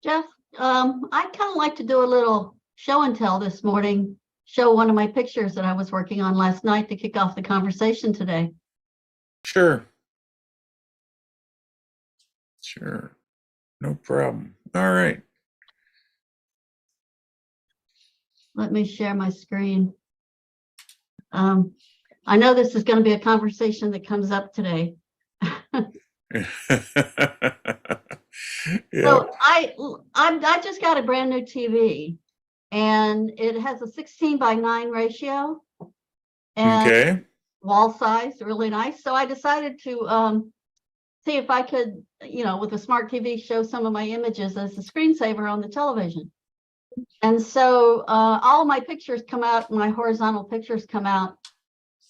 Jeff, I'd kind of like to do a little show and tell this morning, show one of my pictures that I was working on last night to kick off the conversation today. Sure. Sure. No problem. All right. Let me share my screen. I know this is going to be a conversation that comes up today. Yeah. So I just got a brand new TV, and it has a 16:9 ratio and Okay. wall size, really nice. So I decided to see if I could, with a smart TV, show some of my images as a screensaver on the television. And so all my pictures come out, my horizontal pictures come out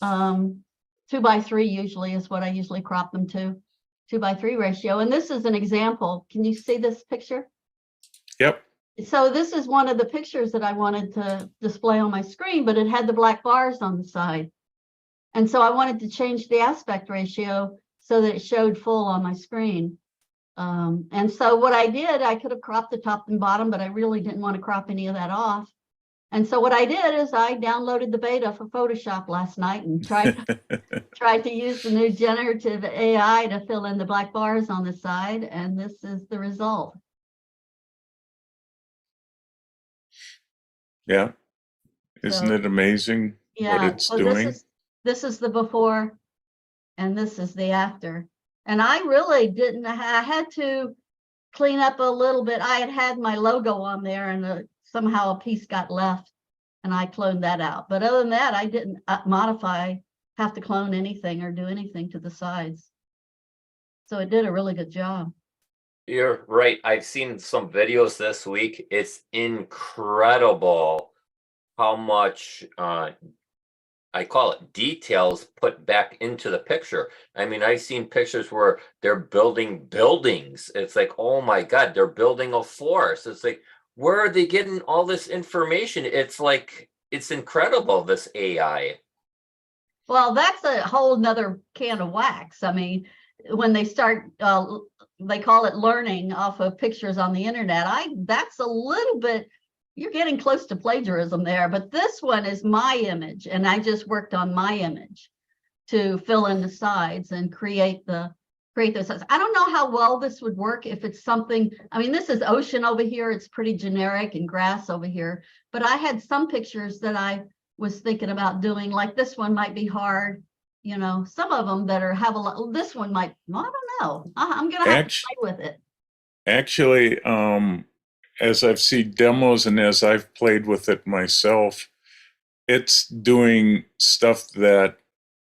2:3 usually is what I usually crop them to, 2:3 ratio. And this is an example. Can you see this picture? Yep. So this is one of the pictures that I wanted to display on my screen, but it had the black bars on the side. And so I wanted to change the aspect ratio so that it showed full on my screen. And so what I did, I could have cropped the top and bottom, but I really didn't want to crop any of that off. And so what I did is I downloaded the beta for Photoshop last night and tried to use the new generative AI to fill in the black bars on the side. And this is the result. Yeah. Isn't So, it amazing what yeah, it's so doing? this is the before and this is the after. And I really didn't, I had to clean up a little bit. I had my logo on there and somehow a piece got left and I cloned that out. But other than that, I didn't have to clone anything or do anything to the sides. So it did a really good job. You're right. I've seen some videos this week. It's incredible how much I call it details put back into the picture. I mean, I've seen pictures where they're building buildings. It's like, oh my God, they're building a forest. It's like, where are they getting all this information? It's like, it's incredible, this AI. Well, that's a whole nother can of wax. I mean, when they start, they call it learning off of pictures on the internet. That's a little bit, you're getting close to plagiarism there, but this one is my image. And I just worked on my image to fill in the sides and create those sides. I don't know how well this would work if it's something, I mean, this is ocean over here. It's pretty generic and grass over here, but I had some pictures that I was thinking about doing, like this one might be hard. Some of them that have a lot, this one might, I don't know. I'm going to have to play with it. Actually, as I've seen demos and as I've played with it myself, it's doing stuff that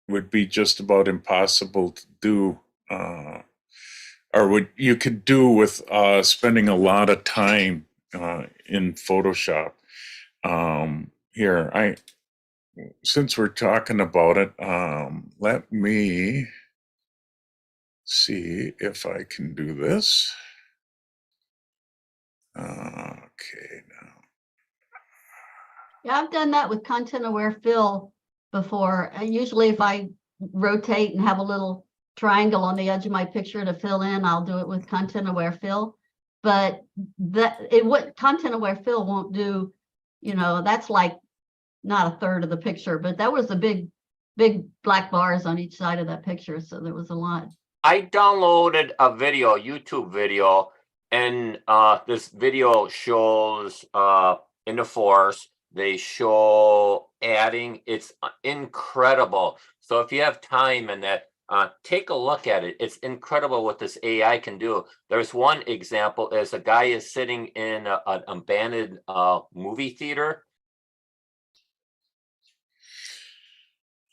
would be just about impossible to do, or what you could do with spending a lot of time in Photoshop. Here, since we're talking about it, let me see if I can do this. Okay, now. Yeah, I've done that with content aware fill before. Usually if I rotate and have a little triangle on the edge of my picture to fill in, I'll do it with content aware fill. But what content aware fill won't do, that's like not a third of the picture, but that was a big black bars on each side of that picture. So there was a lot. I downloaded a video, YouTube video, and this video shows in the forest, they show adding. It's incredible. So if you have time and that, take a look at it. It's incredible what this AI can do. There's one example is a guy is sitting in an abandoned movie theater.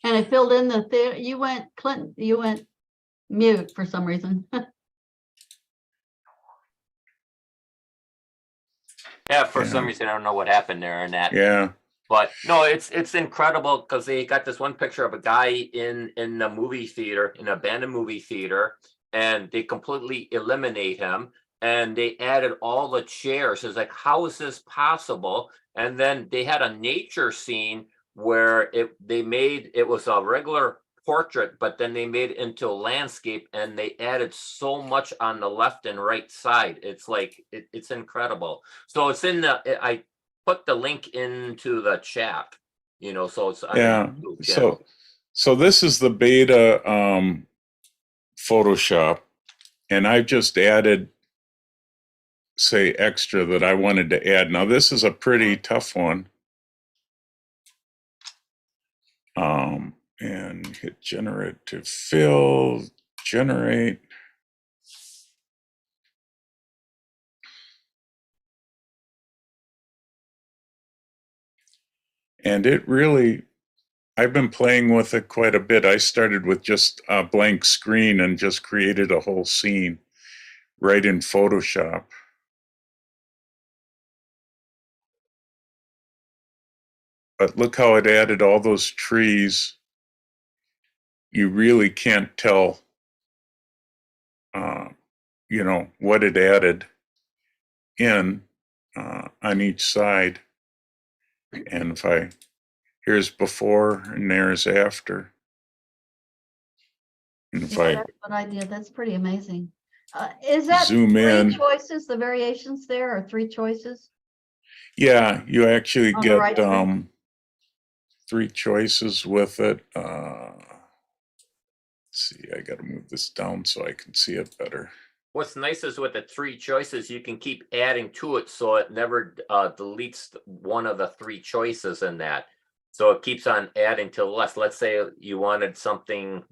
And it filled in the theater. You went mute for some reason. Yeah, for some reason, I don't know what happened there in that. Yeah. But no, it's incredible because they got this one picture of a guy in the movie theater, in an abandoned movie theater, and they completely eliminate him. And they added all the chairs. It's like, how is this possible? And then they had a nature scene where it was a regular portrait, but then they made it into a landscape and they added so much on the left and right side. It's like, it's incredible. So it's in I put the link into the chat, so it's on the Yeah. YouTube channel. So this is the beta Photoshop, and I've just added, say, extra that I wanted to add. Now this is a pretty tough one. And hit generative fill, generate. And it really, I've been playing with it quite a bit. I started with just a blank screen and just created a whole scene right in Photoshop. But look how it added all those trees. You really can't tell, what it added in on each side. And if here's before and there's after. And if I That's what I did. That's pretty amazing. Is that zoom three in, choices? The variations there are three choices? yeah, you actually On the get right side? 3 choices with it. Let's see, I got to move this down so I can see it better. What's nice is with the 3 choices, you can keep adding to it so it never deletes one of the 3 choices in that. So it keeps on adding to the list. Let's say you wanted something,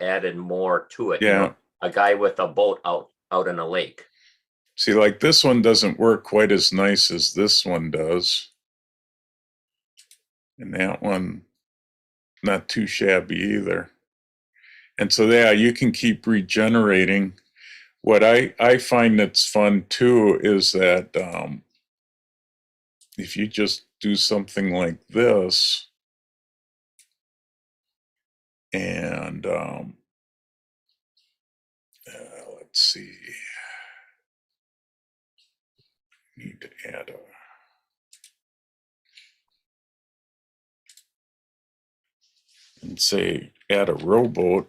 added more to it. Yeah. A guy with a boat out in a lake. See, like this one doesn't work quite as nice as this one does. And that one, not too shabby either. And so, yeah, you can keep regenerating. What I find that's fun too is that if you just do something like this, and let's see, need to add add a rowboat.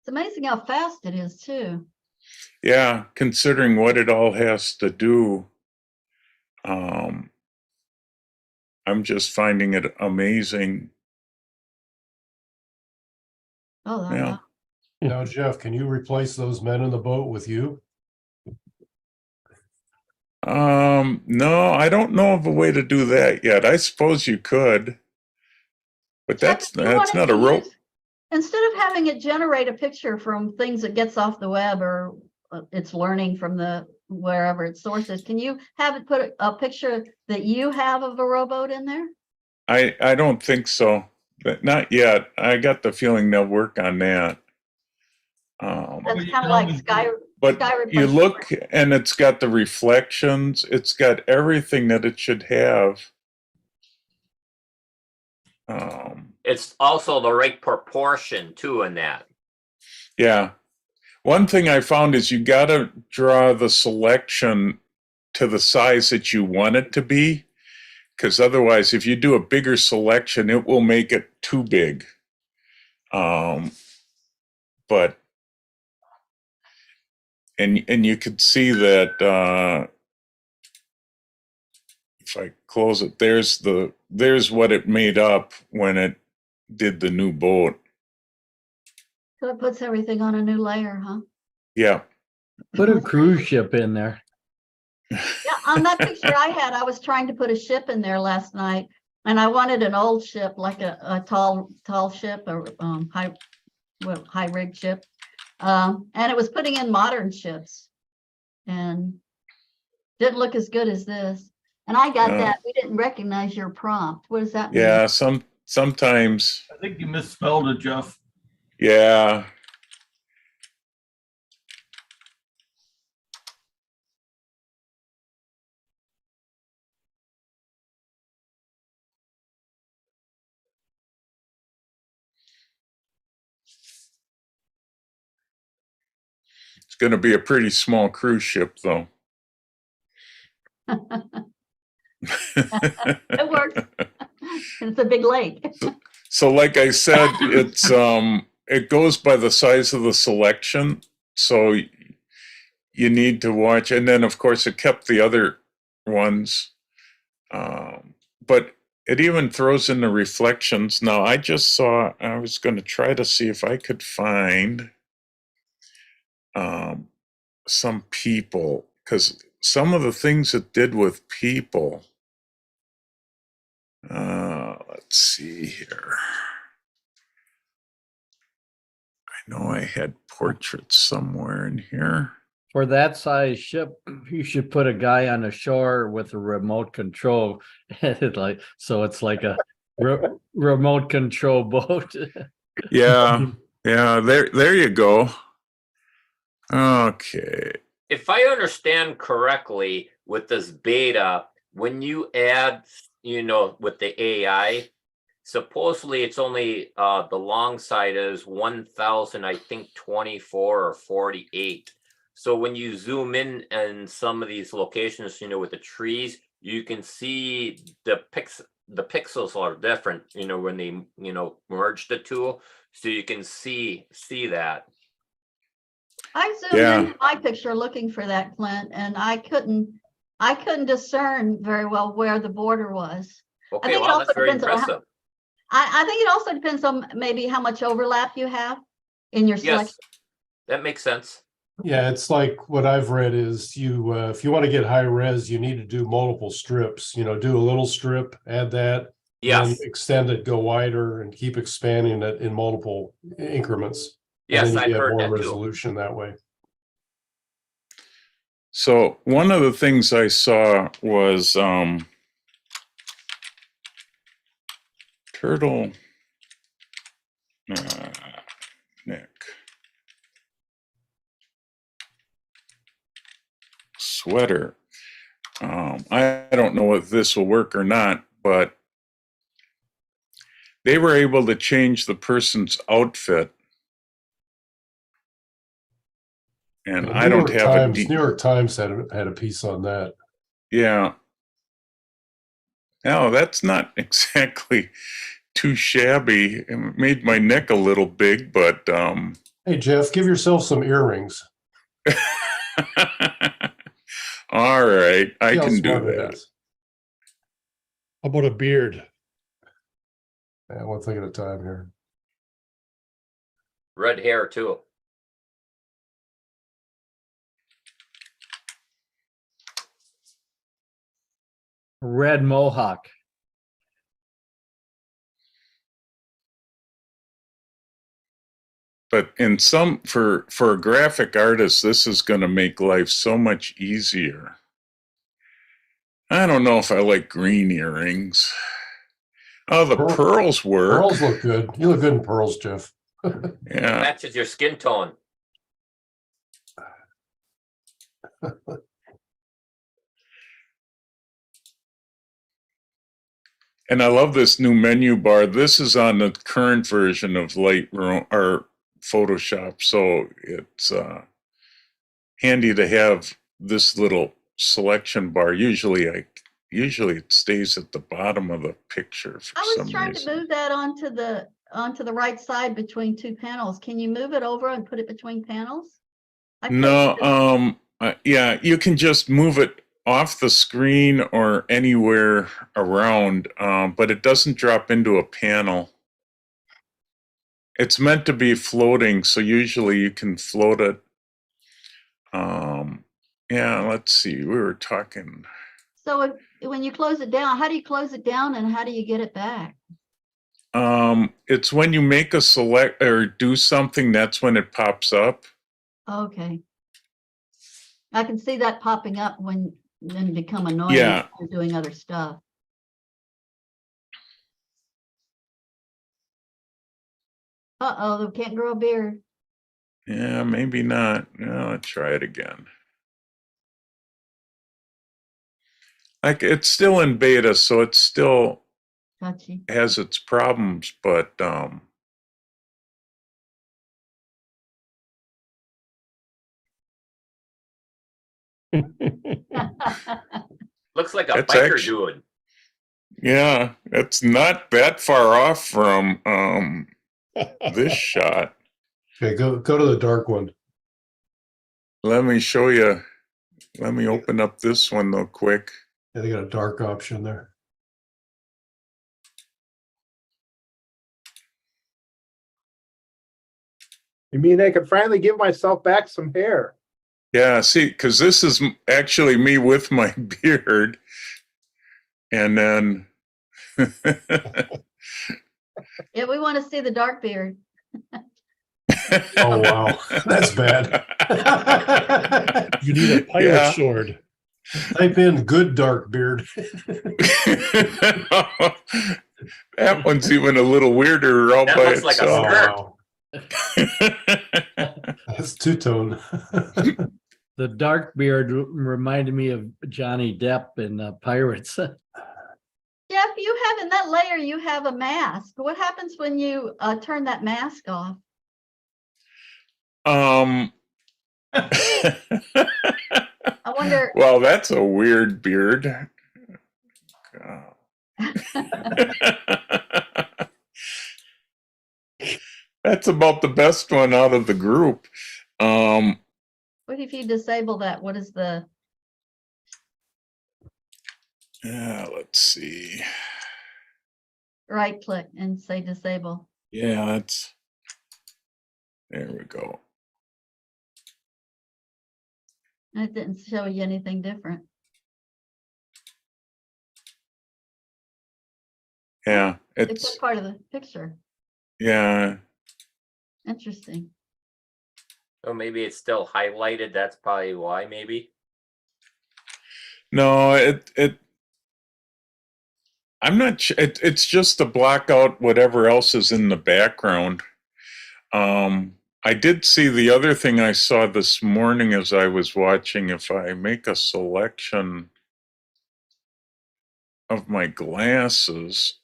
It's amazing how fast it is too. Yeah, considering what it all has to do, I'm just finding it amazing. Oh, Yeah. Now, Jeff, can you replace those men in the boat with you? No, I don't know of a way to do that yet. I suppose you could, but Jeff, that's if you wanted not a to rope. instead of having it generate a picture from things that gets off the web or it's learning from wherever its source is, can you have it put a picture that you have of a rowboat in there? I don't think so, but not yet. I got the feeling they'll work on that. That's kind of like Sky. But Sky you replacement. look and it's got the reflections. It's got everything that it should have. It's also the right proportion too in that. Yeah. One thing I found is you got to draw the selection to the size that you want it to be, because otherwise, if you do a bigger selection, it will make it too big. But and you could see that if I close it, there's what it made up when it did the new boat. So it puts everything on a new layer, huh? Yeah. Put a cruise ship in there. Yeah, on that picture I had, I was trying to put a ship in there last night, and I wanted an old ship, like a tall ship, or high rig ship, and it was putting in modern ships, and didn't look as good as this. And I got that. We didn't recognize your prompt. What does that mean? Yeah. Sometimes. I think you misspelled it, Jeff. Yeah. It's going to be a pretty small cruise ship, though. It works. It's a big lake. So like I said, it's it goes by the size of the selection. So you need to watch, and then of course it kept the other ones. But it even throws in the reflections. Now I just saw, I was going to try to see if I could find some people, because some of the things it did with people. Let's see here. I know I had portraits somewhere in here. For that size ship, you should put a guy on the shore with a remote control. Like, so it's like a remote control boat. Yeah, yeah, there you go. Okay. If I understand correctly, with this beta, when you add, with the AI, supposedly it's only the long side is 1,000, I think 24 or 48. So when you zoom in some of these locations, with the trees, you can see the pixels are different, when they, merge the two. So you can see that. I zoomed Yeah. into my picture looking for that, Clint, and I couldn't discern very well where the border was. Okay, think it wow, also that's very depends on how- impressive. I think it also depends on maybe how much overlap you have in your selection. Yes, that makes sense. Yeah, it's like what I've read is you, if you want to get high res, you need to do multiple strips, do a little strip, add that. Yes, Then extend it, go wider and keep expanding it in multiple increments. And yes, then I've you get heard more that too. resolution that way. So one of the things I saw was turtle neck sweater. I don't know if this will work or not, but they were able to change the person's outfit. And I don't have New York Times had a piece on that. Yeah. No, that's not exactly too shabby. It made my neck a little big, but Hey, Jeff, give yourself some earrings. all right, I See how can do smart it that. is. How about a beard? Yeah, one thing at a time here. Red hair too. Red mohawk. But in some for a graphic artist, this is going to make life so much easier. I don't know if I like green earrings. Oh, the pearls work. Pearls look good. You look good in pearls, Jeff. Yeah. Matches your skin tone. And I love this new menu bar. This is on the current version of Lightroom or Photoshop, so it's handy to have this little selection bar. Usually it stays at the bottom of the picture for I was some trying reason. to move that onto the right side between two panels. Can you move it over and put it between panels? No, yeah, you can just move it off the screen or anywhere around, but it doesn't drop into a panel. It's meant to be floating, so usually you can float it. Yeah, let's see. We were talking. So when you close it down, how do you close it down and how do you get it back? It's when you make a select or do something, that's when it pops up. Okay. I can see that popping up when then become annoying Yeah. if you're doing other stuff. Uh-oh, they can't grow a beard. Yeah, maybe not. No, let's try it again. Like it's still in beta, so it still Touchy. has its problems, but Looks like a It's biker actu- dude. Yeah, it's not that far off from this shot. Okay, go to the dark one. Let me show you. Let me open up this one though quick. Yeah, they got a dark option there. You mean I can finally give myself back some hair? Yeah, see, because this is actually me with my beard. And then Yeah, we want to see the dark beard. Oh, wow. That's bad. You need a pirate Yeah. sword. Type in good dark beard. That one's even a little weirder all That by looks like a Oh, skirt. wow. That's two-tone. The dark beard reminded me of Johnny Depp in Pirates. Jeff, you have in that layer, you have a mask. What happens when you turn that mask off? I wonder- Well, that's a weird beard. That's about the best one out of the group. What if you disable that? What is the, Yeah, let's see. right click and say disable? Yeah, that's, there we go. It didn't show you anything different. Yeah, It's it's, a part of the picture. yeah, Interesting. Oh, maybe it's still highlighted. That's probably why, maybe. no, I'm not sure. It's just to block out whatever else is in the background. I did see the other thing I saw this morning as I was watching. If I make a selection of my glasses,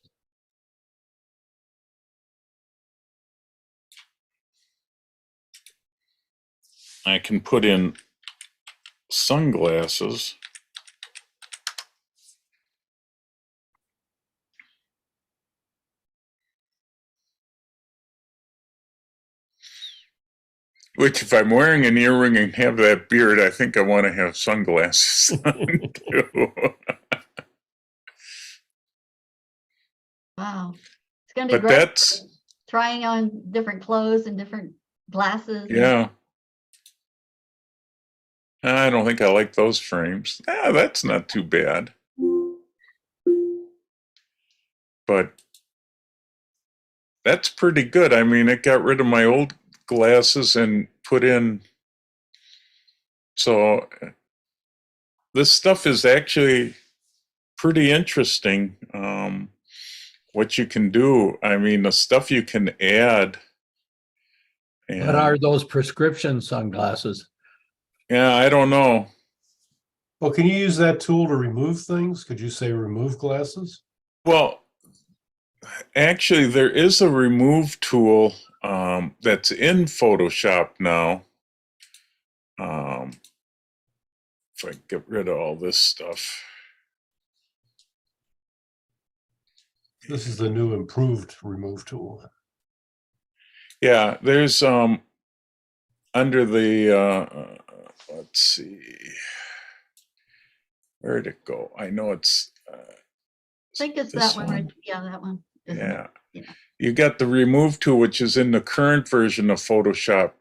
I can put in sunglasses. Which, if I'm wearing an earring and have that beard, I think I want to have sunglasses on too. Wow. It's gonna be But great. that's, Trying on different clothes and different glasses. and- yeah. I don't think I like those frames. Ah, that's not too bad. But that's pretty good. I mean, it got rid of my old glasses and put in. So this stuff is actually pretty interesting. What you can do. I mean, the stuff you can add. And, What are those prescription sunglasses? yeah, I don't know. Well, can you use that tool to remove things? Could you say remove glasses? Well, actually, there is a remove tool that's in Photoshop now. If I get rid of all this stuff. This is the new improved remove tool. Yeah, there's under the let's see, where'd it go? I know it's I think it's this that one, right? Yeah, that one. isn't it? yeah. Yeah. You got the remove tool, which is in the current version of Photoshop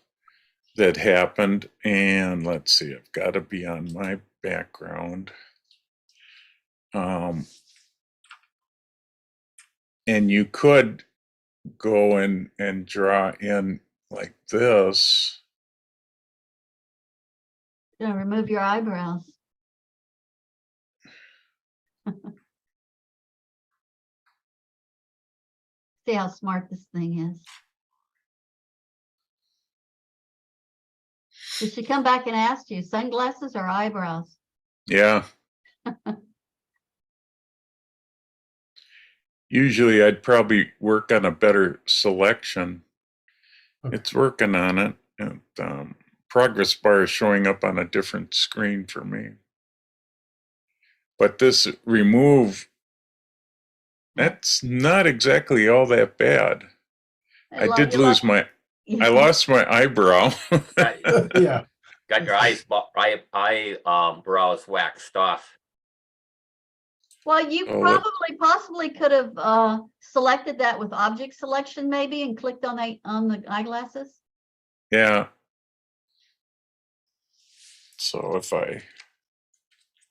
that happened. And let's see, I've got to be on my background. And you could go in and draw in like this. Gonna remove your eyebrows. See how smart this thing is. Did she come back and ask you sunglasses or eyebrows? Yeah. Usually I'd probably work on a better selection. Okay. It's working on it. And progress bar is showing up on a different screen for me. But this remove, that's not exactly all that bad. I did lose my, I lost my eyebrow. Yeah. Got your brows waxed off. Well, you Oh, look. possibly could have selected that with object selection maybe and clicked on the eyeglasses. Yeah. So if I,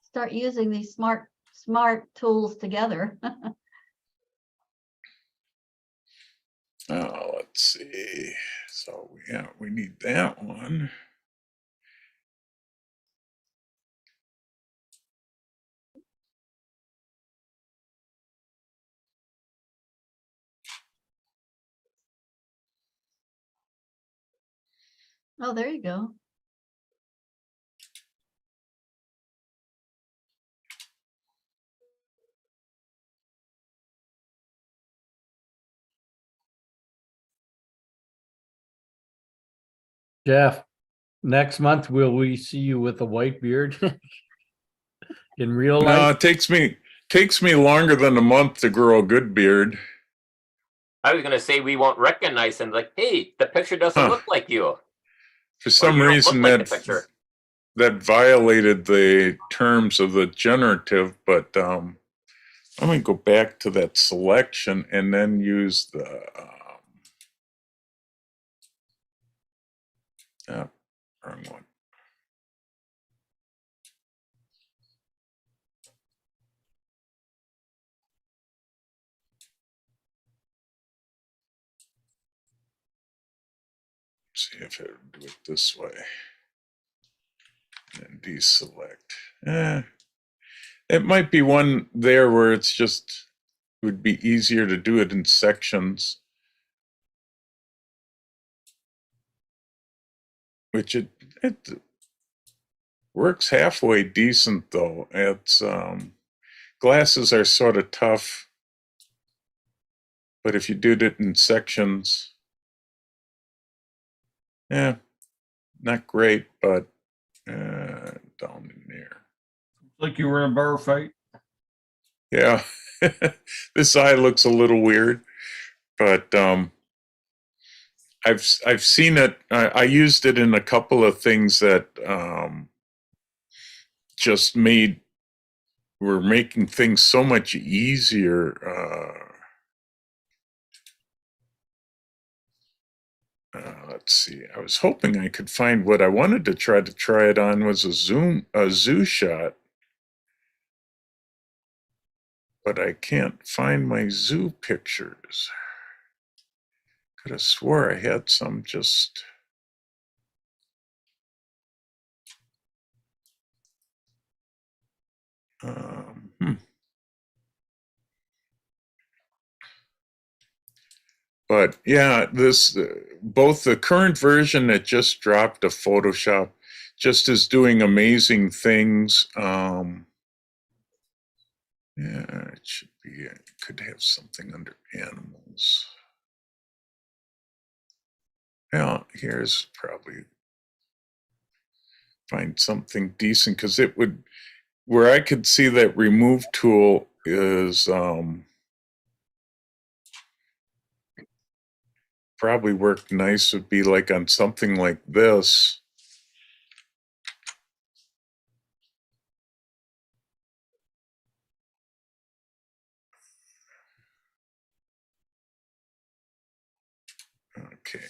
Start using these smart tools together. let's see. So yeah, we need that one. Oh, there you go. Jeff, next month, will we see you with a white beard? In real No, life? it takes me longer than a month to grow a good beard. I was gonna say we won't recognize him. Like, hey, the picture doesn't Huh. look like you. For Or some you don't reason look like the picture. that violated the terms of the generative, but I'm gonna go back to that selection and then use the wrong one. See if it would do it this way. And deselect. It might be one there where it's just, it would be easier to do it in sections. Which it works halfway decent though. It's glasses are sort of tough, but if you did it in sections, yeah, not great, but down in there. Like you were in a bar fight. Yeah, this eye looks a little weird, but I've seen it. I used it in a couple of things that just were making things so much easier. Let's see. I was hoping I could find what I wanted to try it on was a zoo shot, but I can't find my zoo pictures. Could have swore I had some just. But yeah, both the current version that just dropped of Photoshop just is doing amazing things. Yeah, it should be. It could have something under animals. Yeah, here's probably find something decent because it would. Where I could see that remove tool is probably work nice would be like on something like this. Okay.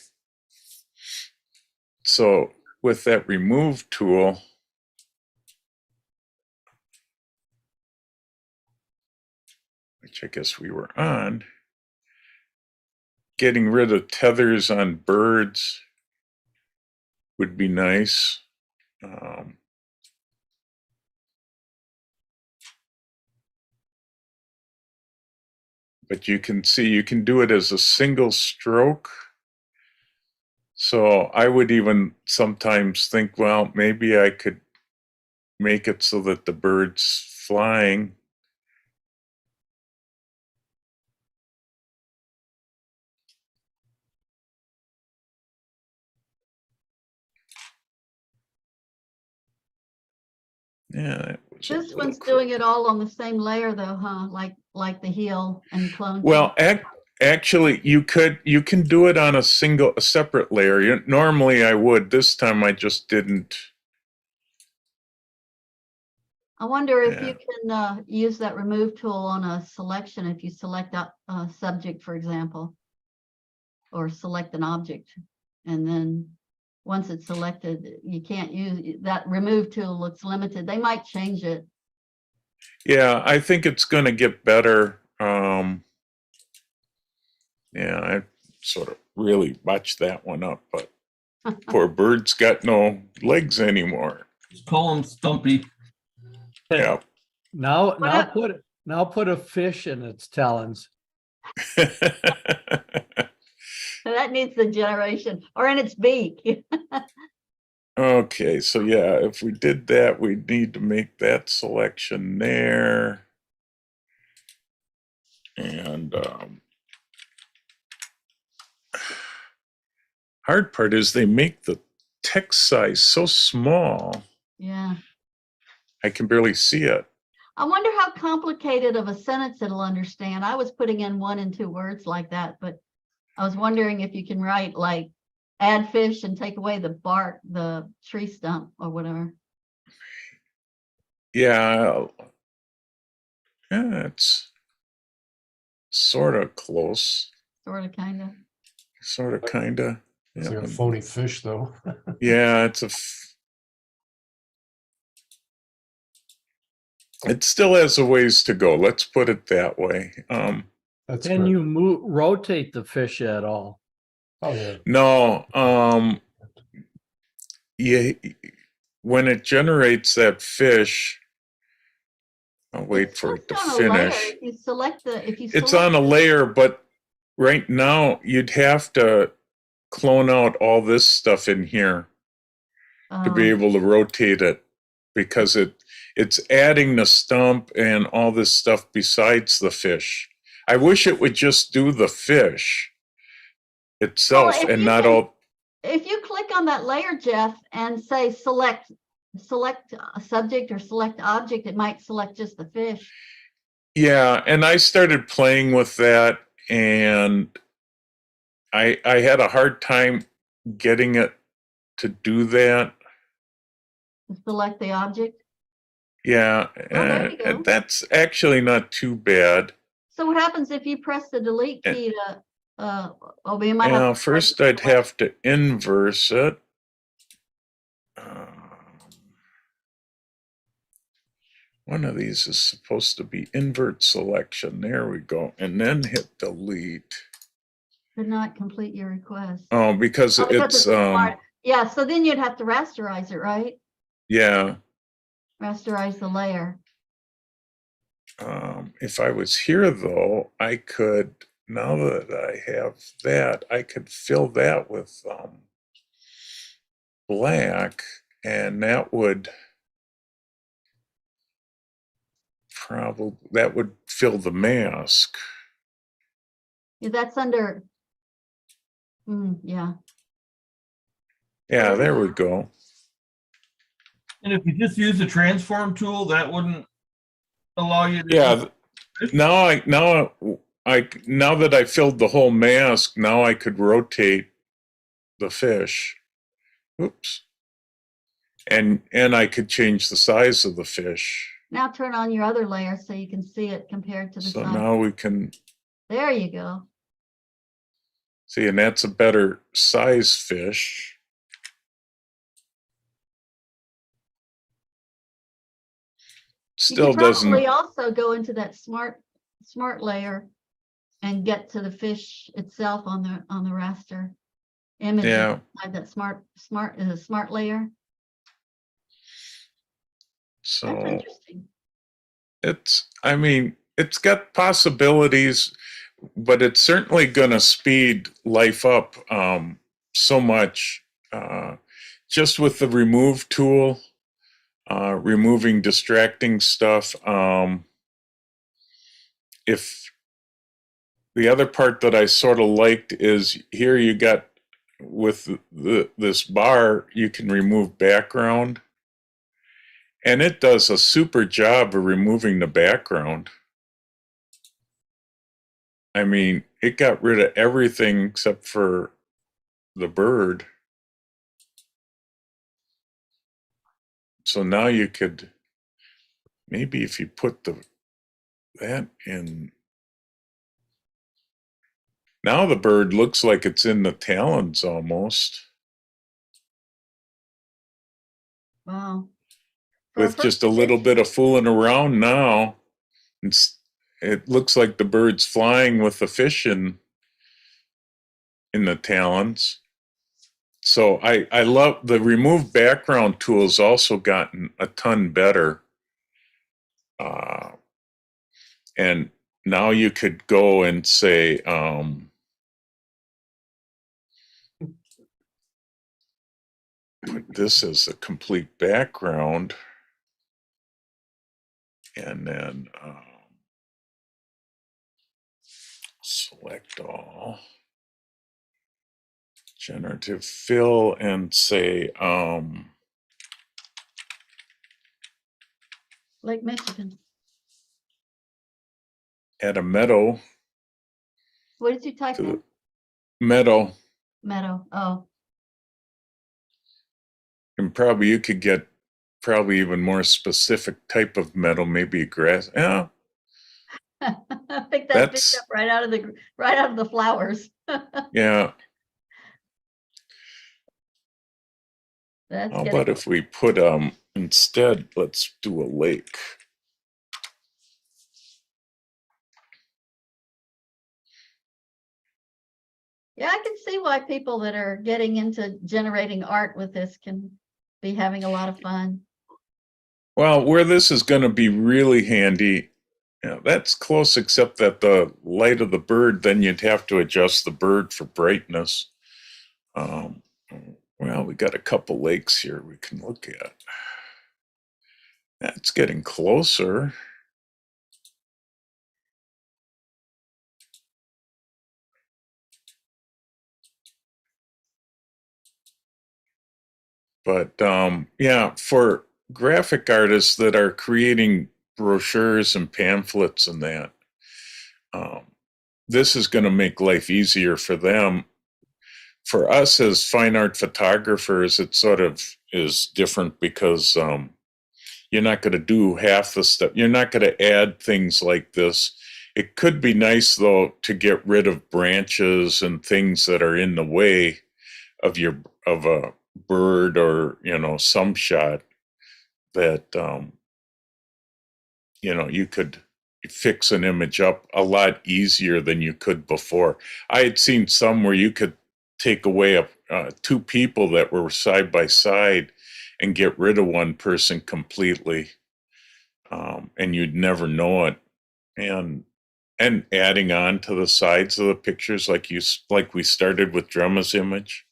So with that remove tool, which I guess we were on, getting rid of tethers on birds would be nice. But you can see you can do it as a single stroke. So I would even sometimes think, well, maybe I could make it so that the bird's flying. Yeah, that was a This little one's cr- doing it all on the same layer though, huh? Like the heel and clone. Well, actually, you can do it on a separate layer. Normally I would. This time I just didn't. I wonder if Yeah. you can use that remove tool on a selection if you select a subject, for example, or select an object. And then once it's selected, you can't use that remove tool looks limited. They might change it. Yeah, I think it's going to get better. Yeah, I sort of really botched that one up, but poor bird's got no legs anymore. Just call him Stumpy. Yeah. Now, What up? now put a fish in its talons. That needs the generation or in its beak. Okay, so yeah, if we did that, we need to make that selection there. And hard part is they make the text size so small, Yeah. I can barely see it. I wonder how complicated of a sentence it'll understand. I was putting in 1 and 2 words like that, but I was wondering if you can write like add fish and take away the bark, the tree stump or whatever. Yeah, it's sort of close, Sort of, kind of. sort of, kind of. It's like a phony fish, though. Yeah, it still has a ways to go. Let's put it that way. That's Can good. you rotate the fish at all? Oh, yeah. No, yeah, when it generates that fish, I'll wait It's for it to just on a layer. finish. If you select It's on a layer, but right now you'd have to clone out all this stuff in here to be able to rotate it, because it's adding the stump and all this stuff besides the fish. I wish it would just do the fish itself if and you not can- all. If you click on that layer, Jeff, and say select a subject or select object, it might select just the fish. Yeah, and I started playing with that, and I had a hard time getting it to do that. Select the object. Yeah, there you go. and that's actually not too bad. So what happens if you press the delete key to, you might Now, have to first I'd have to inverse it. One of these is supposed to be invert selection. There we go. And then hit delete. Did not complete your request. Oh, because it's, smart. Yeah, so then you'd have to rasterize it, right? yeah. Rasterize the layer. If I was here though, I could, now that I have that, I could fill that with black, and that would fill the mask. Yeah, that's under. Yeah. Yeah, there we go. And if you just use the transform tool, that wouldn't allow you to. Yeah. Now that I filled the whole mask, now I could rotate the fish. Oops. And I could change the size of the fish. Now turn on your other layer so you can see it compared to the So side. now we can There you go. see, and that's a better size fish. Still you could doesn't. probably also go into that smart layer and get to the fish itself on the raster image. Yeah. Inside that smart layer. That's So interesting. I mean, it's got possibilities, but it's certainly going to speed life up so much. Just with the remove tool, removing distracting stuff. If the other part that I sort of liked is here you got with this bar, you can remove background. And it does a super job of removing the background. I mean, it got rid of everything except for the bird. So now you could, maybe if you put that in, now the bird looks like it's in the talons almost, Wow. For a with just a first little picture. bit of fooling around now. It looks like the bird's flying with the fish in the talons. So I love the remove background tool's also gotten a ton better. And now you could go and say, put this as a complete background. And then select all. Generative fill and say, Lake Michigan. add a meadow What did you type to in? the meadow. Meadow. Oh. And probably you could get probably even more specific type of meadow, maybe grass. Yeah, Pick that That's- fish up right out of the flowers. yeah. That's How getting about if we put instead, let's do a lake. Yeah, I can see why people that are getting into generating art with this can be having a lot of fun. Well, where this is going to be really handy, that's close, except that the light of the bird, then you'd have to adjust the bird for brightness. Well, we got a couple lakes here we can look at. That's getting closer. But yeah, for graphic artists that are creating brochures and pamphlets and that, this is going to make life easier for them. For us as fine art photographers, it sort of is different because you're not going to do half the stuff. You're not going to add things like this. It could be nice, though, to get rid of branches and things that are in the way of a bird or some shot that you could fix an image up a lot easier than you could before. I had seen some where you could take away two people that were side by side and get rid of one person completely, and you'd never know it. And adding on to the sides of the pictures, like we started with Drumma's image,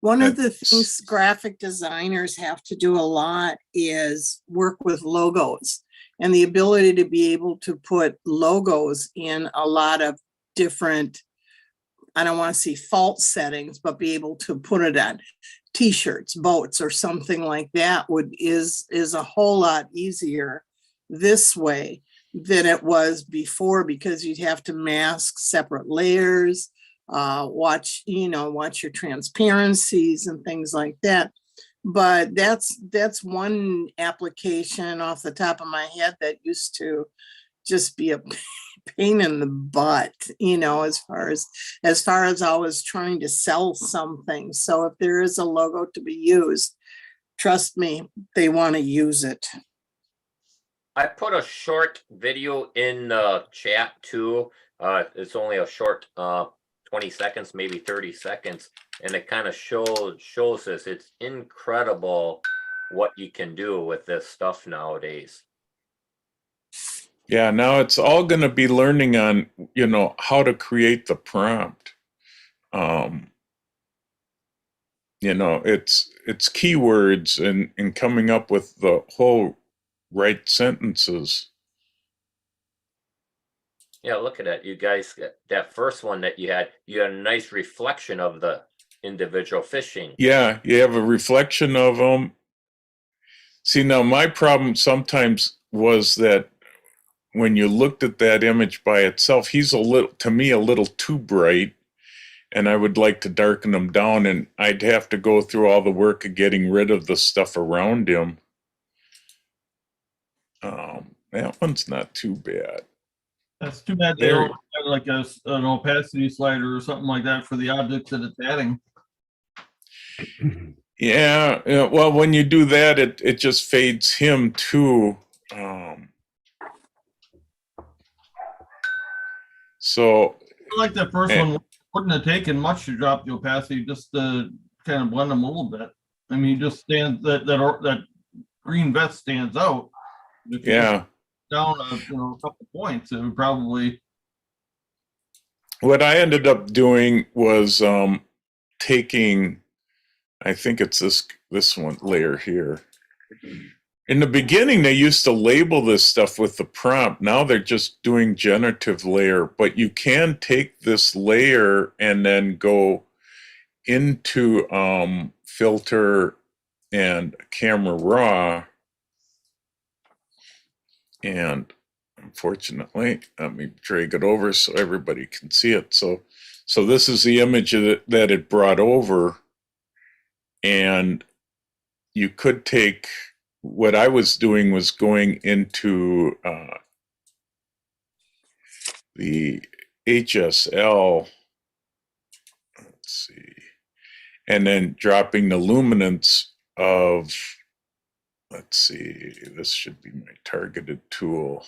One of the That's- things graphic designers have to do a lot is work with logos and the ability to be able to put logos in a lot of different, I don't want to say false settings, but be able to put it on t-shirts, boats, or something like that is a whole lot easier this way than it was before, because you'd have to mask separate layers, watch your transparencies and things like that. But that's one application off the top of my head that used to just be a pain in the butt, as far as I was trying to sell something. So if there is a logo to be used, trust me, they want to use it. I put a short video in the chat too. It's only a short 20 seconds, maybe 30 seconds. And it kind of shows this. It's incredible what you can do with this stuff nowadays. Yeah, now it's all going to be learning on, how to create the prompt. It's keywords and coming up with the whole right sentences. Yeah, look at that. You guys, that first one that you had a nice reflection of the individual fishing. Yeah, you have a reflection of them. See, now my problem sometimes was that when you looked at that image by itself, he's a little, to me, a little too bright. And I would like to darken him down, and I'd have to go through all the work of getting rid of the stuff around him. That one's not too bad. That's too bad they don't have like an opacity slider or something like that for the objects that it's adding. Yeah, well, when you do that, it just fades him too. So I like that first one. Wouldn't have taken much to drop the opacity, just to kind of blend them a little bit. I mean, just stands that green vest stands out. If you yeah, down a couple points, it would probably. what I ended up doing was taking, I think it's this one layer here. In the beginning, they used to label this stuff with the prompt. Now they're just doing generative layer, but you can take this layer and then go into filter and camera raw. And unfortunately, let me drag it over so everybody can see it. So this is the image that it brought over. And you could take, what I was doing was going into the HSL, let's see, and then dropping the luminance of, let's see, this should be my targeted tool.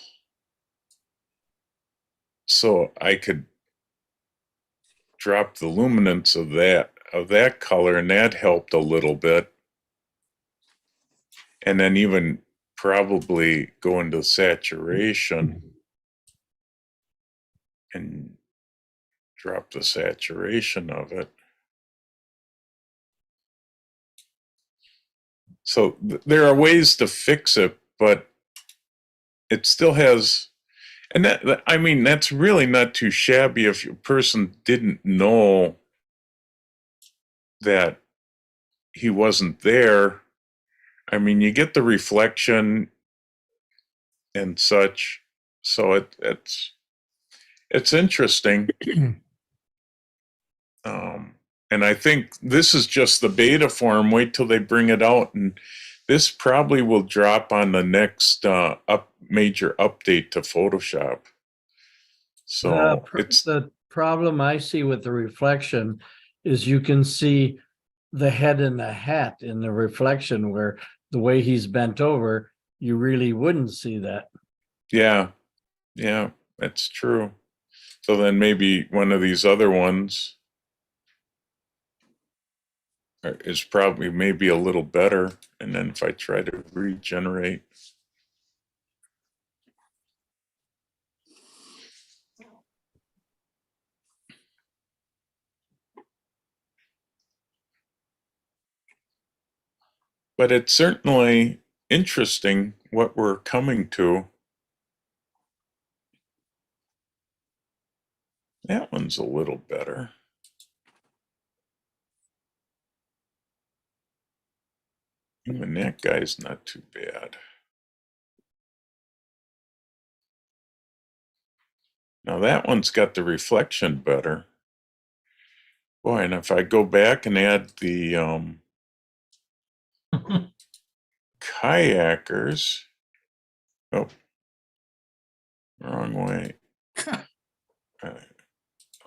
So I could drop the luminance of that color, and that helped a little bit. And then even probably go into saturation and drop the saturation of it. So there are ways to fix it, but it still has, and that, I mean, that's really not too shabby if a person didn't know that he wasn't there. I mean, you get the reflection and such, so it's interesting. And I think this is just the beta form. Wait till they bring it out, and this probably will drop on the next major update to Photoshop. So it's the problem I see with the reflection is you can see the head in the hat in the reflection, where the way he's bent over, you really wouldn't see that. yeah, that's true. So then maybe one of these other ones is probably maybe a little better. And then if I try to regenerate. But it's certainly interesting what we're coming to. That one's a little better. Even that guy's not too bad. Now that one's got the reflection better. Boy, and if I go back and add the kayakers, oh, wrong way.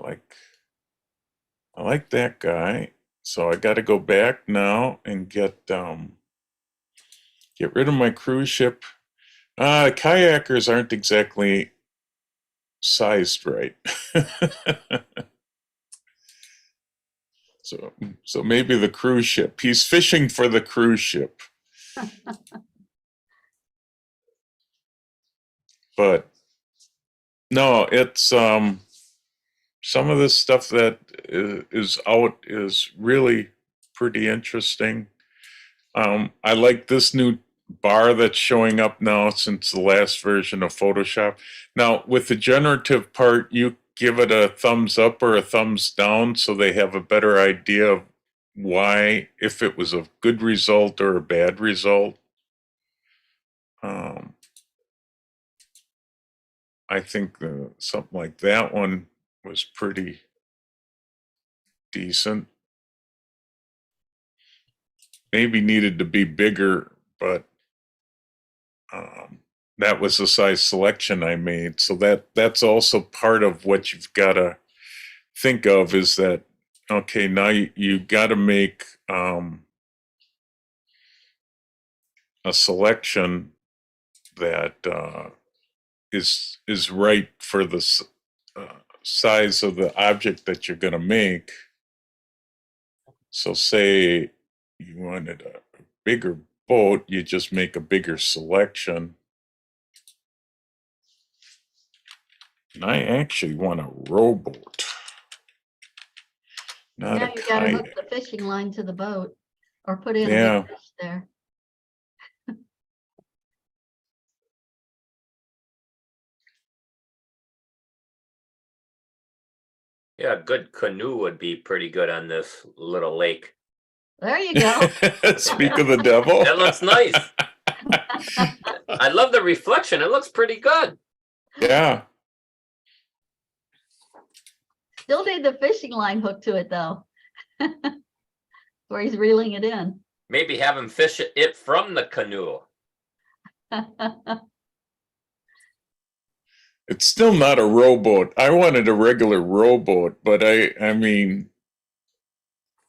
I like that guy, so I got to go back now and get rid of my cruise ship. Kayakers aren't exactly sized right. So maybe the cruise ship. He's fishing for the cruise ship. But no, it's some of this stuff that is out is really pretty interesting. I like this new bar that's showing up now since the last version of Photoshop. Now, with the generative part, you give it a thumbs up or a thumbs down so they have a better idea of why, if it was a good result or a bad result. Um, I think something like that one was pretty decent. Maybe needed to be bigger, but that was the size selection I made. So that's also part of what you've got to think of is that, okay, now you got to make a selection that is right for the size of the object that you're going to make. So say you wanted a bigger boat, you just make a bigger selection. And I actually want a rowboat, not Now a you gotta hook kayak. the fishing line to the boat or put in a Yeah. big fish there. Yeah, a good canoe would be pretty good on this little lake. There you go. Speak of the devil. That looks nice. I love the reflection. It looks pretty good. Yeah. Still need the fishing line hooked to it though. Where he's reeling it in. Maybe have him fish it from the canoe. It's still not a rowboat. I wanted a regular rowboat, but I mean,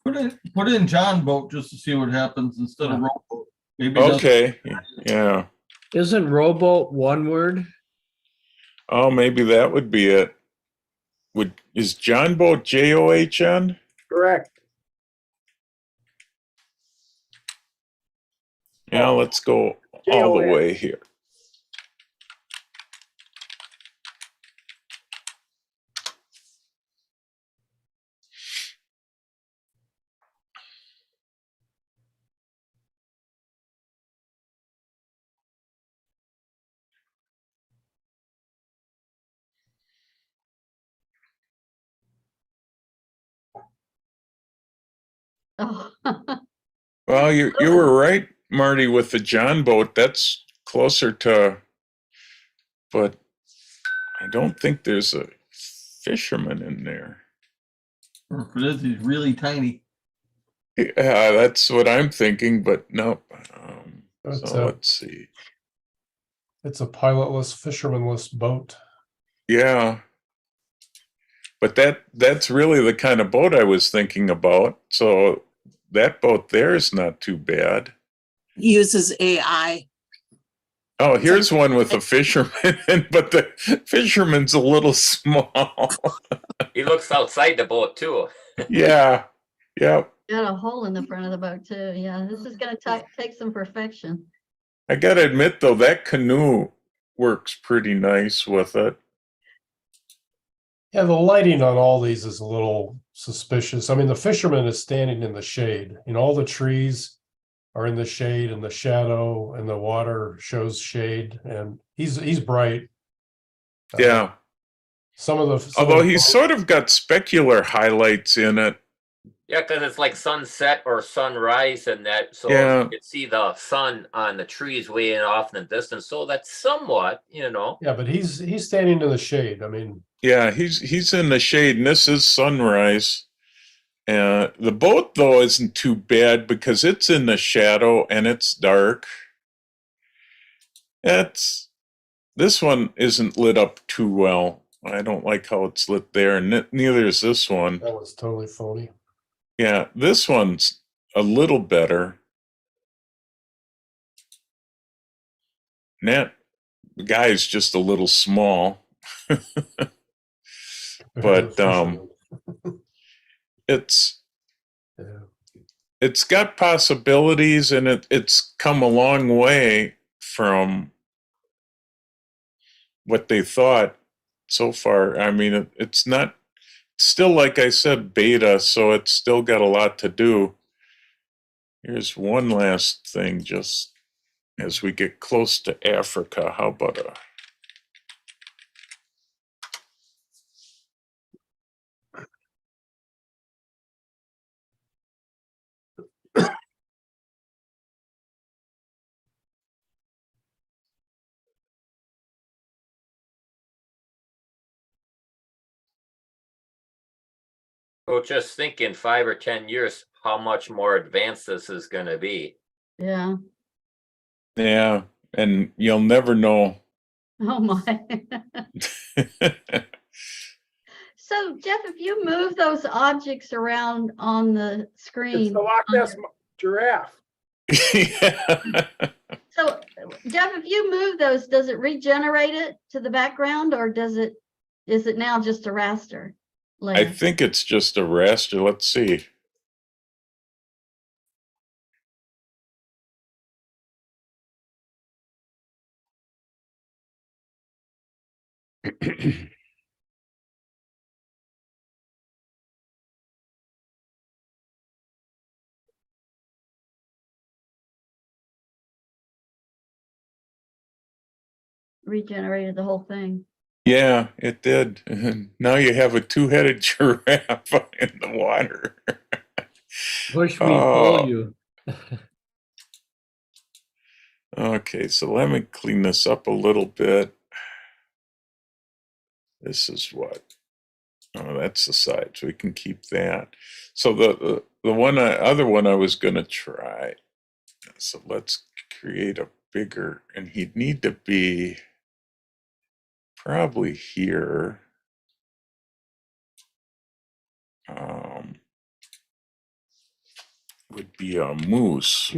Put in John boat just to see what happens instead of rowboat. Maybe it doesn't- okay. Yeah. Isn't rowboat one word? Oh, maybe that would be it. Is John boat JOHN? Correct. Yeah, let's go all the way here. Oh, Well, you were right, Marty, with the John boat. That's closer to, but I don't think there's a fisherman in there. Or if it is, he's really tiny. Yeah, that's what I'm thinking, but nope. That's So a- let's see. It's a pilotless, fishermanless boat. Yeah. But that's really the kind of boat I was thinking about. So that boat there is not too bad. Uses AI. Oh, here's one with a fisherman, but the fisherman's a little small. He looks outside the boat too. Yeah. Yep. got a hole in the front of the boat too. Yeah, this is gonna take some perfection. I gotta admit though, that canoe works pretty nice with it. Yeah, the lighting on all these is a little suspicious. I mean, the fisherman is standing in the shade. You know, all the trees are in the shade and the shadow, and the water shows shade, and he's bright. Yeah. Some of the Although he's sort of got specular highlights in it. Yeah, because it's like sunset or sunrise and that. So Yeah. you can see the sun on the trees way off in the distance. So that's somewhat, Yeah, but he's standing in the shade. I mean, Yeah, he's in the shade, and this is sunrise. The boat though isn't too bad because it's in the shadow and it's dark. This one isn't lit up too well. I don't like how it's lit there, and neither is this one. that was totally phony. Yeah, this one's a little better. That guy's just a little small. But it's Yeah. it's got possibilities, and it's come a long way from what they thought so far. I mean, it's not still, like I said, beta, so it's still got a lot to do. Here's one last thing, just as we get close to Africa. How about a So just think in 5 or 10 years, how much more advanced this is gonna be. Yeah. Yeah, and you'll never know. Oh my. So Jeff, if you move those objects around on the It's screen, the Loch Ness giraffe. Yeah. so Jeff, if you move those, does it regenerate it to the background or is it now just a raster I layer? think it's just a raster. Let's see. Regenerated the whole thing. Yeah, it did. Now you have a two-headed giraffe in the water. Push me, Oh. pull you. Okay, so let me clean this up a little bit. This is what? Oh, that's the side, so we can keep that. So the other one I was gonna try. So let's create a bigger, and he'd need to be probably here. Would be a moose,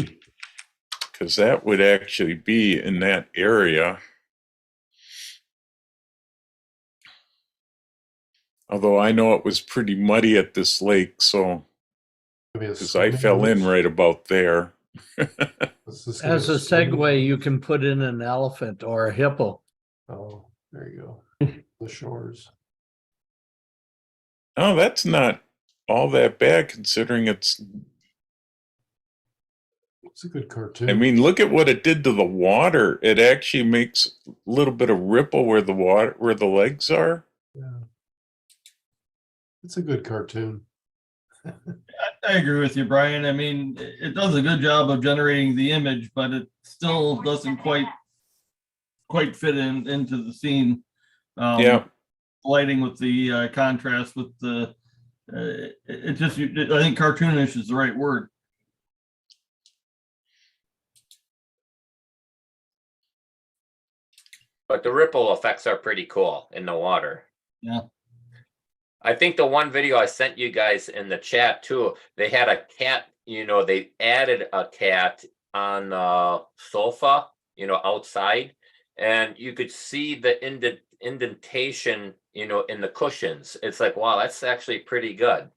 because that would actually be in that area. Although I know it was pretty muddy at this lake, so Maybe a because I swimming fell in moose? right about there. Is this gonna As be a swimming segue, you moose? can put in an elephant or a hippo. Oh, there you go. The shores. Oh, that's not all that bad considering it's. It's a good cartoon. I mean, look at what it did to the water. It actually makes a little bit of ripple where the legs are. Yeah. It's a good cartoon. I agree with you, Brian. I mean, it does a good job of generating the image, but it still doesn't quite fit into the scene. Yeah. Lighting with the contrast with the, it just, I think cartoonish is the right word. But the ripple effects are pretty cool in the water. Yeah. I think the one video I sent you guys in the chat too, they had a cat, they added a cat on the sofa, outside, and you could see the indentation, in the cushions. It's like, wow, that's actually pretty good.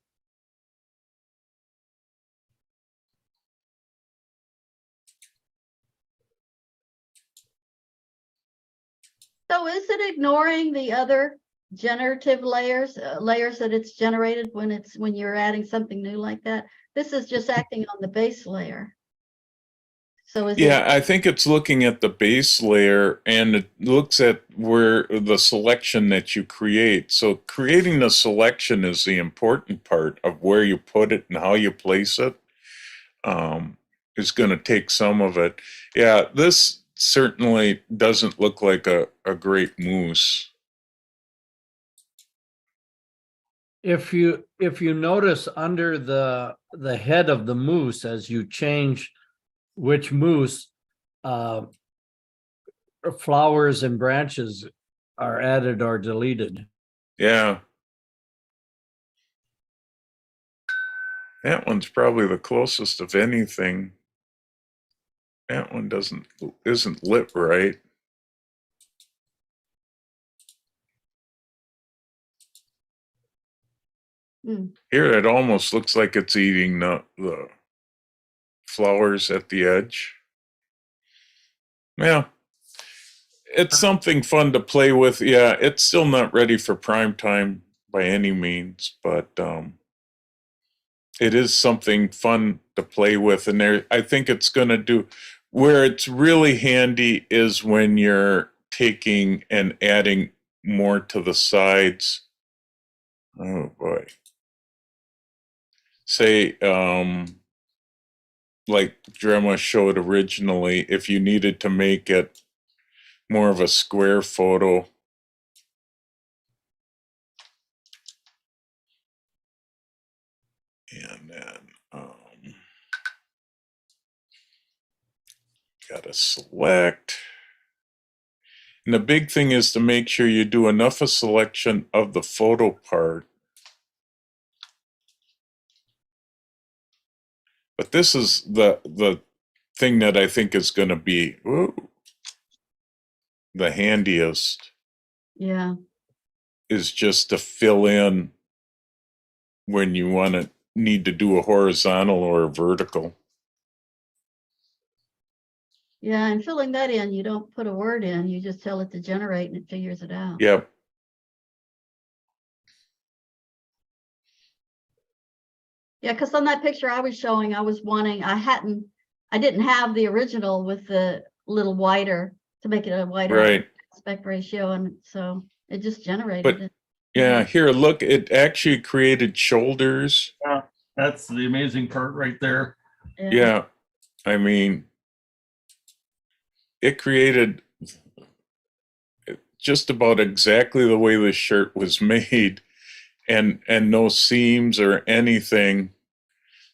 So is it ignoring the other generative layers that it's generated when you're adding something new like that? This is just acting on the base layer. So is Yeah, I think it's looking at the base layer and it looks at where the selection that you create. So creating the selection is the important part of where you put it and how you place it. Is going to take some of it. Yeah, this certainly doesn't look like a great moose. If you notice under the head of the moose, as you change which moose, flowers and branches are added or deleted. Yeah. That one's probably the closest of anything. That one isn't lit right. Here it almost looks like it's eating the flowers at the edge. Yeah. It's something fun to play with. Yeah, it's still not ready for prime time by any means, but it is something fun to play with. And I think it's going to do, where it's really handy is when you're taking and adding more to the sides. Oh boy. Say, like Drema showed originally, if you needed to make it more of a square photo. Gotta select. And the big thing is to make sure you do enough of selection of the photo part. But this is the thing that I think is going to be the handiest, Yeah. is just to fill in when you need to do a horizontal or a vertical. Yeah, and filling that in, you don't put a word in, you just tell it to generate and it figures it out. Yep. Yeah, because on that picture I was showing, I didn't have the original with the little wider to make it a wider Right. aspect ratio, and so it just generated But it. yeah, here, look, it actually created shoulders. That's the amazing part right there. Yeah. I mean, it created just about exactly the way the shirt was made, and no seams or anything.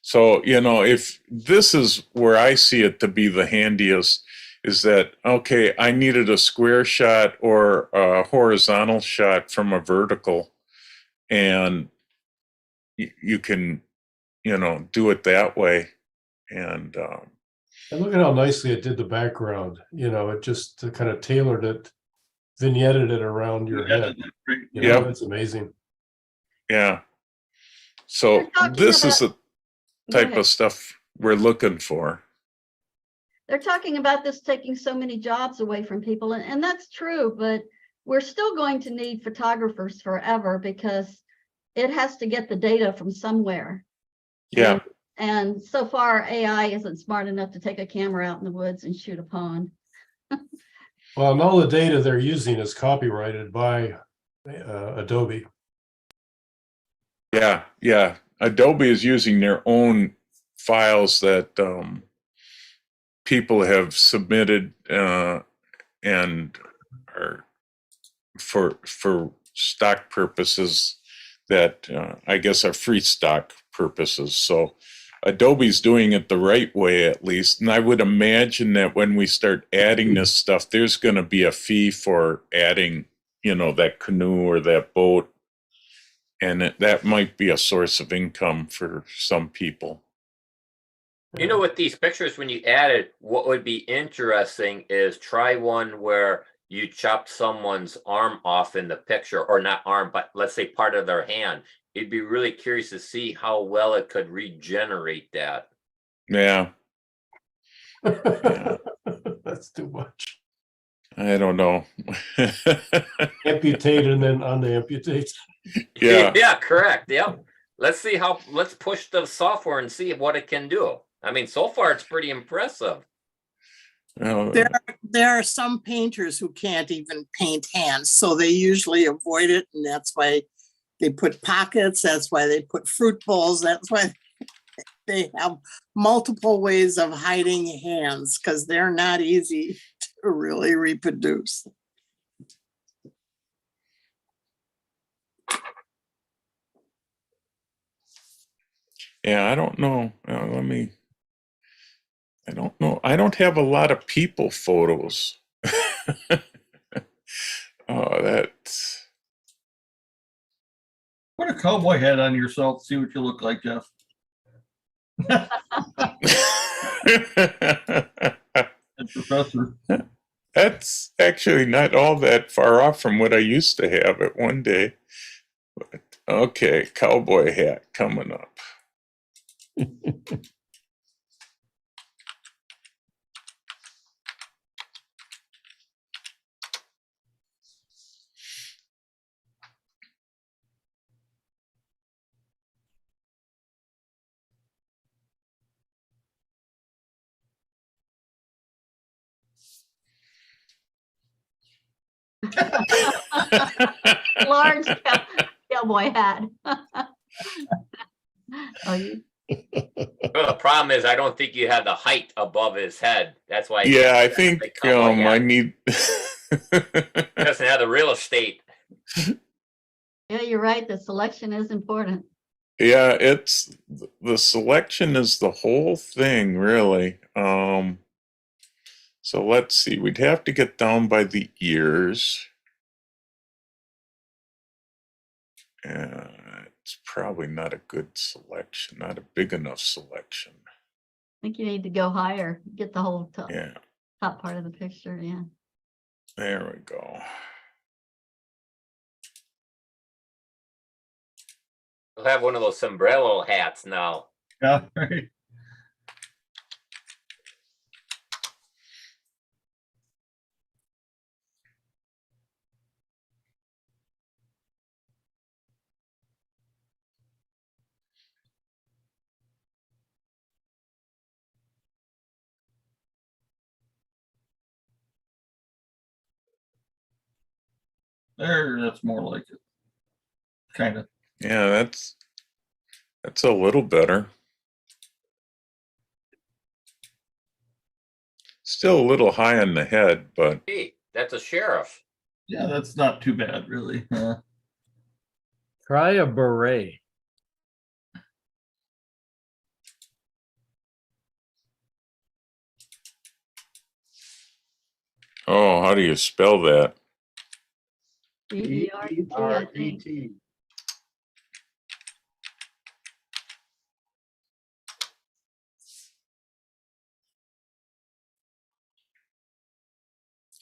So, if this is where I see it to be the handiest, is that, okay, I needed a square shot or a horizontal shot from a vertical, and you can, do it that way. And look at how nicely it did the background. It just kind of tailored it, vignetted it around your head. Yep. It's amazing. yeah. So They're talking this is about- the Go type ahead. of stuff we're looking for. They're talking about this taking so many jobs away from people, and that's true, but we're still going to need photographers forever because it has to get the data from somewhere. Yeah. And so far, AI isn't smart enough to take a camera out in the woods and shoot a pond. Well, and all the data they're using is copyrighted by Adobe. Yeah. Yeah. Adobe is using their own files that people have submitted and are for stock purposes that I guess are free stock purposes. So Adobe's doing it the right way, at least. And I would imagine that when we start adding this stuff, there's going to be a fee for adding, that canoe or that boat. And that might be a source of income for some people. With these pictures, when you add it, what would be interesting is try one where you chop someone's arm off in the picture, or not arm, but let's say part of their hand. It'd be really curious to see how well it could regenerate that. Yeah. That's too much. I don't know. Amputate and then unamputate. Yeah. Yeah, correct. Yep. Let's push the software and see what it can do. I mean, so far it's pretty impressive. There are some painters who can't even paint hands, so they usually avoid it, and that's why they put pockets, that's why they put fruit bowls, that's why they have multiple ways of hiding hands, because they're not easy to really reproduce. Yeah, I don't know. I don't know. I don't have a lot of people photos. Oh, that's. Put a cowboy hat on yourself, see what you look like, Jeff. Professor. That's actually not all that far off from what I used to have it one day. But, okay, cowboy hat coming up. Large cowboy hat. Oh, Well, the problem is I don't think you had the height above his head. That's why. Yeah, I think cowboy I hat. need. Doesn't have the real estate. yeah, you're right. The selection is important. Yeah, it's the selection is the whole thing, really. So let's see, we'd have to get down by the ears. It's probably not a good selection, not a big enough selection. I think you need to go higher, get the whole top, Yeah, top part of the picture, yeah. there we go. We'll have one of those sombrero hats now. Yeah, right. There, that's more like it. Kind of. Yeah, that's a little better. Still a little high on the head, but Hey, that's a sheriff. Yeah, that's not too bad, really. Try a beret. oh, how do you spell that? BERT, I think. BERET.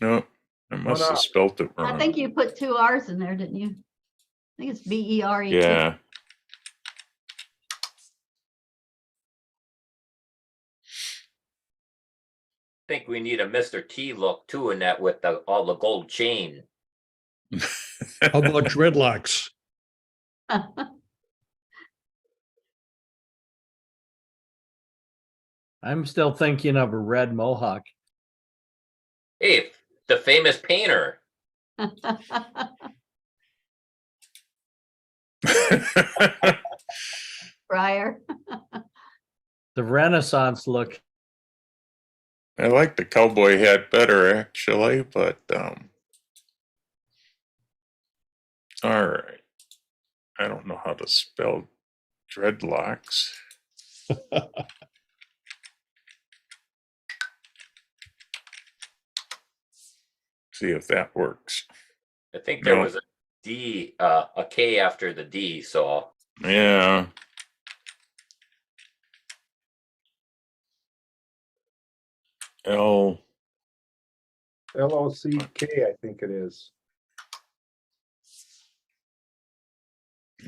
No, I must have up. spelt it wrong. I think you put 2 R's in there, didn't you? I think it's BERET. Yeah. Think we need a Mr. T look too in that with all the gold chain. How about dreadlocks? I'm still thinking of a red mohawk. Hey, the famous painter. Briar. The Renaissance look. I like the cowboy hat better, actually, but all right. I don't know how to spell dreadlocks. See if that works. I think there No. was a D, a K after the D, so Yeah. L. LOCK, I think it is.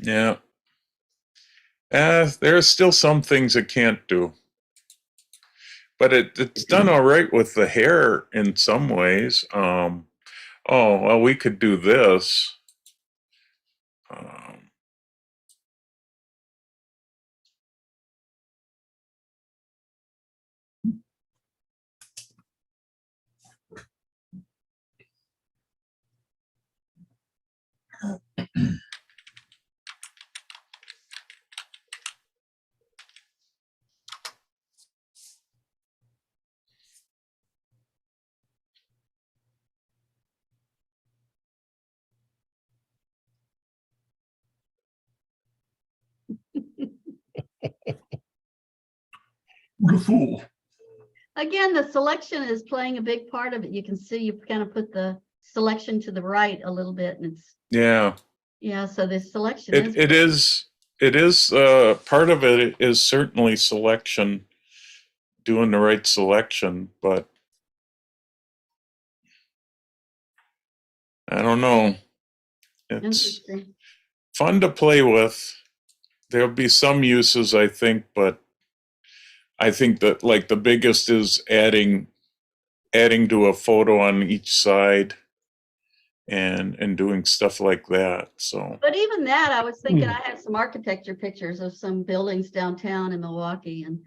Yeah. There are still some things it can't do. But it's done all right with the hair in some ways. Oh, well, we could do this. The fool. Again, the selection is playing a big part of it. You can see you kind of put the selection to the right a little bit and it's, Yeah. yeah, so the selection is. It is part of it is certainly selection, doing the right selection, but I don't know. It's Interesting. fun to play with. There'll be some uses, I think, but I think that like the biggest is adding to a photo on each side and doing stuff like that. So But even that, I was thinking I have some architecture pictures of some buildings downtown in Milwaukee, and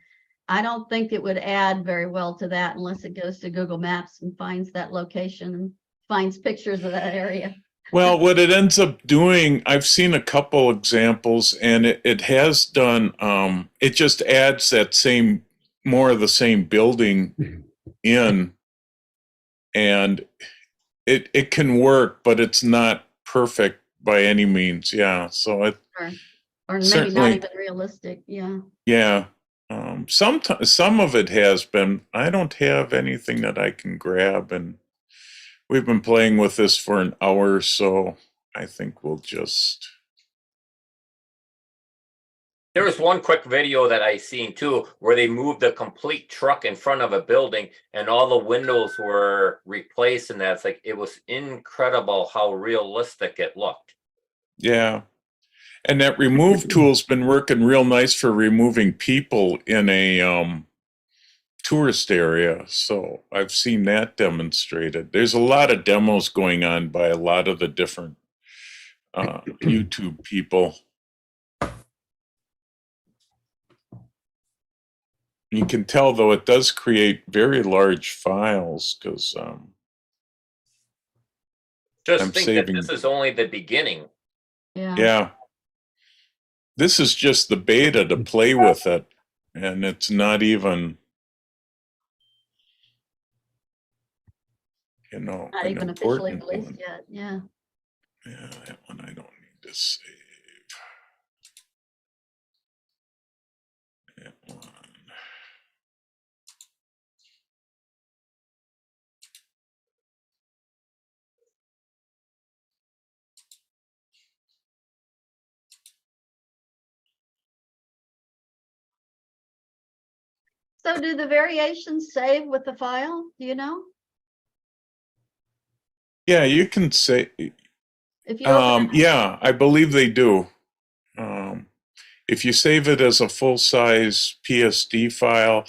I don't think it would add very well to that unless it goes to Google Maps and finds that location and finds pictures of that area. well, what it ends up doing, I've seen a couple examples, and it has done. It just adds that more of the same building in, and it can work, but it's not perfect by any means. Yeah, so it Or maybe not Certainly. even realistic, yeah. yeah, Some of it has been. I don't have anything that I can grab, and we've been playing with this for an hour, so I think we'll just. There was one quick video that I seen too, where they moved a complete truck in front of a building and all the windows were replaced, and that's like, it was incredible how realistic it looked. Yeah. And that remove tool's been working real nice for removing people in a tourist area. So I've seen that demonstrated. There's a lot of demos going on by a lot of the different YouTube people. You can tell, though, it does create very large files because Just I'm think saving- that this is only the beginning. yeah. This is just the beta to play with it, and it's not even, Not an even officially important released one. yet, yeah. Yeah, that one I don't need to save. That one. So do the variations save with the file? Do you know? Yeah, you can say, If you open it, yeah, I believe they do. If you save it as a full-size PSD file,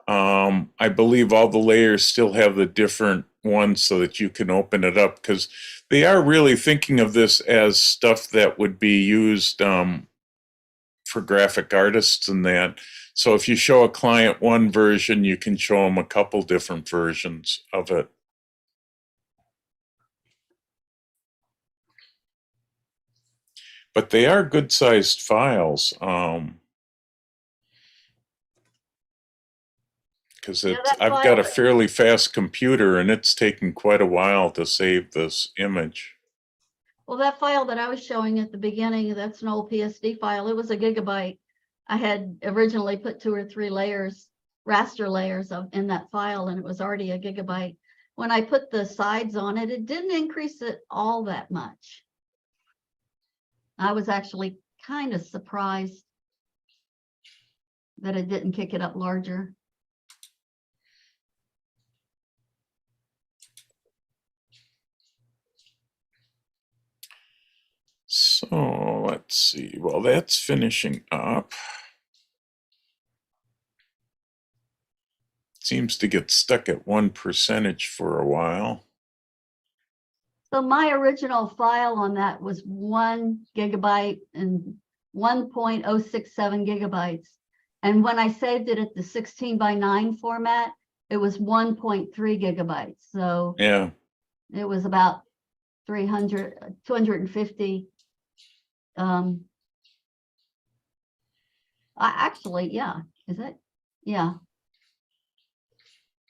I believe all the layers still have the different ones so that you can open it up, because they are really thinking of this as stuff that would be used for graphic artists and that. So if you show a client one version, you can show them a couple different versions of it. But they are good-sized files. Because Yeah, that I've got a file- fairly fast computer, and it's taken quite a while to save this image. well, that file that I was showing at the beginning, that's an old PSD file. It was a gigabyte. I had originally put 2 or 3 layers, raster layers in that file, and it was already a gigabyte. When I put the sides on it, it didn't increase it all that much. I was actually kind of surprised that it didn't kick it up larger. So let's see. Well, that's finishing up. Seems to get stuck at 1% for a while. So my original file on that was 1 gigabyte and 1.067 gigabytes. And when I saved it at the 16:9 format, it was 1.3 gigabytes. So Yeah. it was about 250. Actually, yeah, is it? Yeah.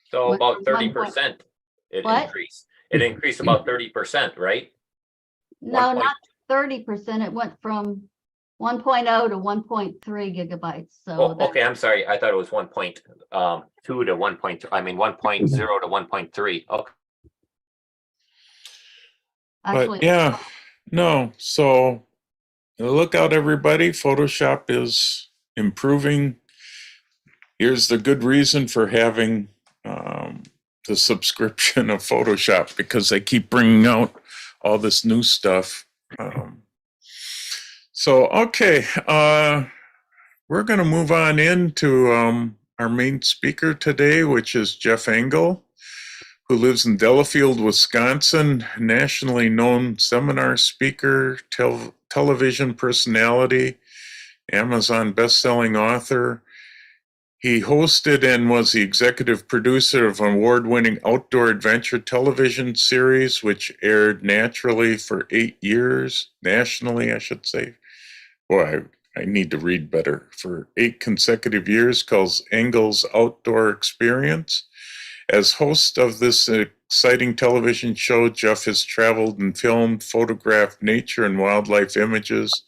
So What- about one 30% it What? increased. It increased about 30%, right? No, 1. not 30%. It went from 1.0 to 1.3 gigabytes. So Oh, that- okay, I'm sorry. I thought it was 1.2 to 1.2, I mean 1.0 to 1.3. Okay. actually, But yeah, no. So look out, everybody. Photoshop is improving. Here's the good reason for having the subscription of Photoshop, because they keep bringing out all this new stuff. So, okay, we're going to move on into our main speaker today, which is Jeff Engel, who lives in Delafield, Wisconsin, nationally known seminar speaker, television personality, Amazon best-selling author. He hosted and was the executive producer of an award-winning outdoor adventure television series, which aired nationally for 8 years, nationally, I should say. Boy, I need to read better. For 8 consecutive years, called Engel's Outdoor Experience. As host of this exciting television show, Jeff has traveled and filmed, photographed nature and wildlife images,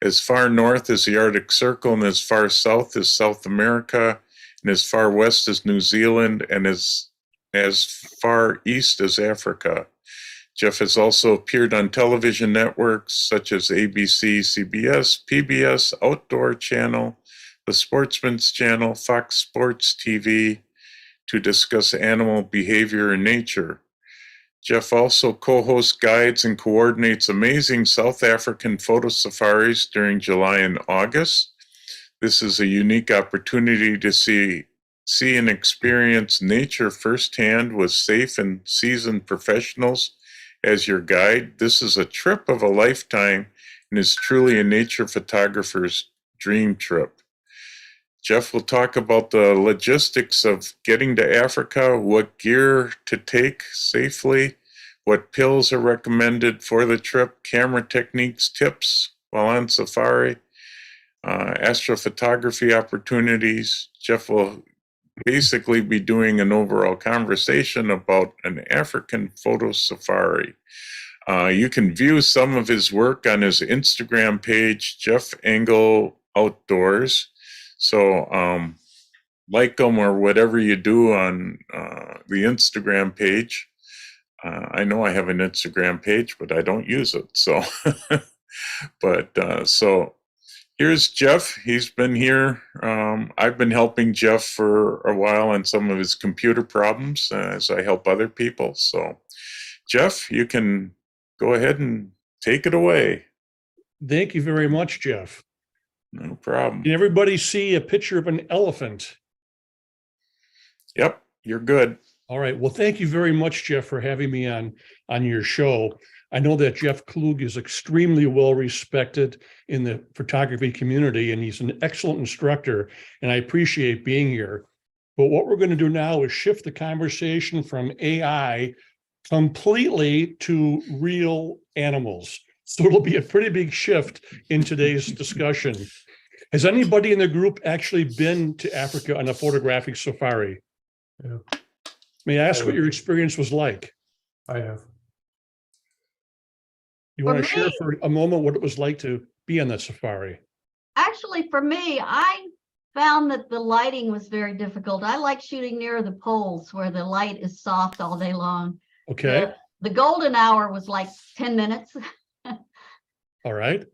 As far north as the Arctic Circle, and as far south as South America, and as far west as New Zealand, and as far east as Africa. Jeff has also appeared on television networks such as ABC, CBS, PBS, Outdoor Channel, The Sportsman's Channel, Fox Sports TV, to discuss animal behavior and nature. Jeff also co-hosts, guides, and coordinates amazing South African photo safaris during July and August. This is a unique opportunity to see and experience nature firsthand with safe and seasoned professionals as your guide. This is a trip of a lifetime and is truly a nature photographer's dream trip. Jeff will talk about the logistics of getting to Africa, what gear to take safely, what pills are recommended for the trip, camera techniques, tips while on safari, astrophotography opportunities. Jeff will basically be doing an overall conversation about an African photo safari. You can view some of his work on his Instagram page, Jeff Engel Outdoors. So like him or whatever you do on the Instagram page. I know I have an Instagram page, but I don't use it. So, so here's Jeff. He's been here. I've been helping Jeff for a while on some of his computer problems as I help other people. So, Jeff, you can go ahead and take it away. Thank you very much, Jeff. No problem. Can everybody see a picture of an elephant? Yep, you're good. All right. Well, thank you very much, Jeff, for having me on your show. I know that Jeff Klug is extremely well respected in the photography community, and he's an excellent instructor, and I appreciate being here. But what we're going to do now is shift the conversation from AI completely to real animals. So it'll be a pretty big shift in today's discussion. Has anybody in the group actually been to Africa on a photographic safari? Yeah. May I ask what your experience was like? I have. You want to For share me- for a moment what it was like to be on that safari? Actually, for me, I found that the lighting was very difficult. I like shooting near the poles where the light is soft all day long. Okay, The golden hour was like 10 minutes. all right.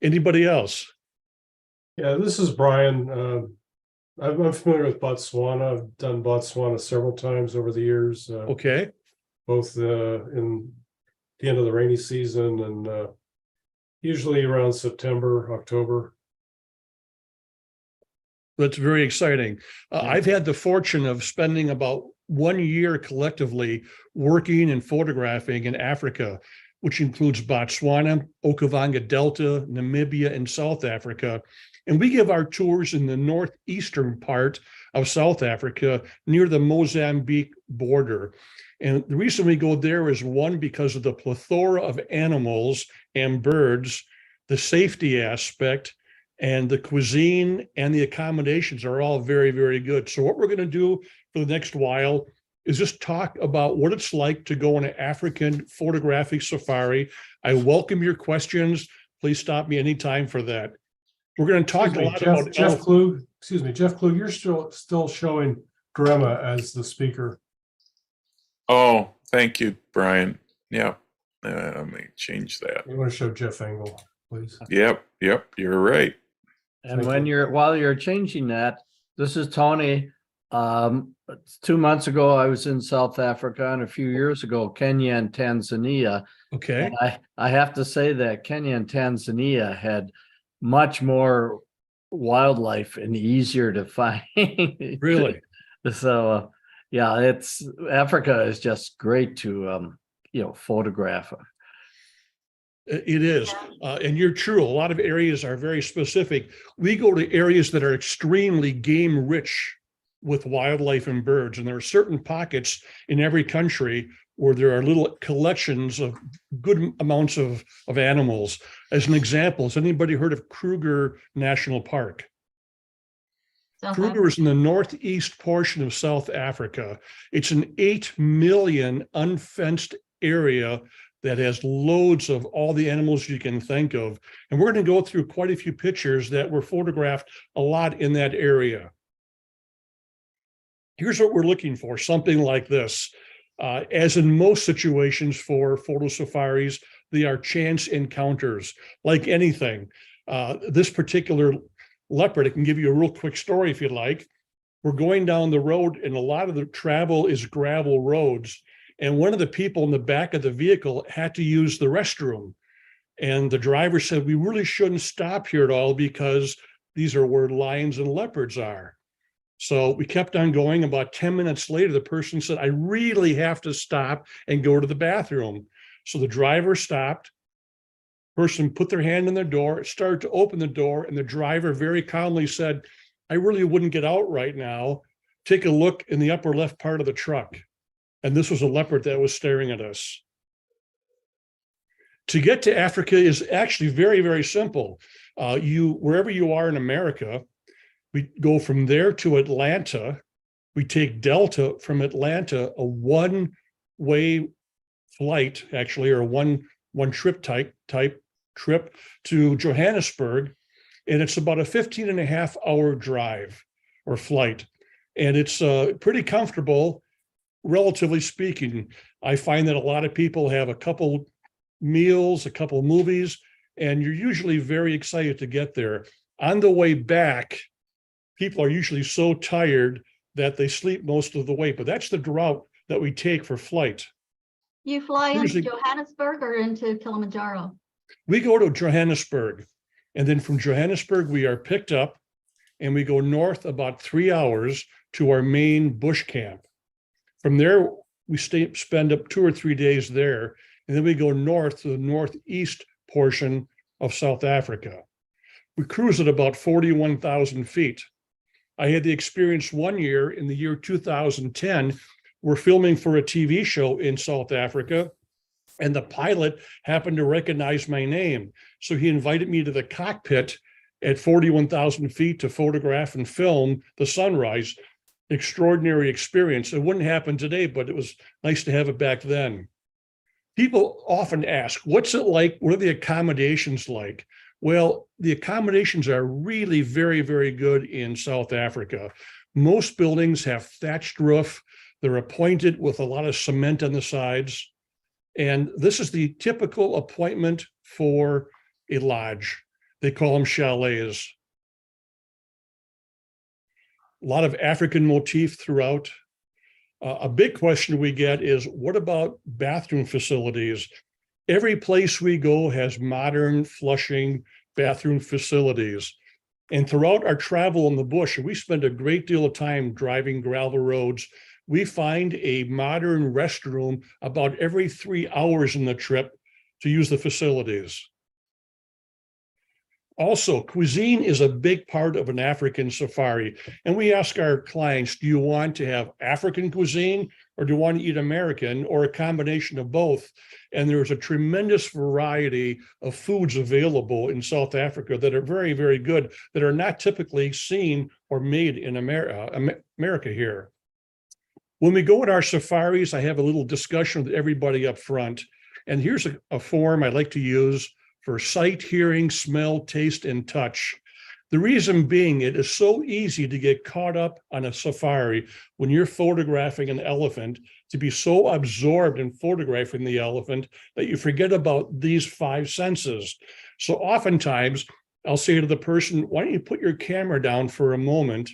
Anybody else? Yeah, this is Brian. I'm familiar with Botswana. I've done Botswana several times over the years, Okay, both in the end of the rainy season and usually around September, October. that's very exciting. Yeah. I've had the fortune of spending about 1 year collectively working and photographing in Africa, which includes Botswana, Okavango Delta, Namibia, and South Africa. And we give our tours in the northeastern part of South Africa near the Mozambique border. And the reason we go there is, one, because of the plethora of animals and birds, the safety aspect, and the cuisine and the accommodations are all very, very good. So what we're going to do for the next while is just talk about what it's like to go on an African photographic safari. I welcome your questions. Please stop me anytime for that. We're going to talk a lot about Jeff Klug. Excuse me, Jeff Klug. You're still showing Grandma as the speaker. Oh, thank you, Brian. Yeah, let me change that. You want to show Jeff Engel, please? Yep, you're right. And Thank when you. while you're changing that, this is Tony. 2 months ago, I was in South Africa, and a few years ago, Kenya and Tanzania. Okay, And I have to say that Kenya and Tanzania had much more wildlife and easier to find. really? So, yeah, Africa is just great to, photograph. It is. And you're true. A lot of areas are very specific. We go to areas that are extremely game rich with wildlife and birds. And there are certain pockets in every country where there are little collections of good amounts of animals. As an example, has anybody heard of Kruger National Park? South Kruger is in the northeast portion of South Africa. It's an 8 million unfenced area that has loads of all the animals you can think of. And we're going to go through quite a few pictures that were photographed a lot in that area. Here's what we're looking for, something like this. As in most situations for photo safaris, they are chance encounters, like anything. This particular leopard, I can give you a real quick story if you'd like. We're going down the road and a lot of the travel is gravel roads. And one of the people in the back of the vehicle had to use the restroom. And the driver said, we really shouldn't stop here at all because these are where lions and leopards are. So we kept on going. About 10 minutes later, the person said, I really have to stop and go to the bathroom. So the driver stopped. Person put their hand in their door, started to open the door, and the driver very calmly said, I really wouldn't get out right now. Take a look in the upper left part of the truck. And this was a leopard that was staring at us. To get to Africa is actually very, very simple. Wherever you are in America, we go from there to Atlanta. We take Delta from Atlanta, a one-way flight, actually, or one trip type trip to Johannesburg. And it's about a 15.5-hour drive or flight. And it's pretty comfortable, relatively speaking. I find that a lot of people have a couple meals, a couple movies, and you're usually very excited to get there. On the way back, people are usually so tired that they sleep most of the way, but that's the route that we take for flight. You fly into Usually- Johannesburg or into Kilimanjaro? We go to Johannesburg, and then from Johannesburg, we are picked up and we go north about 3 hours to our main bush camp. From there, we spend up 2 or 3 days there, and then we go north to the northeast portion of South Africa. We cruise at about 41,000 feet. I had the experience one year in the year 2010. We're filming for a TV show in South Africa, and the pilot happened to recognize my name. So he invited me to the cockpit at 41,000 feet to photograph and film the sunrise. Extraordinary experience. It wouldn't happen today, but it was nice to have it back then. People often ask, what's it like? What are the accommodations like? Well, the accommodations are really very, very good in South Africa. Most buildings have thatched roof. They're appointed with a lot of cement on the sides. And this is the typical appointment for a lodge. They call them chalets. A lot of African motif throughout. A big question we get is, what about bathroom facilities? Every place we go has modern flushing bathroom facilities. And throughout our travel in the bush, and we spend a great deal of time driving gravel roads, we find a modern restroom about every 3 hours in the trip to use the facilities. Also, cuisine is a big part of an African safari. And we ask our clients, do you want to have African cuisine or do you want to eat American or a combination of both? And there's a tremendous variety of foods available in South Africa that are very, very good, that are not typically seen or made in America here. When we go on our safaris, I have a little discussion with everybody up front. And here's a form I like to use for sight, hearing, smell, taste, and touch. The reason being, it is so easy to get caught up on a safari when you're photographing an elephant, to be so absorbed in photographing the elephant that you forget about these 5 senses. So oftentimes I'll say to the person, why don't you put your camera down for a moment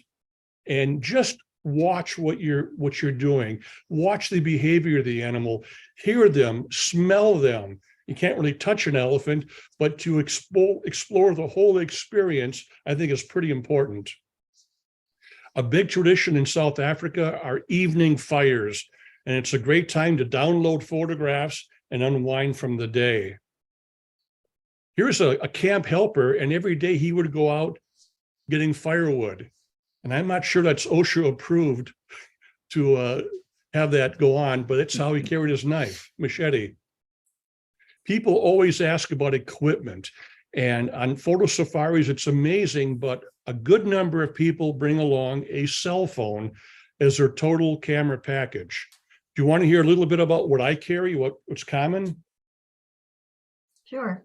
and just watch what you're doing. Watch the behavior of the animal, hear them, smell them. You can't really touch an elephant, but to explore the whole experience, I think is pretty important. A big tradition in South Africa are evening fires, and it's a great time to download photographs and unwind from the day. Here's a camp helper, and every day he would go out getting firewood. And I'm not sure that's OSHA approved to have that go on, but it's how he carried his knife, machete. People always ask about equipment, and on photo safaris, it's amazing, but a good number of people bring along a cell phone as their total camera package. Do you want to hear a little bit about what I carry, what's common? Sure.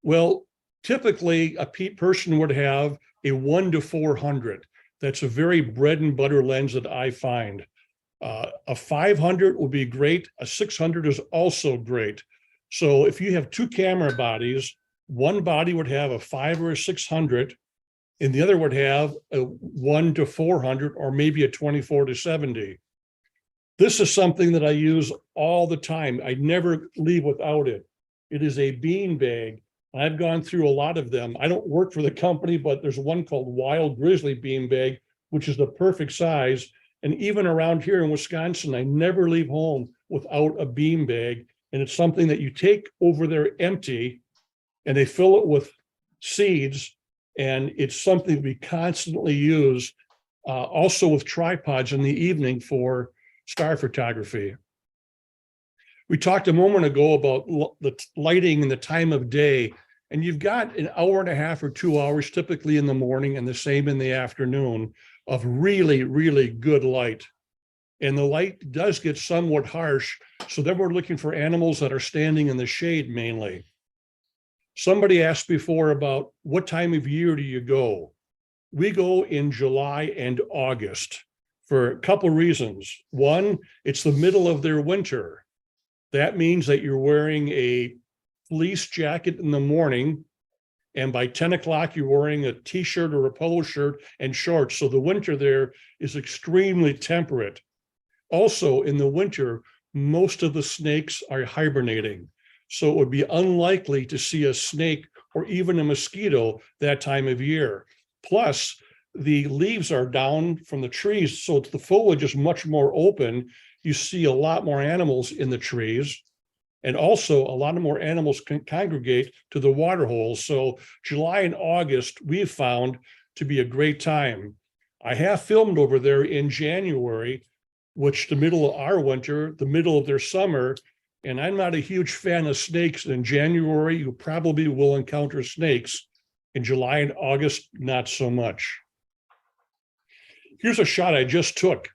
Well, typically a person would have a 1-400. That's a very bread and butter lens that I find. A 500 would be great. A 600 is also great. So if you have two camera bodies, one body would have a 5 or a 600, and the other would have a 1-400 or maybe a 24-70. This is something that I use all the time. I never leave without it. It is a bean bag. I've gone through a lot of them. I don't work for the company, but there's one called Wild Grizzly bean bag, which is the perfect size. And even around here in Wisconsin, I never leave home without a bean bag. And it's something that you take over there empty, and they fill it with seeds. And it's something we constantly use, also with tripods in the evening for star photography. We talked a moment ago about the lighting and the time of day, and you've got an hour and a half or 2 hours typically in the morning and the same in the afternoon of really, really good light. And the light does get somewhat harsh, so then we're looking for animals that are standing in the shade mainly. Somebody asked before about what time of year do you go? We go in July and August for a couple reasons. One, it's the middle of their winter. That means that you're wearing a fleece jacket in the morning, and by 10 o'clock, you're wearing a t-shirt or a polo shirt and shorts. So the winter there is extremely temperate. Also, in the winter, most of the snakes are hibernating. So it would be unlikely to see a snake or even a mosquito that time of year. Plus, the leaves are down from the trees, so the foliage is much more open. You see a lot more animals in the trees. And also a lot of more animals can congregate to the water holes. So July and August, we've found to be a great time. I have filmed over there in January, which the middle of our winter, the middle of their summer. And I'm not a huge fan of snakes. In January, you probably will encounter snakes. In July and August, not so much. Here's a shot I just took.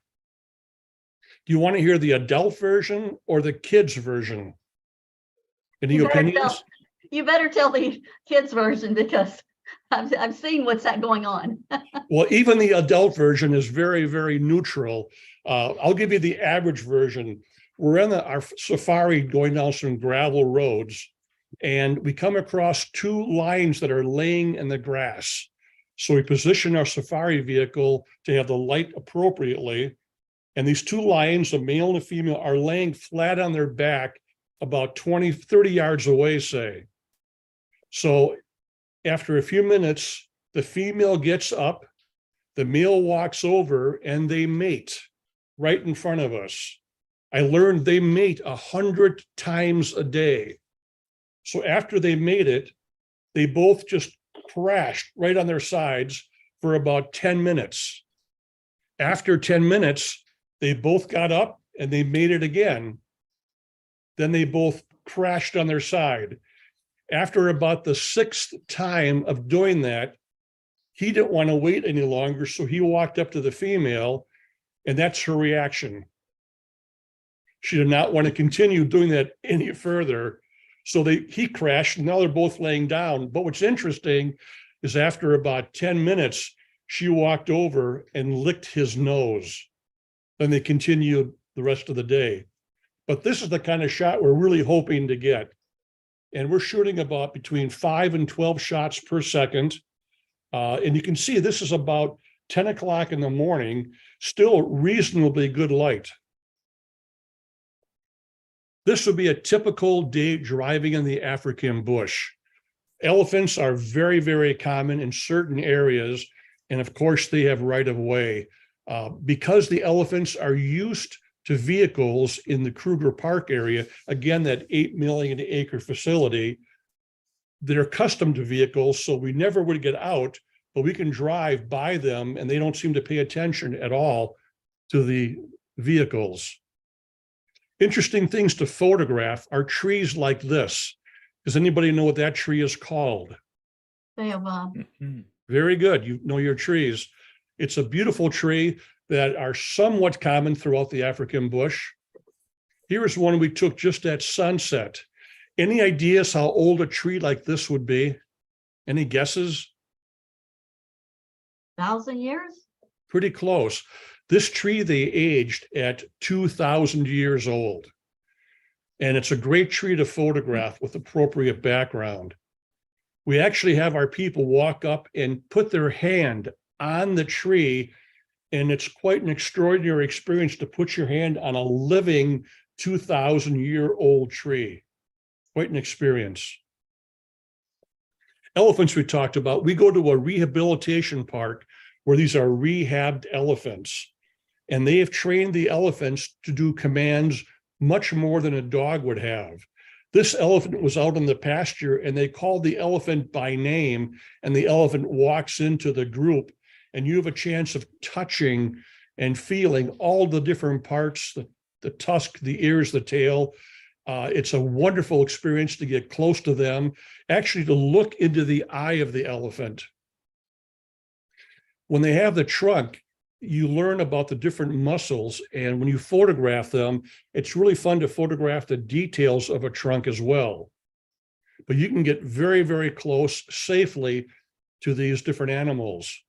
Do you want to hear the adult version or the kids version? Any opinions? You better tell the kids version, because I've seen what's going on. Well, even the adult version is very, very neutral. I'll give you the average version. We're in our safari going down some gravel roads, and we come across two lions that are laying in the grass. So we position our safari vehicle to have the light appropriately. And these two lions, a male and a female, are laying flat on their back about 20, 30 yards away, say. So after a few minutes, the female gets up, the male walks over, and they mate right in front of us. I learned they mate 100 times a day. So after they made it, they both just crashed right on their sides for about 10 minutes. After 10 minutes, they both got up and they made it again. Then they both crashed on their side. After about the 6th time of doing that, he didn't want to wait any longer, so he walked up to the female, and that's her reaction. She did not want to continue doing that any further, so he crashed, and now they're both laying down. But what's interesting is after about 10 minutes, she walked over and licked his nose. Then they continued the rest of the day. But this is the kind of shot we're really hoping to get. And we're shooting about between 5 and 12 shots per second. And you can see this is about 10 o'clock in the morning, still reasonably good light. This would be a typical day driving in the African bush. Elephants are very, very common in certain areas. And of course, they have right of way. Because the elephants are used to vehicles in the Kruger Park area, again, that 8 million acre facility, they're accustomed to vehicles, so we never would get out, but we can drive by them and they don't seem to pay attention at all to the vehicles. Interesting things to photograph are trees like this. Does anybody know what that tree is called? They have, Very good, you know your trees. It's a beautiful tree that are somewhat common throughout the African bush. Here is one we took just at sunset. Any ideas how old a tree like this would be? Any guesses? 1,000 years? Pretty close. This tree they aged at 2,000 years old. And it's a great tree to photograph with appropriate background. We actually have our people walk up and put their hand on the tree, and it's quite an extraordinary experience to put your hand on a living 2,000-year-old tree. Quite an experience. Elephants we talked about. We go to a rehabilitation park where these are rehabbed elephants, and they have trained the elephants to do commands much more than a dog would have. This elephant was out in the pasture, and they called the elephant by name, and the elephant walks into the group, and you have a chance of touching and feeling all the different parts, the tusk, the ears, the tail. It's a wonderful experience to get close to them, actually to look into the eye of the elephant. When they have the trunk, you learn about the different muscles, and when you photograph them, it's really fun to photograph the details of a trunk as well. But you can get very, very close safely to these different animals.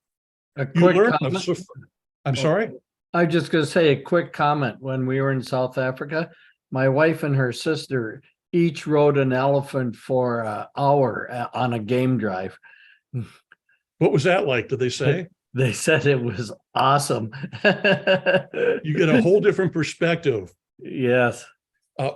A You quick learn comment. I'm sorry? I was just gonna say a quick comment. When we were in South Africa, my wife and her sister each rode an elephant for an hour on a game drive. What was that like? Did they say? They said it was awesome. You get a whole different perspective. Yes.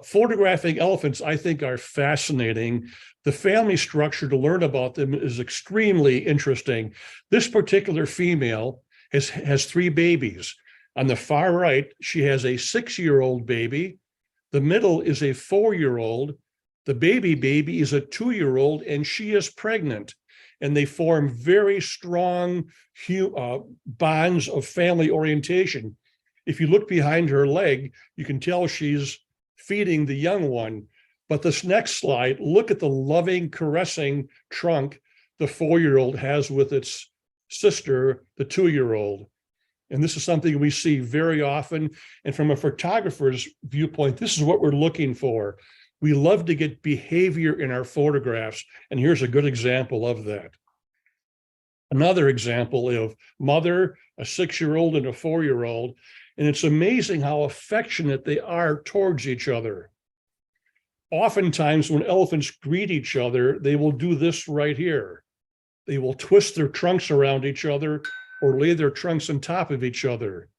Photographing elephants, I think, are fascinating. The family structure to learn about them is extremely interesting. This particular female has 3 babies. On the far right, she has a 6-year-old baby. The middle is a 4-year-old. The baby is a 2-year-old, and she is pregnant. And they form very strong bonds of family orientation. If you look behind her leg, you can tell she's feeding the young one. But this next slide, look at the loving, caressing trunk the 4-year-old has with its sister, the 2-year-old. And this is something we see very often. And from a photographer's viewpoint, this is what we're looking for. We love to get behavior in our photographs. And here's a good example of that. Another example of mother, a 6-year-old and a 4-year-old. And it's amazing how affectionate they are towards each other. Oftentimes when elephants greet each other, they will do this right here. They will twist their trunks around each other or lay their trunks on top of each other.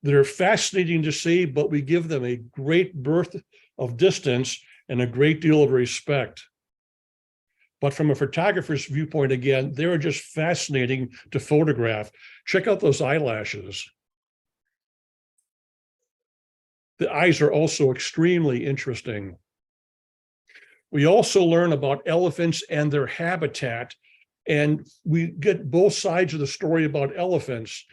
They're fascinating to see, but we give them a great birth of distance and a great deal of respect. But from a photographer's viewpoint, again, they're just fascinating to photograph. Check out those eyelashes. The eyes are also extremely interesting. We also learn about elephants and their habitat, and we get both sides of the story about elephants.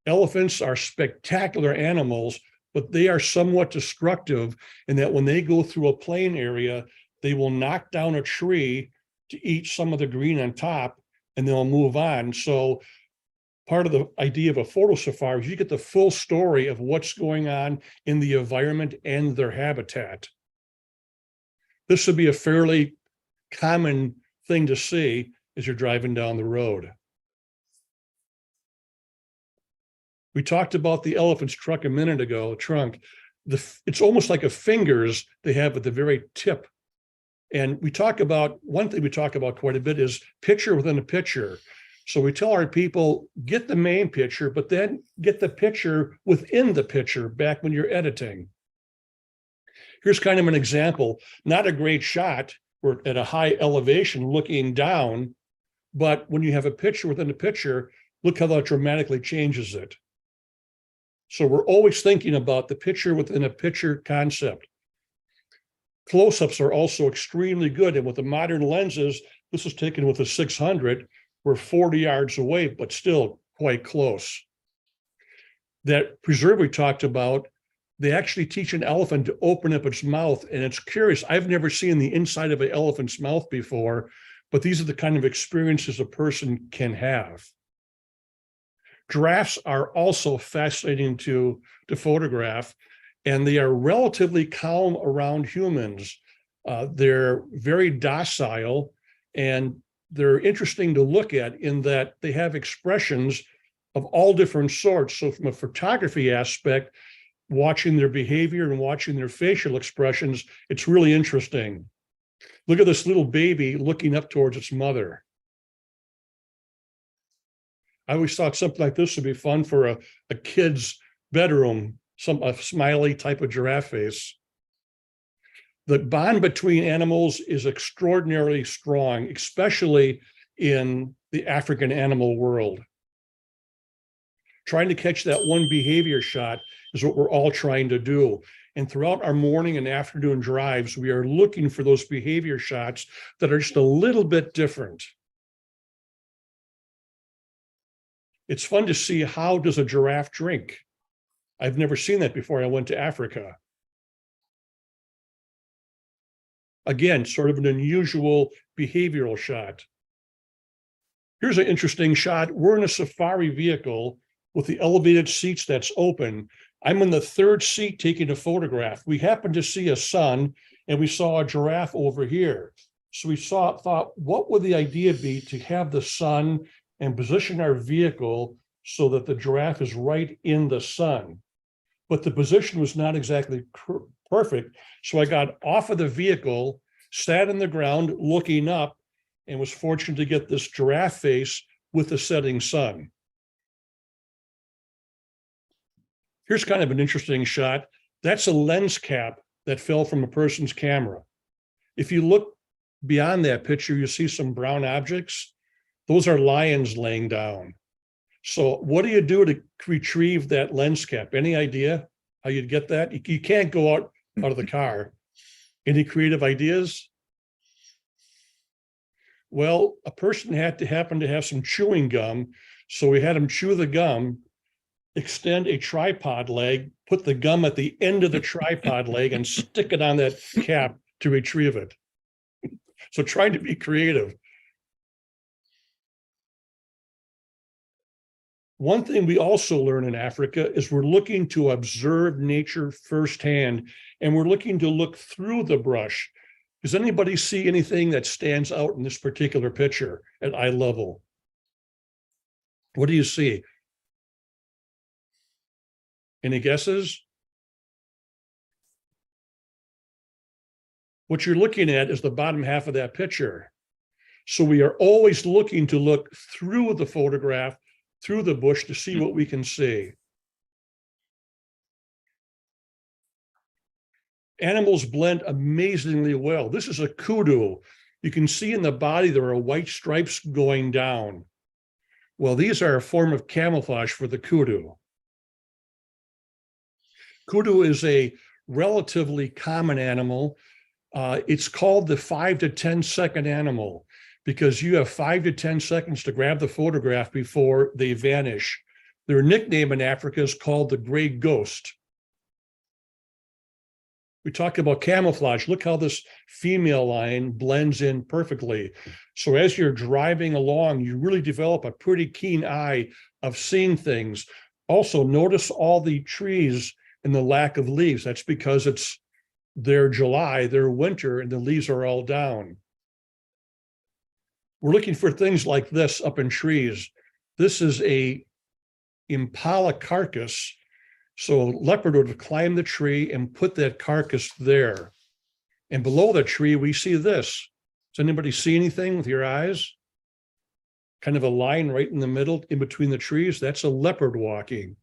Elephants are spectacular animals, but they are somewhat destructive in that when they go through a plain area, they will knock down a tree to eat some of the green on top, and they'll move on. So part of the idea of a photo safari is you get the full story of what's going on in the environment and their habitat. This would be a fairly common thing to see as you're driving down the road. We talked about the elephant's trunk a minute ago, trunk. It's almost like a fingers they have at the very tip. And we talk about, one thing we talk about quite a bit is picture within a picture. So we tell our people, get the main picture, but then get the picture within the picture back when you're editing. Here's kind of an example, not a great shot. We're at a high elevation looking down, but when you have a picture within a picture, look how that dramatically changes it. So we're always thinking about the picture within a picture concept. Close-ups are also extremely good. And with the modern lenses, this is taken with a 600, we're 40 yards away, but still quite close. That preserve we talked about, they actually teach an elephant to open up its mouth. And it's curious, I've never seen the inside of an elephant's mouth before, but these are the kind of experiences a person can have. Giraffes are also fascinating to photograph, and they are relatively calm around humans. They're very docile, and they're interesting to look at in that they have expressions of all different sorts. So from a photography aspect, watching their behavior and watching their facial expressions, it's really interesting. Look at this little baby looking up towards its mother. I always thought something like this would be fun for a kid's bedroom, a smiley type of giraffe face. The bond between animals is extraordinarily strong, especially in the African animal world. Trying to catch that one behavior shot is what we're all trying to do. And throughout our morning and afternoon drives, we are looking for those behavior shots that are just a little bit different. It's fun to see, how does a giraffe drink? I've never seen that before I went to Africa. Again, sort of an unusual behavioral shot. Here's an interesting shot. We're in a safari vehicle with the elevated seats that's open. I'm in the third seat taking a photograph. We happened to see a sun, and we saw a giraffe over here. So we thought, what would the idea be to have the sun and position our vehicle so that the giraffe is right in the sun? But the position was not exactly perfect. So I got off of the vehicle, sat on the ground looking up, and was fortunate to get this giraffe face with the setting sun. Here's kind of an interesting shot. That's a lens cap that fell from a person's camera. If you look beyond that picture, you see some brown objects. Those are lions laying down. So what do you do to retrieve that lens cap? Any idea how you'd get that? You can't go out of the car. Any creative ideas? Well, a person had to happen to have some chewing gum. So we had him chew the gum, extend a tripod leg, put the gum at the end of the tripod leg, and stick it on that cap to retrieve it. So trying to be creative. One thing we also learn in Africa is we're looking to observe nature firsthand, and we're looking to look through the brush. Does anybody see anything that stands out in this particular picture at eye level? What do you see? Any guesses? What you're looking at is the bottom half of that picture. So we are always looking to look through the photograph, through the bush, to see what we can see. Animals blend amazingly well. This is a kudu. You can see in the body there are white stripes going down. Well, these are a form of camouflage for the kudu. Kudu is a relatively common animal. It's called the 5 to 10 second animal because you have 5 to 10 seconds to grab the photograph before they vanish. Their nickname in Africa is called the gray ghost. We talked about camouflage. Look how this female lion blends in perfectly. So as you're driving along, you really develop a pretty keen eye of seeing things. Also, notice all the trees and the lack of leaves. That's because it's their July, their winter, and the leaves are all down. We're looking for things like this up in trees. This is a impala carcass. So a leopard would climb the tree and put that carcass there. And below the tree, we see this. Does anybody see anything with your eyes? Kind of a line right in the middle, in between the trees. That's a leopard walking.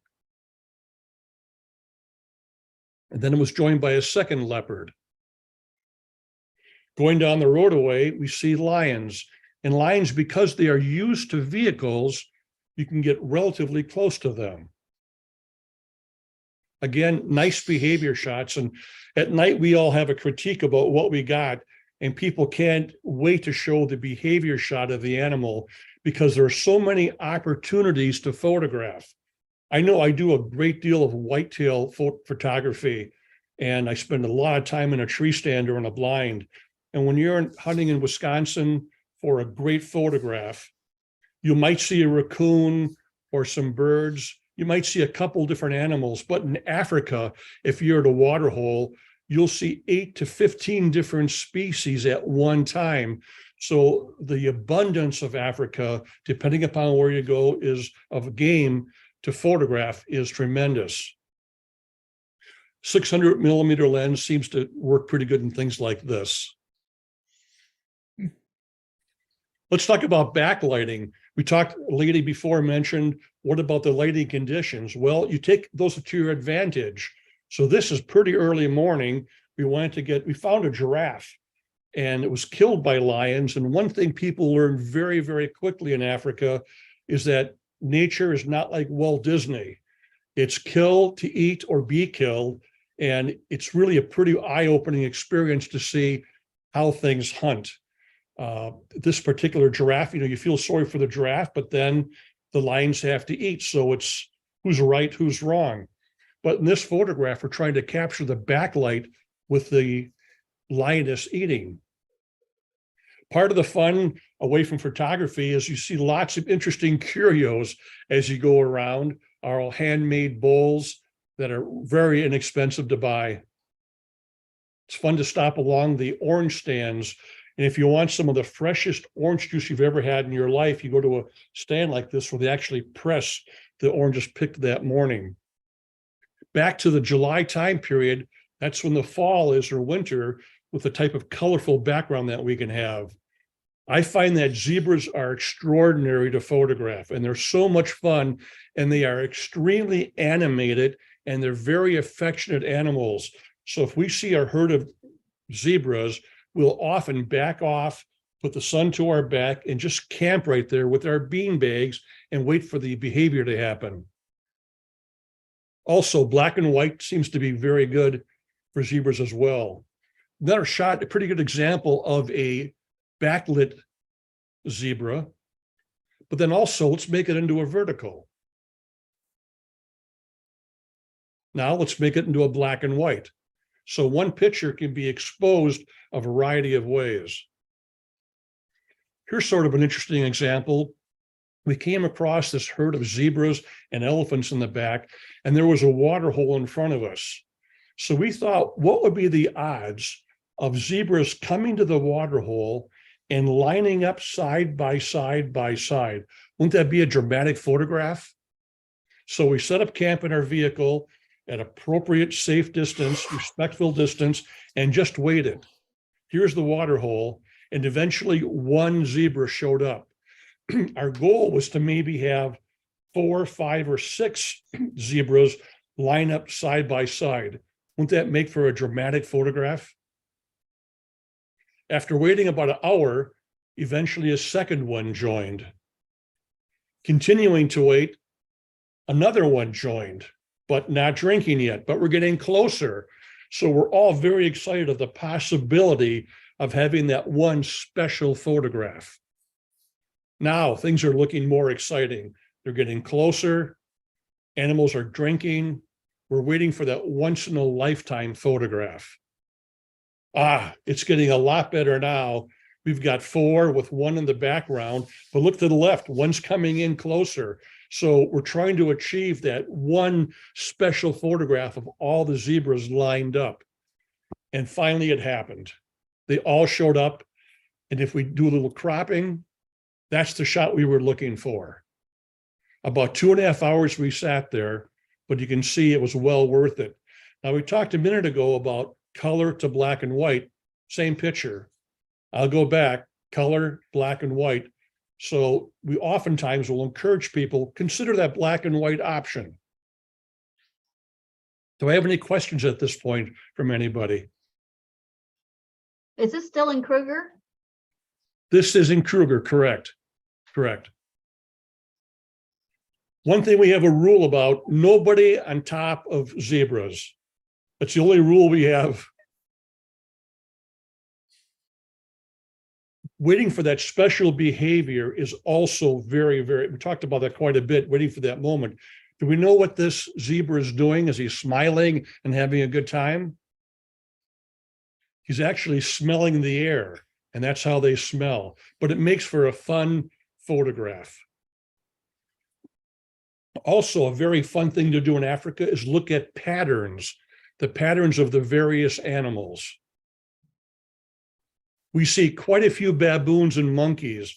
And then it was joined by a second leopard. Going down the roadway, we see lions. And lions, because they are used to vehicles, you can get relatively close to them. Again, nice behavior shots. And at night, we all have a critique about what we got. And people can't wait to show the behavior shot of the animal because there are so many opportunities to photograph. I know I do a great deal of whitetail photography, and I spend a lot of time in a tree stand or in a blind. And when you're hunting in Wisconsin for a great photograph, you might see a raccoon or some birds. You might see a couple different animals, but in Africa, if you're at a water hole, you'll see 8 to 15 different species at one time. So the abundance of Africa, depending upon where you go, is of game to photograph is tremendous. 600 millimeter lens seems to work pretty good in things like this. Let's talk about backlighting. We talked, a lady before mentioned, what about the lighting conditions? Well, you take those to your advantage. So this is pretty early morning. We found a giraffe and it was killed by lions. And one thing people learn very, very quickly in Africa is that nature is not like Walt Disney. It's kill to eat or be killed. And it's really a pretty eye-opening experience to see how things hunt. This particular giraffe, you feel sorry for the giraffe, but then the lions have to eat. So it's who's right, who's wrong. But in this photograph, we're trying to capture the backlight with the lioness eating. Part of the fun away from photography is you see lots of interesting curios as you go around, our handmade bowls that are very inexpensive to buy. It's fun to stop along the orange stands. And if you want some of the freshest orange juice you've ever had in your life, you go to a stand like this where they actually press the oranges picked that morning. Back to the July time period, that's when the fall is, or winter, with the type of colorful background that we can have. I find that zebras are extraordinary to photograph, and they're so much fun, and they are extremely animated, and they're very affectionate animals. So if we see a herd of zebras, we'll often back off, put the sun to our back, and just camp right there with our bean bags and wait for the behavior to happen. Also, black and white seems to be very good for zebras as well. Another shot, a pretty good example of a backlit zebra, but then also let's make it into a vertical. Now let's make it into a black and white. So one picture can be exposed a variety of ways. Here's sort of an interesting example. We came across this herd of zebras and elephants in the back, and there was a water hole in front of us. So we thought, what would be the odds of zebras coming to the water hole and lining up side by side by side? Wouldn't that be a dramatic photograph? So we set up camp in our vehicle at appropriate safe distance, respectful distance, and just waited. Here's the water hole, and eventually one zebra showed up. Our goal was to maybe have 4, 5, or 6 zebras line up side by side. Wouldn't that make for a dramatic photograph? After waiting about an hour, eventually a second one joined. Continuing to wait, another one joined, but not drinking yet, but we're getting closer. So we're all very excited of the possibility of having that one special photograph. Now things are looking more exciting. They're getting closer. Animals are drinking. We're waiting for that once in a lifetime photograph. It's getting a lot better now. We've got 4 with 1 in the background, but look to the left, one's coming in closer. So we're trying to achieve that one special photograph of all the zebras lined up. And finally it happened. They all showed up. And if we do a little cropping, that's the shot we were looking for. About 2.5 hours we sat there, but you can see it was well worth it. Now, we talked a minute ago about color to black and white, same picture. I'll go back, color, black and white. So we oftentimes will encourage people, consider that black and white option. Do I have any questions at this point from anybody? Is this still in Kruger? This is in Kruger, correct. Correct. One thing we have a rule about, nobody on top of zebras. That's the only rule we have. Waiting for that special behavior is also very, we talked about that quite a bit, waiting for that moment. Do we know what this zebra is doing? Is he smiling and having a good time? He's actually smelling the air, and that's how they smell. But it makes for a fun photograph. Also, a very fun thing to do in Africa is look at patterns. the patterns of the various animals. We see quite a few baboons and monkeys,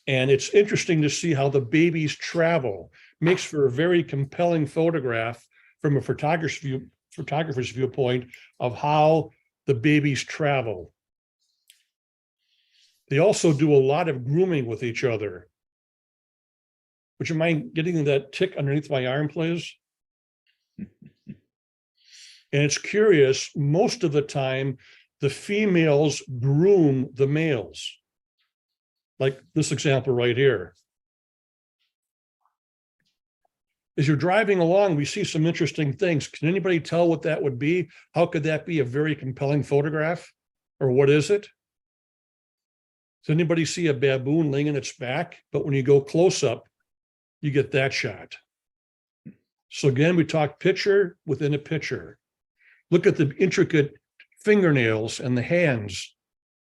and it's interesting to see how the babies travel. Makes for a very compelling photograph from a photographer's viewpoint of how the babies travel. They also do a lot of grooming with each other. Would you mind getting that tick underneath my arm, please? And it's curious, most of the time, the females groom the males. Like this example right here. As you're driving along, we see some interesting things. Can anybody tell what that would be? How could that be a very compelling photograph? Or what is it? Does anybody see a baboon laying on its back? But when you go close up, you get that shot. So again, we talk picture within a picture. Look at the intricate fingernails and the hands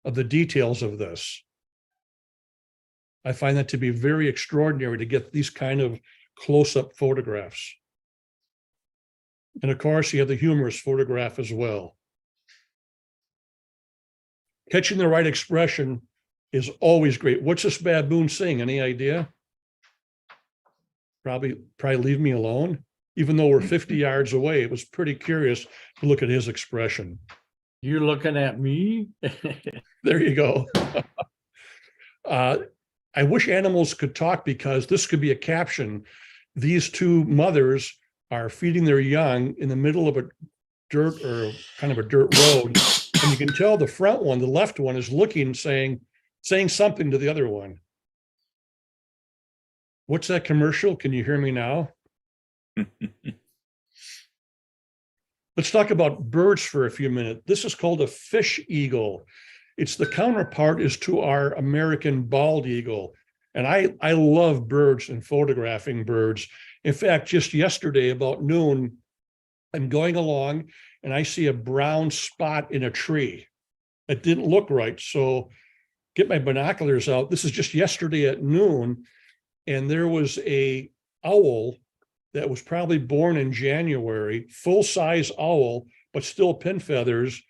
of the details of this. I find that to be very extraordinary to get these kind of close-up photographs. And of course, you have the humorous photograph as well. Catching the right expression is always great. What's this baboon saying? Any idea? Probably leave me alone. Even though we're 50 yards away, it was pretty curious to look at his expression. You looking at me? There you go. I wish animals could talk, because this could be a caption. These two mothers are feeding their young in the middle of a dirt or kind of a dirt road. And you can tell the front one, the left one, is looking, saying something to the other one. What's that commercial? Can you hear me now? Let's talk about birds for a few minutes. This is called a fish eagle. It's the counterpart is to our American bald eagle. And I love birds and photographing birds. In fact, just yesterday about noon, I'm going along and I see a brown spot in a tree. It didn't look right. So get my binoculars out. This is just yesterday at noon. And there was a owl that was probably born in January, full-size owl, but still pin feathers.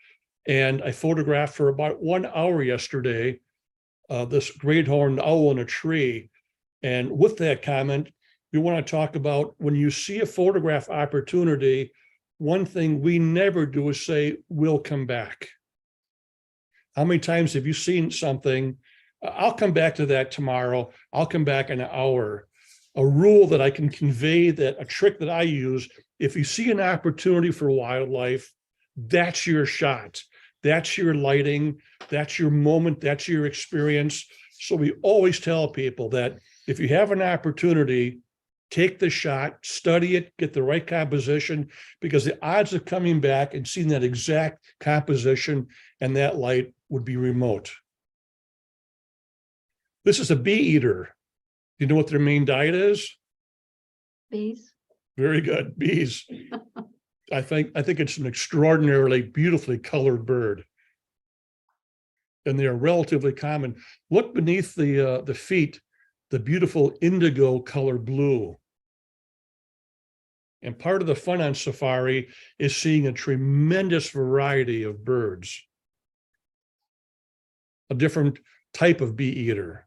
And I photographed for about 1 hour yesterday, this great horned owl in a tree. And with that comment, we want to talk about when you see a photograph opportunity, one thing we never do is say, we'll come back. How many times have you seen something? I'll come back to that tomorrow. I'll come back in an hour. A rule that I can convey, that a trick that I use, if you see an opportunity for wildlife, that's your shot. That's your lighting. That's your moment. That's your experience. So we always tell people that if you have an opportunity, take the shot, study it, get the right composition, because the odds of coming back and seeing that exact composition and that light would be remote. This is a bee eater. You know what their main diet is? Bees. Very good, bees. I think it's an extraordinarily beautifully colored bird. And they are relatively common. Look beneath the feet, the beautiful indigo color blue. And part of the fun on safari is seeing a tremendous variety of birds. A different type of bee eater.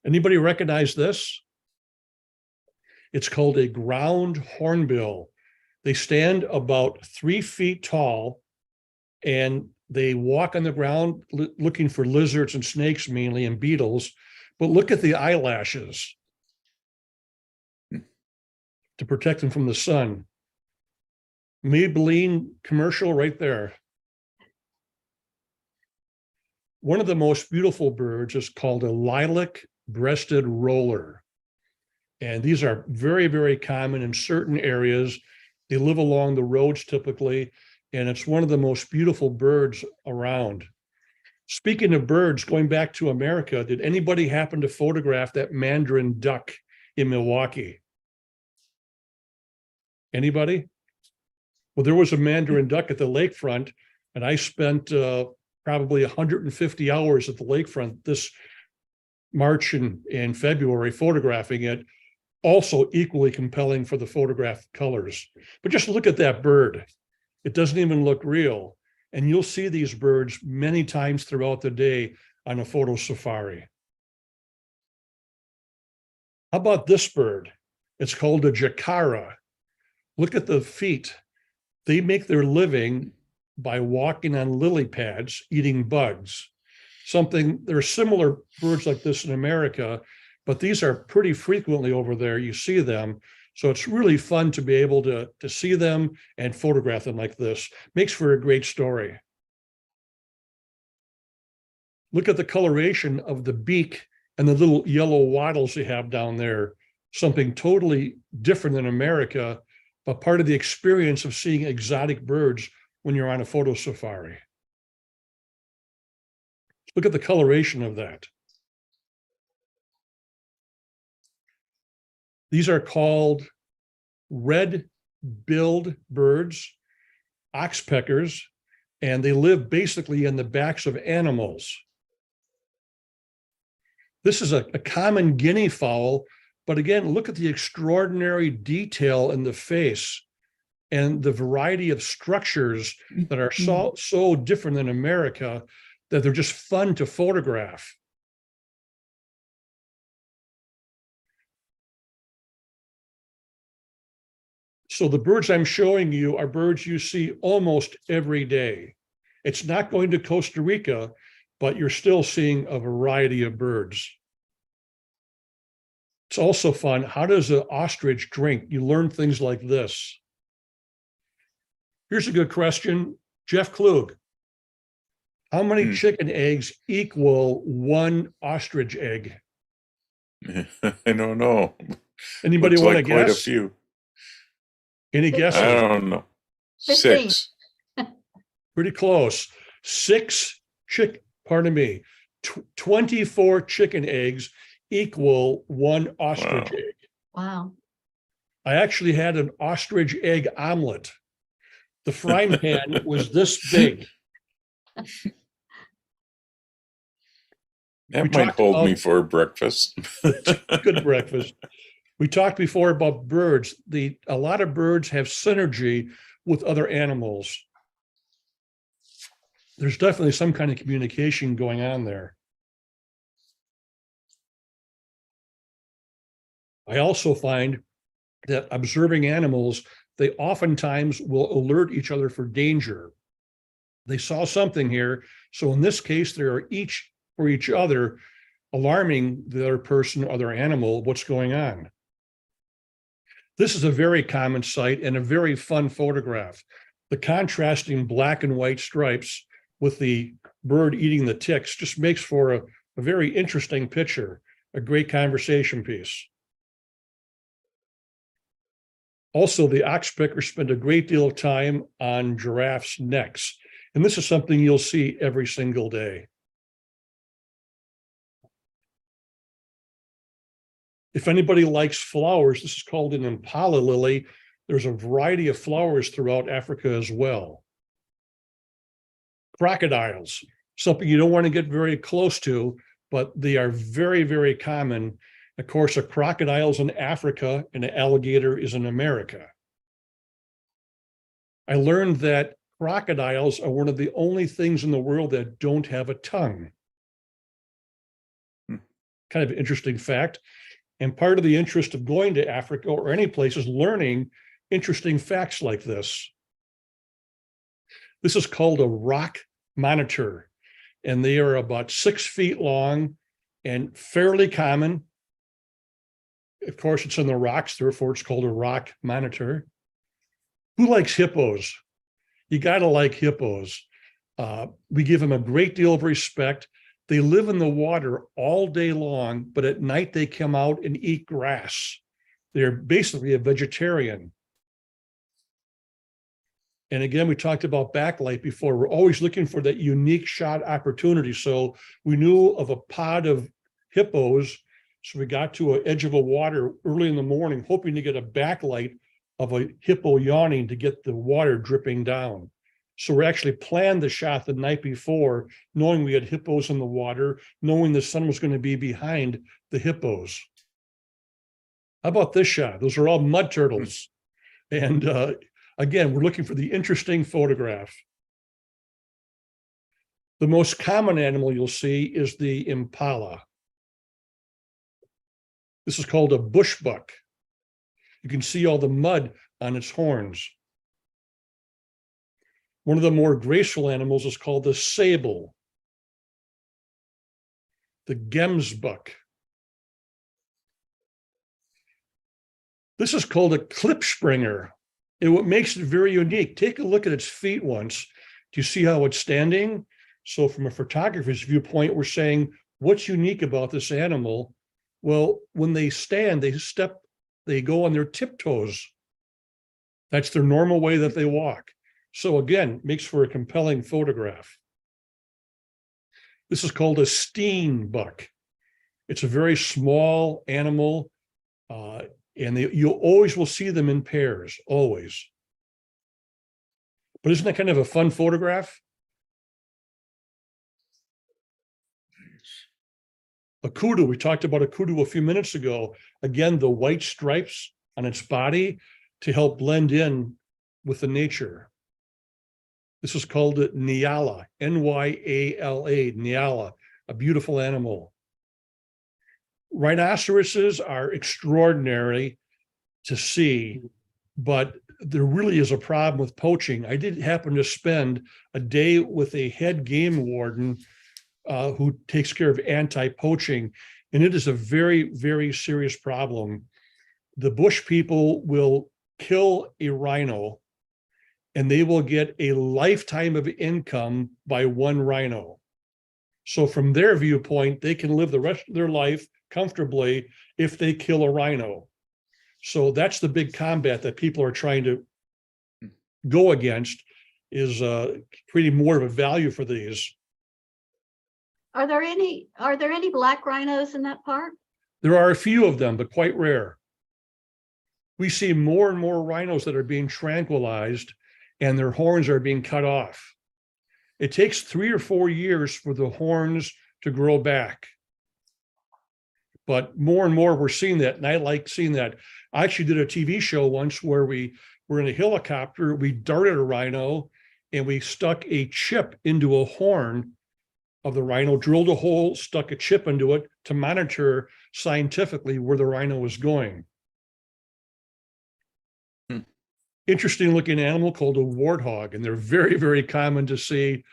Anybody recognize this? It's called a ground hornbill. They stand about 3 feet tall and they walk on the ground looking for lizards and snakes mainly, and beetles. But look at the eyelashes to protect them from the sun. Maybelline commercial right there. One of the most beautiful birds is called a lilac-breasted roller. And these are very, very common in certain areas. They live along the roads typically, and it's one of the most beautiful birds around. Speaking of birds, going back to America, did anybody happen to photograph that mandarin duck in Milwaukee? Anybody? Well, there was a mandarin duck at the lakefront, and I spent probably 150 hours at the lakefront this March and February photographing it. also equally compelling for the photograph colors. But just look at that bird. It doesn't even look real. And you'll see these birds many times throughout the day on a photo safari. How about this bird? It's called a jacara. Look at the feet. They make their living by walking on lily pads, eating bugs. There are similar birds like this in America, but these are pretty frequently over there. You see them. So it's really fun to be able to see them and photograph them like this. Makes for a great story. Look at the coloration of the beak and the little yellow wattles they have down there. Something totally different than America, but part of the experience of seeing exotic birds when you're on a photo safari. Look at the coloration of that. These are called red-billed birds, oxpeckers, and they live basically in the backs of animals. This is a common guinea fowl, but again, look at the extraordinary detail in the face and the variety of structures that are so different than America that they're just fun to photograph. So the birds I'm showing you are birds you see almost every day. It's not going to Costa Rica, but you're still seeing a variety of birds. It's also fun. How does an ostrich drink? You learn things like this. Here's a good question. Jeff Klug. How many chicken eggs equal one ostrich egg? I don't know. Anybody Looks want to like quite a guess? few. Any guesses? I don't know. 15. 6. Pretty close. 24 chicken eggs equal one ostrich Wow. egg. Wow. I actually had an ostrich egg omelet. The frying pan was this big. That We might talked hold me about- for breakfast. Good breakfast. We talked before about birds. A lot of birds have synergy with other animals. There's definitely some kind of communication going on there. I also find that observing animals, they oftentimes will alert each other for danger. They saw something here. So in this case, they are each for each other, alarming the other person or other animal what's going on. This is a very common sight and a very fun photograph. The contrasting black and white stripes with the bird eating the ticks just makes for a very interesting picture, a great conversation piece. Also, the oxpeckers spend a great deal of time on giraffes' necks, and this is something you'll see every single day. If anybody likes flowers, this is called an impala lily. There's a variety of flowers throughout Africa as well. Crocodiles, something you don't want to get very close to, but they are very, very common. Of course, a crocodile is in Africa and an alligator is in America. I learned that crocodiles are one of the only things in the world that don't have a tongue. Kind of an interesting fact. And part of the interest of going to Africa or any place is learning interesting facts like this. This is called a rock monitor, and they are about 6 feet long and fairly common. Of course, it's in the rocks, therefore it's called a rock monitor. Who likes hippos? You gotta like hippos. We give them a great deal of respect. They live in the water all day long, but at night they come out and eat grass. They're basically a vegetarian. And again, we talked about backlight before. We're always looking for that unique shot opportunity. So we knew of a pod of hippos. So we got to an edge of a water early in the morning, hoping to get a backlight of a hippo yawning to get the water dripping down. So we actually planned the shot the night before, knowing we had hippos in the water, knowing the sun was going to be behind the hippos. How about this shot? Those are all mud turtles. And again, we're looking for the interesting photograph. The most common animal you'll see is the impala. This is called a bush buck. You can see all the mud on its horns. One of the more graceful animals is called the sable, the gemsbuck. This is called a klipspringer. And what makes it very unique, take a look at its feet once. Do you see how it's standing? So from a photographer's viewpoint, we're saying, what's unique about this animal? Well, when they stand, they go on their tiptoes. That's their normal way that they walk. So again, makes for a compelling photograph. This is called a steenbuck. It's a very small animal, and you always will see them in pairs, always. But isn't that kind of a fun photograph? A kudu, we talked about a kudu a few minutes ago. Again, the white stripes on its body to help blend in with the nature. This is called a nyala, N-Y-A-L-A, nyala, a beautiful animal. Rhinoceroses are extraordinary to see, but there really is a problem with poaching. I did happen to spend a day with a head game warden who takes care of anti-poaching, and it is a very, very serious problem. The bush people will kill a rhino, and they will get a lifetime of income by one rhino. So from their viewpoint, they can live the rest of their life comfortably if they kill a rhino. So that's the big combat that people are trying to go against, is creating more of a value for these. Are there any black rhinos in that park? There are a few of them, but quite rare. We see more and more rhinos that are being tranquilized and their horns are being cut off. It takes 3 or 4 years for the horns to grow back. But more and more we're seeing that, and I like seeing that. I actually did a TV show once where we were in a helicopter, we darted a rhino, and we stuck a chip into a horn of the rhino, drilled a hole, stuck a chip into it to monitor scientifically where the rhino was going. Interesting looking animal called a warthog, and they're very, very common to see.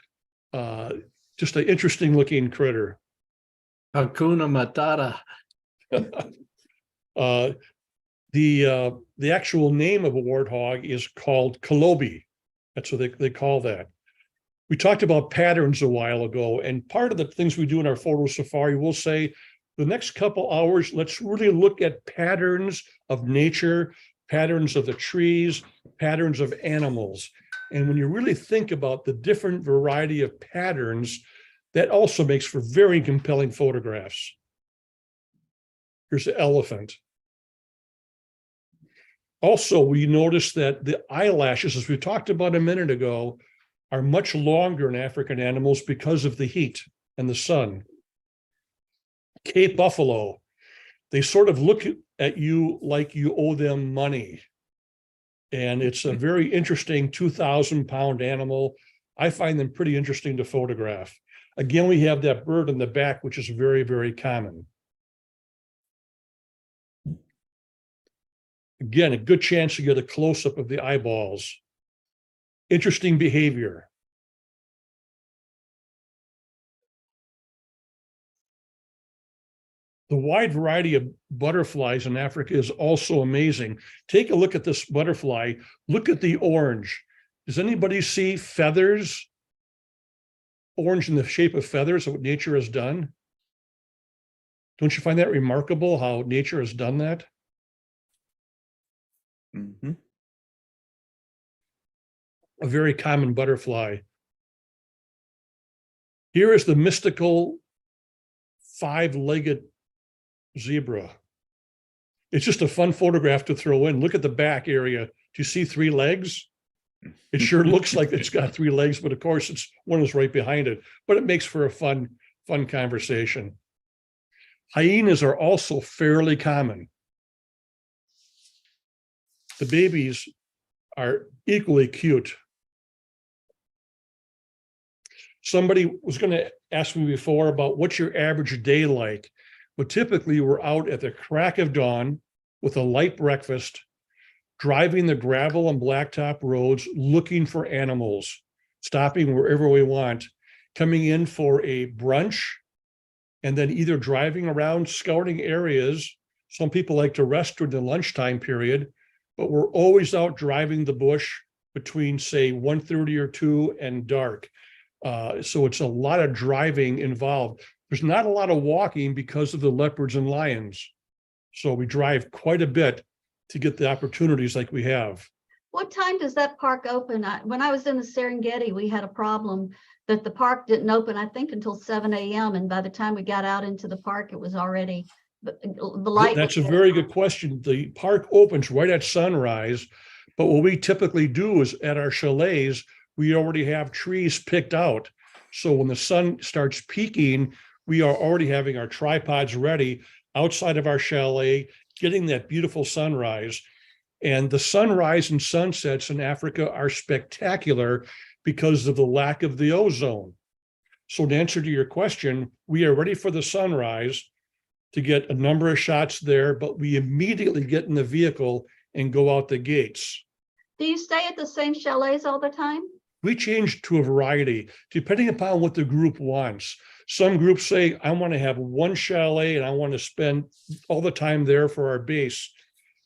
Just an interesting looking critter. Hakuna Matata. The actual name of a warthog is called Colobi. That's what they call that. We talked about patterns a while ago, and part of the things we do in our photo safari, we'll say the next couple hours, let's really look at patterns of nature, patterns of the trees, patterns of animals. And when you really think about the different variety of patterns, that also makes for very compelling photographs. Here's the elephant. Also, we notice that the eyelashes, as we talked about a minute ago, are much longer in African animals because of the heat and the sun. Cape buffalo, they sort of look at you like you owe them money. And it's a very interesting 2,000-pound animal. I find them pretty interesting to photograph. Again, we have that bird in the back, which is very, very common. Again, a good chance to get a close-up of the eyeballs. Interesting behavior. The wide variety of butterflies in Africa is also amazing. Take a look at this butterfly. Look at the orange. Does anybody see feathers? Orange in the shape of feathers, what nature has done? Don't you find that remarkable, how nature has done that? Mm-hmm. A very common butterfly. Here is the mystical 5-legged zebra. It's just a fun photograph to throw in. Look at the back area. Do you see 3 legs? It sure looks like it's got 3 legs, but of course it's one is right behind it. But it makes for a fun conversation. Hyenas are also fairly common. the babies are equally cute. Somebody was going to ask me before about what's your average day like. Well, typically we're out at the crack of dawn with a light breakfast, driving the gravel and blacktop roads, looking for animals, stopping wherever we want, coming in for a brunch, and then either driving around scouting areas. Some people like to rest during the lunchtime period, but we're always out driving the bush between, say, 1:30 or 2 and dark. So it's a lot of driving involved. There's not a lot of walking because of the leopards and lions. So we drive quite a bit to get the opportunities like we have. What time does that park open? When I was in the Serengeti, we had a problem that the park didn't open, I think, until 7 a.m. And by the time we got out into the park, it was already the light. That's a very good question. The park opens right at sunrise, but what we typically do is at our chalets, we already have trees picked out. So when the sun starts peaking, we are already having our tripods ready outside of our chalet, getting that beautiful sunrise. And the sunrise and sunsets in Africa are spectacular because of the lack of the ozone. So to answer to your question, we are ready for the sunrise to get a number of shots there, but we immediately get in the vehicle and go out the gates. Do you stay at the same chalets all the time? We change to a variety, depending upon what the group wants. Some groups say, I want to have one chalet and I want to spend all the time there for our base.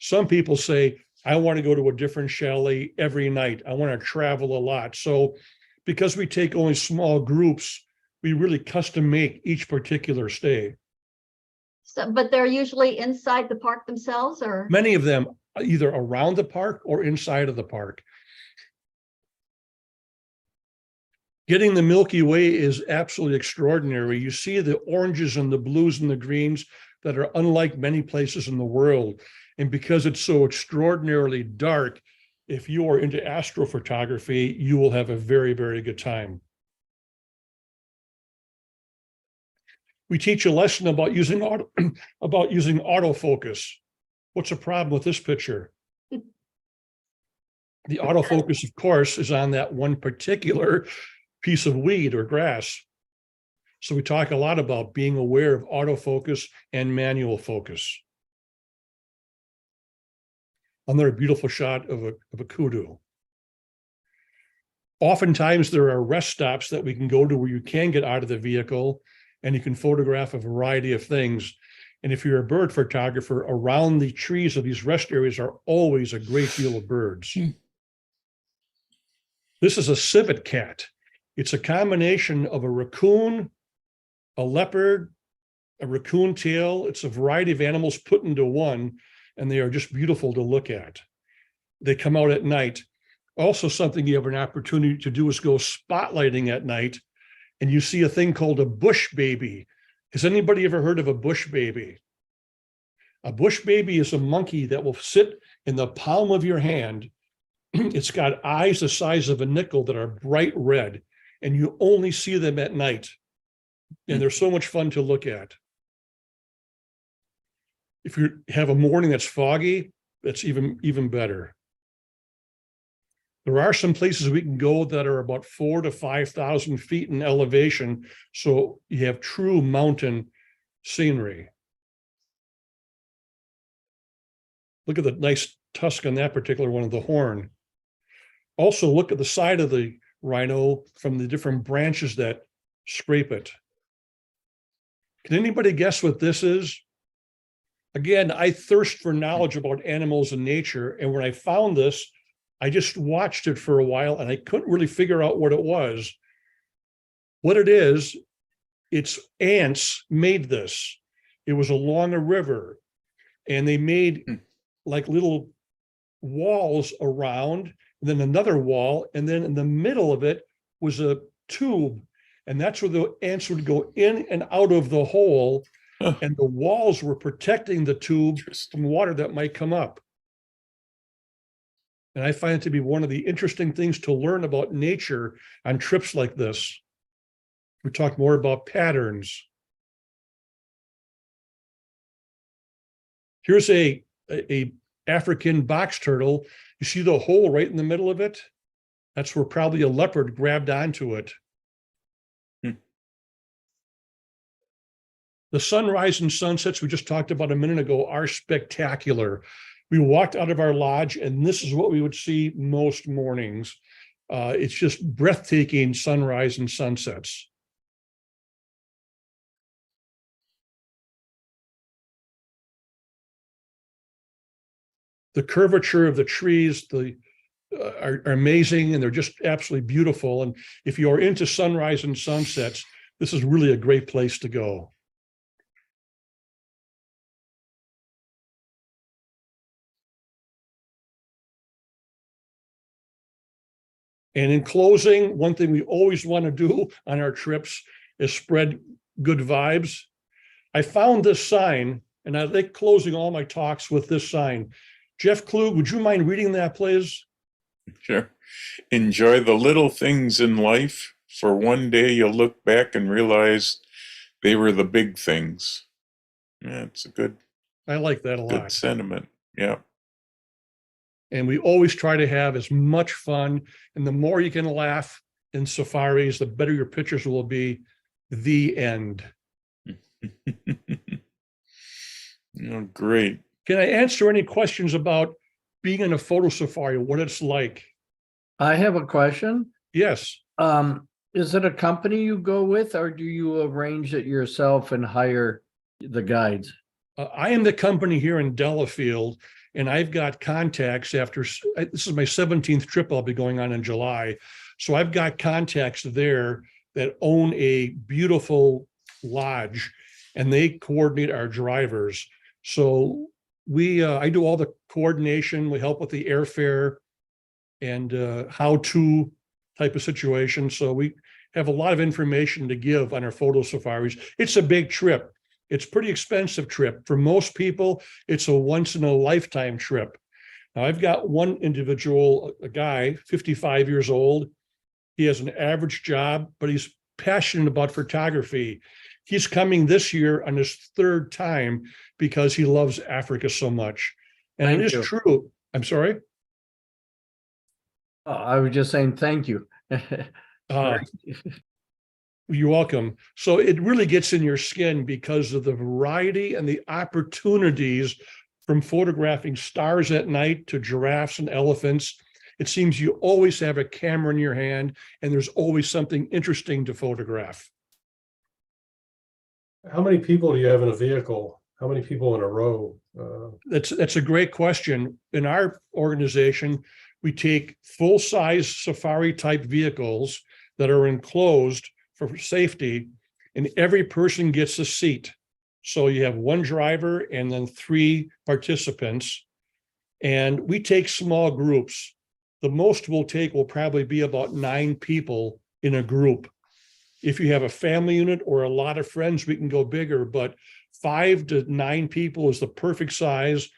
Some people say, I want to go to a different chalet every night. I want to travel a lot. So because we take only small groups, we really custom make each particular stay. So, but they're usually inside the park themselves, or? Many of them either around the park or inside of the park. Getting the Milky Way is absolutely extraordinary. You see the oranges and the blues and the greens that are unlike many places in the world. And because it's so extraordinarily dark, if you are into astrophotography, you will have a very, very good time. We teach a lesson about using autofocus. What's the problem with this picture? The autofocus, of course, is on that one particular piece of weed or grass. So we talk a lot about being aware of autofocus and manual focus. Another beautiful shot of a kudu. Oftentimes there are rest stops that we can go to where you can get out of the vehicle and you can photograph a variety of things. And if you're a bird photographer, around the trees of these rest areas are always a great deal of birds. This is a civet cat. It's a combination of a raccoon, a leopard, a raccoon tail. It's a variety of animals put into one, and they are just beautiful to look at. They come out at night. Also, something you have an opportunity to do is go spotlighting at night, and you see a thing called a bush baby. Has anybody ever heard of a bush baby? A bush baby is a monkey that will sit in the palm of your hand. It's got eyes the size of a nickel that are bright red, and you only see them at night. And they're so much fun to look at. If you have a morning that's foggy, that's even better. There are some places we can go that are about 4,000 to 5,000 feet in elevation, so you have true mountain scenery. Look at the nice tusk on that particular one of the horn. Also, look at the side of the rhino from the different branches that scrape it. Can anybody guess what this is? Again, I thirst for knowledge about animals and nature, and when I found this, I just watched it for a while and I couldn't really figure out what it was. What it is, it's ants made this. It was along a river, and they made like little walls around, and then another wall, and then in the middle of it was a tube, and that's where the ants would go in and out of the hole, and the walls were protecting the tube from water that might come up. And I find it to be one of the interesting things to learn about nature on trips like this. We talk more about patterns. Here's a African box turtle. You see the hole right in the middle of it? That's where probably a leopard grabbed onto it. The sunrise and sunsets we just talked about a minute ago are spectacular. We walked out of our lodge and this is what we would see most mornings. It's just breathtaking sunrise and sunsets. The curvature of the trees, are amazing, and they're just absolutely beautiful. And if you're into sunrise and sunsets, this is really a great place to go. And in closing, one thing we always want to do on our trips is spread good vibes. I found this sign, and I like closing all my talks with this sign. Jeff Klug, would you mind reading that, please? Sure. Enjoy the little things in life, for one day you'll look back and realize they were the big things. Yeah, it's a good, I like that a lot. good sentiment. Yeah. And we always try to have as much fun. And the more you can laugh in safaris, the better your pictures will be. The end. Oh, great. Can I answer any questions about being in a photo safari, what it's like? I have a question. Yes. Is it a company you go with, or do you arrange it yourself and hire the guides? I am the company here in Delafield, and I've got contacts after, this is my 17th trip I'll be going on in July. So I've got contacts there that own a beautiful lodge, and they coordinate our drivers. So I do all the coordination. We help with the airfare and how-to type of situation. So we have a lot of information to give on our photo safaris. It's a big trip. It's a pretty expensive trip. For most people, it's a once-in-a-lifetime trip. Now, I've got one individual, a guy, 55 years old. He has an average job, but he's passionate about photography. He's coming this year on his third time because he loves Africa so much. And it is true. I'm sorry? I was just saying thank you. You're welcome. So it really gets in your skin because of the variety and the opportunities from photographing stars at night to giraffes and elephants. It seems you always have a camera in your hand and there's always something interesting to photograph. How many people do you have in a vehicle? How many people in a row? That's a great question. In our organization, we take full-size safari type vehicles that are enclosed for safety, and every person gets a seat. So you have one driver and then 3 participants, and we take small groups. The most we'll take will probably be about 9 people in a group. If you have a family unit or a lot of friends, we can go bigger, but 5 to 9 people is the perfect size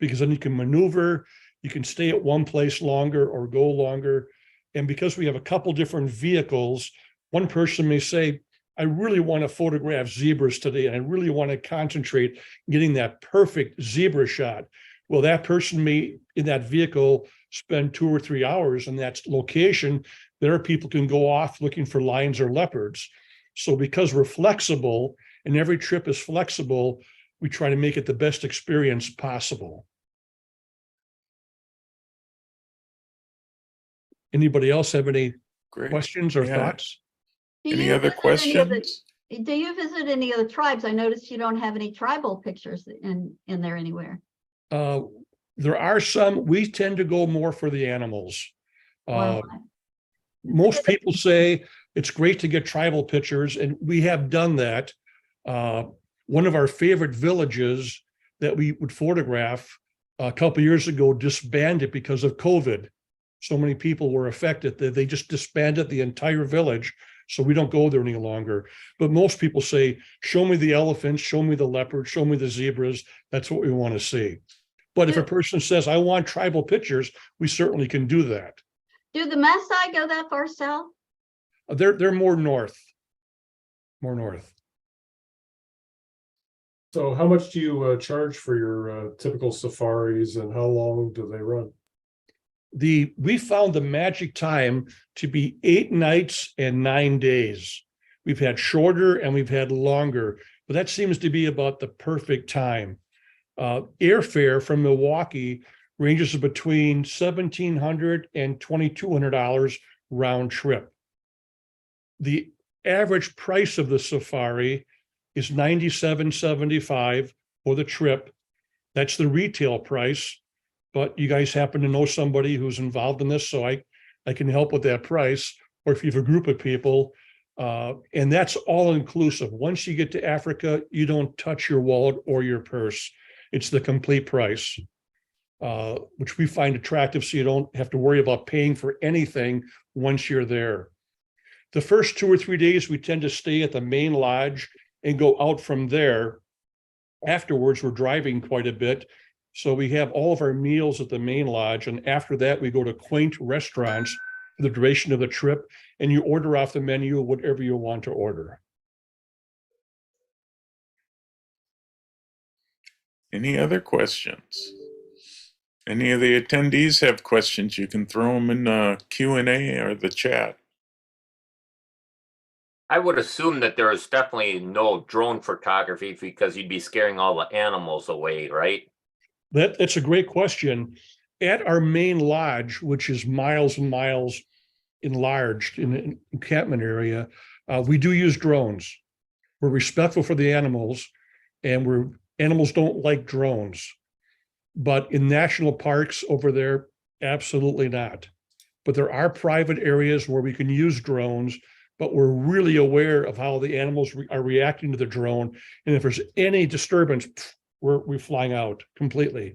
because then you can maneuver, you can stay at one place longer or go longer. And because we have a couple different vehicles, one person may say, I really want to photograph zebras today, and I really want to concentrate getting that perfect zebra shot. Well, that person may, in that vehicle, spend 2 or 3 hours in that location. There, people can go off looking for lions or leopards. So because we're flexible and every trip is flexible, we try to make it the best experience possible. Anybody else have any Great. questions or Yeah. thoughts? Do Any you other visit any of the- questions? Do you visit any of the tribes? I noticed you don't have any tribal pictures in there anywhere. There are some, we tend to go more for the animals. Well, Most people say it's great to get tribal pictures, and we have done that. One of our favorite villages that we would photograph a couple of years ago disbanded because of COVID. So many people were affected that they just disbanded the entire village. So we don't go there any longer. But most people say, show me the elephants, show me the leopards, show me the zebras. That's what we want to see. But if a person says, I want tribal pictures, we certainly can do that. do the Maasai go that far south? They're more north. More north. So how much do you charge for your typical safaris and how long do they run? We found the magic time to be 8 nights and 9 days. We've had shorter and we've had longer, but that seems to be about the perfect time. Airfare from Milwaukee ranges between $1,700 and $2,200 round trip. The average price of the safari is $97.75 for the trip. That's the retail price, but you guys happen to know somebody who's involved in this, so I can help with that price. Or if you have a group of people, and that's all inclusive. Once you get to Africa, you don't touch your wallet or your purse. It's the complete price, which we find attractive, so you don't have to worry about paying for anything once you're there. The first 2 or 3 days, we tend to stay at the main lodge and go out from there. Afterwards, we're driving quite a bit, so we have all of our meals at the main lodge, and after that, we go to quaint restaurants for the duration of the trip, and you order off the menu whatever you want to order. Any other questions? Any of the attendees have questions? You can throw them in the Q&A or the chat. I would assume that there is definitely no drone photography because you'd be scaring all the animals away, right? That's a great question. At our main lodge, which is miles and miles enlarged in the encampment area, we do use drones. We're respectful for the animals, and animals don't like drones. But in national parks over there, absolutely not. But there are private areas where we can use drones, but we're really aware of how the animals are reacting to the drone. And if there's any disturbance, we're flying out completely.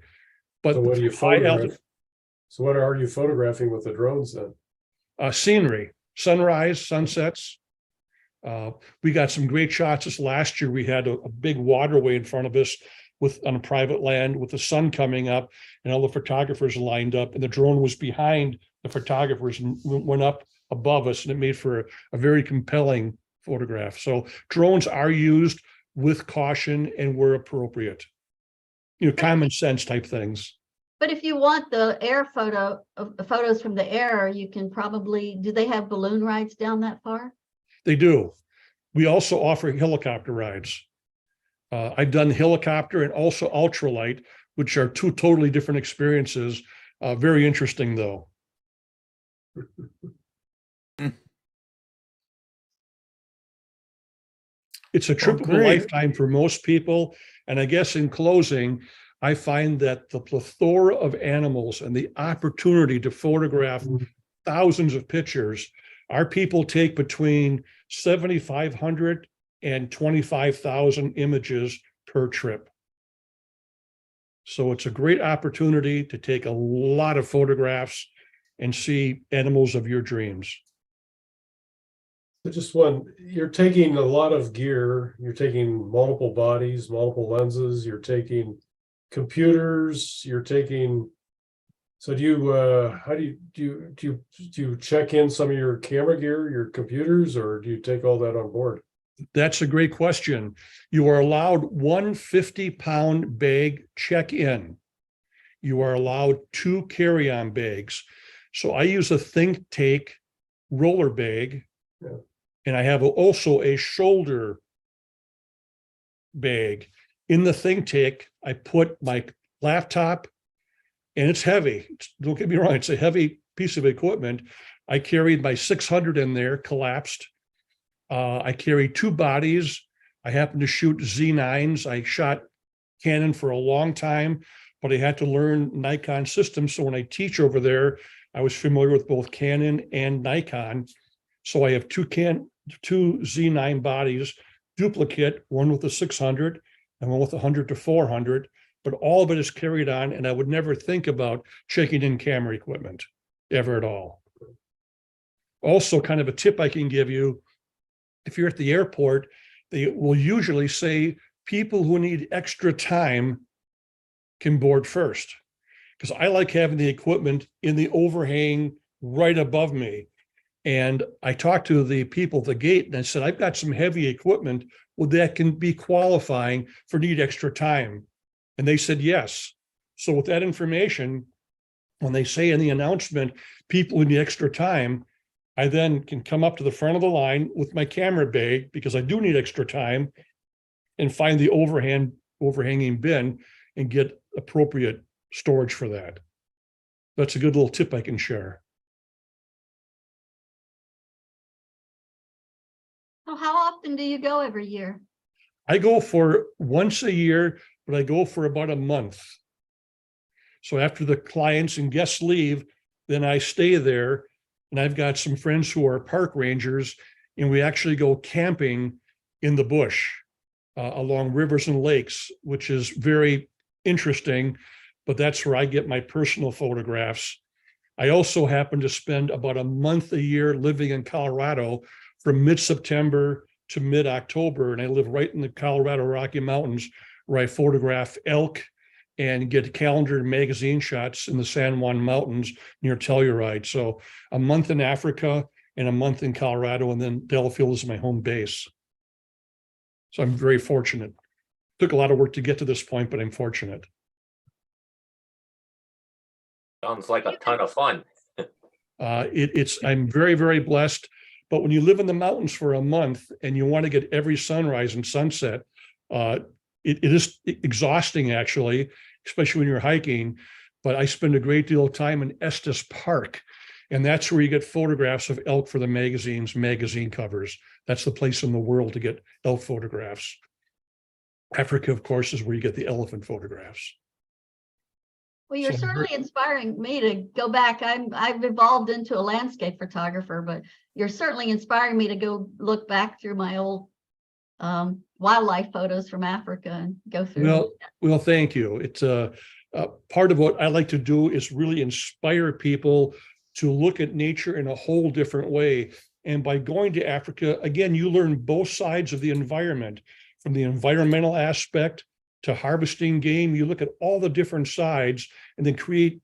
But So what do you high photograph? So what are you photographing with the drones then? scenery, sunrise, sunsets. We got some great shots this last year. We had a big waterway in front of us on a private land with the sun coming up, and all the photographers lined up, and the drone was behind the photographers and went up above us, and it made for a very compelling photograph. So drones are used with caution and where appropriate. Common sense type things. But if you want the air photos from the air, you can probably, do they have balloon rides down that far? They do. We also offer helicopter rides. I've done helicopter and also ultralight, which are two totally different experiences. Very interesting, though. It's a trip of a lifetime for most people. And I guess in closing, I find that the plethora of animals and the opportunity to photograph thousands of pictures, our people take between 7,500 and 25,000 images per trip. So it's a great opportunity to take a lot of photographs and see animals of your dreams. So just one, you're taking a lot of gear, you're taking multiple bodies, multiple lenses, you're taking computers, you're taking, so do you, how do you check in some of your camera gear, your computers, or do you take all that on board? That's a great question. You are allowed 1 50-pound bag check-in. You are allowed 2 carry-on bags. So I use a Think Take roller bag, and I have also a shoulder bag. In the Think Take, I put my laptop, and it's heavy. Don't get me wrong, it's a heavy piece of equipment. I carried my 600 in there, collapsed. I carry 2 bodies. I happen to shoot Z9s. I shot Canon for a long time, but I had to learn Nikon systems. So when I teach over there, I was familiar with both Canon and Nikon. So I have 2 Z9 bodies, duplicate, one with a 600 and one with 100 to 400, but all of it is carried on, and I would never think about checking in camera equipment ever at all. Also, kind of a tip I can give you, if you're at the airport, they will usually say people who need extra time can board first, because I like having the equipment in the overhang right above me. And I talked to the people at the gate and I said, I've got some heavy equipment. Well, that can be qualifying for need extra time. And they said, yes. So with that information, when they say in the announcement, people who need extra time, I then can come up to the front of the line with my camera bag because I do need extra time and find the overhanging bin and get appropriate storage for that. That's a good little tip I can share. So how often do you go every year? I go for once a year, but I go for about a month. So after the clients and guests leave, then I stay there. And I've got some friends who are park rangers, and we actually go camping in the bush along rivers and lakes, which is very interesting, but that's where I get my personal photographs. I also happen to spend about a month a year living in Colorado from mid-September to mid-October, and I live right in the Colorado Rocky Mountains where I photograph elk and get calendar and magazine shots in the San Juan Mountains near Telluride. So a month in Africa and a month in Colorado, and then Delafield is my home base. So I'm very fortunate. Took a lot of work to get to this point, but I'm fortunate. Sounds like a ton of fun. I'm very, very blessed. But when you live in the mountains for a month and you want to get every sunrise and sunset, it is exhausting, actually, especially when you're hiking. But I spend a great deal of time in Estes Park, and that's where you get photographs of elk for the magazine covers. That's the place in the world to get elk photographs. Africa, of course, is where you get the elephant photographs. Well, you're So- certainly inspiring me to go back. I've evolved into a landscape photographer, but you're certainly inspiring me to go look back through my old wildlife photos from Africa and go through. Well, thank you. It's part of what I like to do is really inspire people to look at nature in a whole different way. And by going to Africa, again, you learn both sides of the environment, from the environmental aspect to harvesting game. You look at all the different sides and then create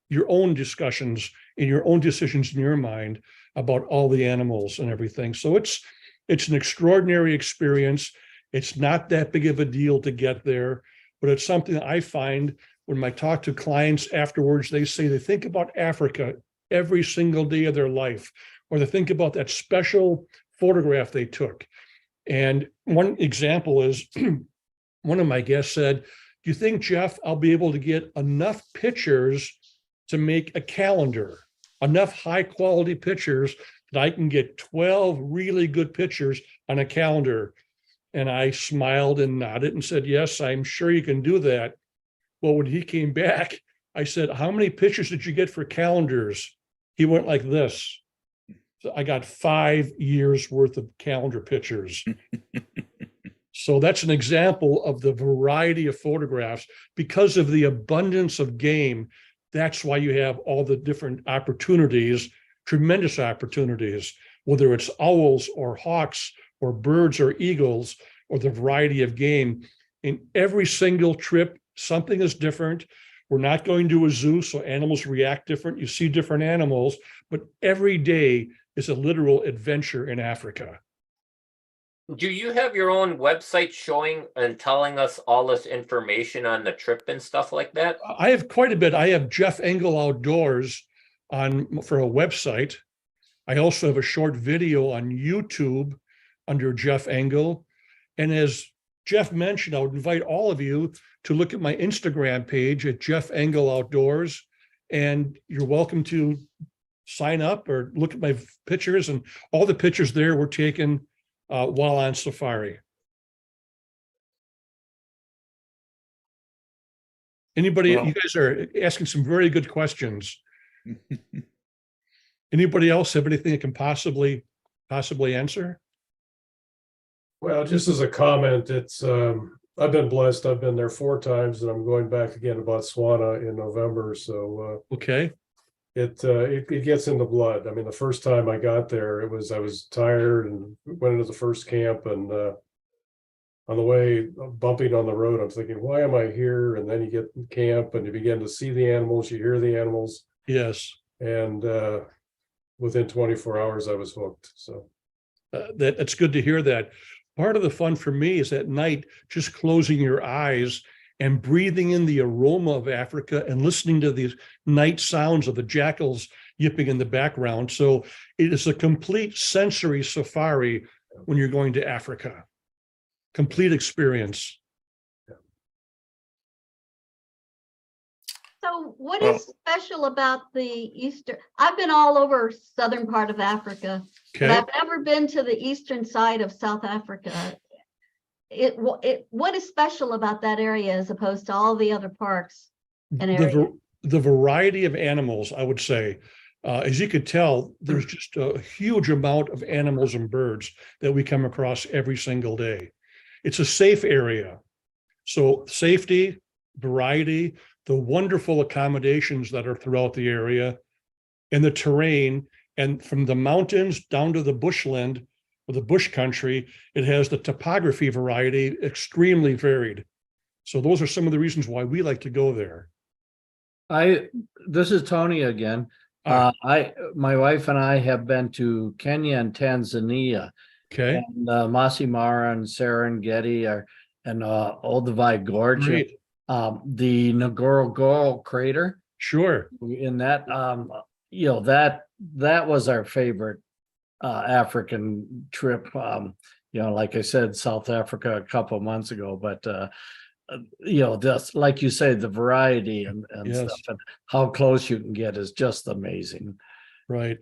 your own discussions and your own decisions in your mind about all the animals and everything. So it's an extraordinary experience. It's not that big of a deal to get there, but it's something that I find when I talk to clients afterwards, they say they think about Africa every single day of their life, or they think about that special photograph they took. And one example is one of my guests said, do you think, Jeff, I'll be able to get enough pictures to make a calendar, enough high quality pictures that I can get 12 really good pictures on a calendar? And I smiled and nodded and said, yes, I'm sure you can do that. Well, when he came back, I said, how many pictures did you get for calendars? He went like this. So I got 5 years worth of calendar pictures. So that's an example of the variety of photographs. Because of the abundance of game, that's why you have all the different opportunities, tremendous opportunities, whether it's owls or hawks or birds or eagles, or the variety of game. In every single trip, something is different. We're not going to a zoo, so animals react different. You see different animals, but every day is a literal adventure in Africa. Do you have your own website showing and telling us all this information on the trip and stuff like that? I have quite a bit. I have Jeff Engel Outdoors for a website. I also have a short video on YouTube under Jeff Engel. And as Jeff mentioned, I would invite all of you to look at my Instagram page at Jeff Engel Outdoors. And you're welcome to sign up or look at my pictures. And all the pictures there were taken while on safari. Anybody, Well- you guys are asking some very good questions. Anybody else have anything that can possibly answer? Well, just as a comment, it's, I've been blessed. I've been there 4 times and I'm going back again to Botswana in November. So, Okay. it gets in the blood. I mean, the first time I got there, I was tired and went into the first camp, and on the way bumping on the road, I'm thinking, why am I here? And then you get in camp and you begin to see the animals, you hear the animals, Yes. and within 24 hours, I was hooked. So That's good to hear that. Part of the fun for me is at night, just closing your eyes and breathing in the aroma of Africa and listening to these night sounds of the jackals yipping in the background. So it is a complete sensory safari when you're going to Africa. Complete experience. So what Well- is special about the Eastern? I've been all over southern part of Africa, but Okay. I've never been to the eastern side of South Africa. What is special about that area as opposed to all the other parks and The, areas? the variety of animals, I would say, as you could tell, there's just a huge amount of animals and birds that we come across every single day. It's a safe area. So safety, variety, the wonderful accommodations that are throughout the area and the terrain, and from the mountains down to the bushland or the bush country, it has the topography variety extremely varied. So those are some of the reasons why we like to go there. This is Tony again. Hi. My wife and I have been to Kenya and Tanzania, Okay, and Masai Mara and Serengeti and Olduvai Gorge, great, the Ngorongoro crater. sure. In that, that was our favorite African trip. Like I said, South Africa a couple months ago, but just like you say, the variety and Yes. stuff, and how close you can get is just amazing. Right.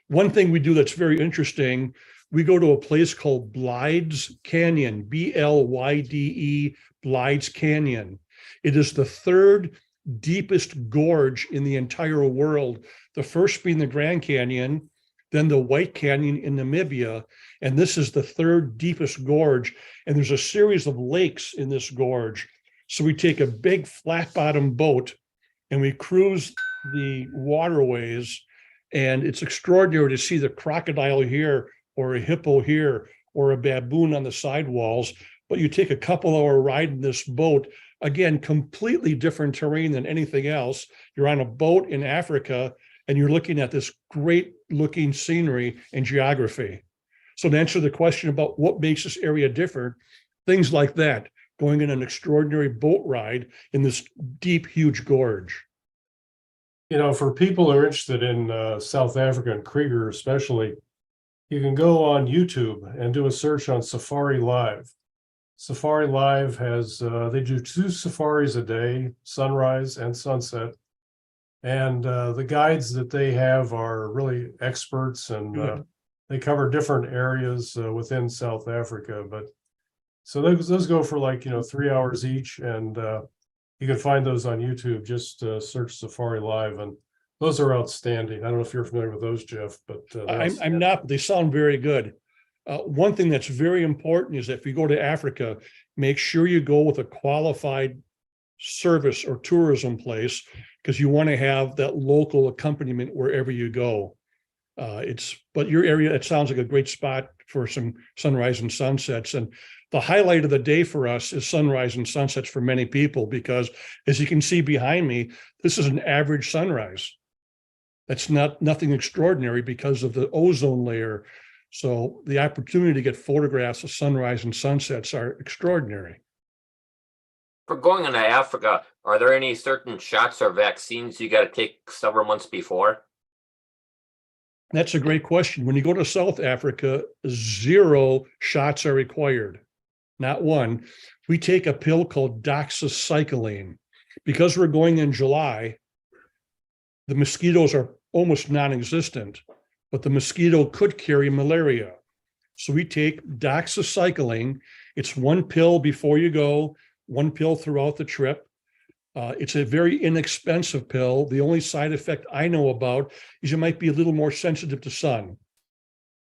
One thing we do that's very interesting, we go to a place called Blydes Canyon, BLYDE, Blydes Canyon. It is the third deepest gorge in the entire world. The first being the Grand Canyon, then the White Canyon in Namibia, and this is the third deepest gorge. And there's a series of lakes in this gorge. So we take a big flat bottom boat and we cruise the waterways, and it's extraordinary to see the crocodile here or a hippo here or a baboon on the sidewalls. But you take a couple-hour ride in this boat, again, completely different terrain than anything else. You're on a boat in Africa and you're looking at this great looking scenery and geography. So to answer the question about what makes this area different, things like that, going in an extraordinary boat ride in this deep, huge gorge. you know, for people who are interested in South Africa and Kruger especially, you can go on YouTube and do a search on Safari Live. Safari Live has, they do 2 safaris a day, sunrise and sunset. And the guides that they have are really experts, and Good. they cover different areas within South Africa. But so those go for 3 hours each, and you can find those on YouTube. Just search Safari Live, and those are outstanding. I don't know if you're familiar with those, Jeff, but I'm not, but they sound very good. One thing that's very important is that if you go to Africa, make sure you go with a qualified service or tourism place, because you want to have that local accompaniment wherever you go. But your area, it sounds like a great spot for some sunrise and sunsets. And the highlight of the day for us is sunrise and sunsets for many people, because as you can see behind me, this is an average sunrise. That's nothing extraordinary because of the ozone layer. So the opportunity to get photographs of sunrise and sunsets are extraordinary. For going into Africa, are there any certain shots or vaccines you got to take several months before? That's a great question. When you go to South Africa, 0 shots are required, not one. We take a pill called doxycycline. Because we're going in July, the mosquitoes are almost non-existent, but the mosquito could carry malaria. So we take doxycycline. It's 1 pill before you go, 1 pill throughout the trip. It's a very inexpensive pill. The only side effect I know about is you might be a little more sensitive to sun.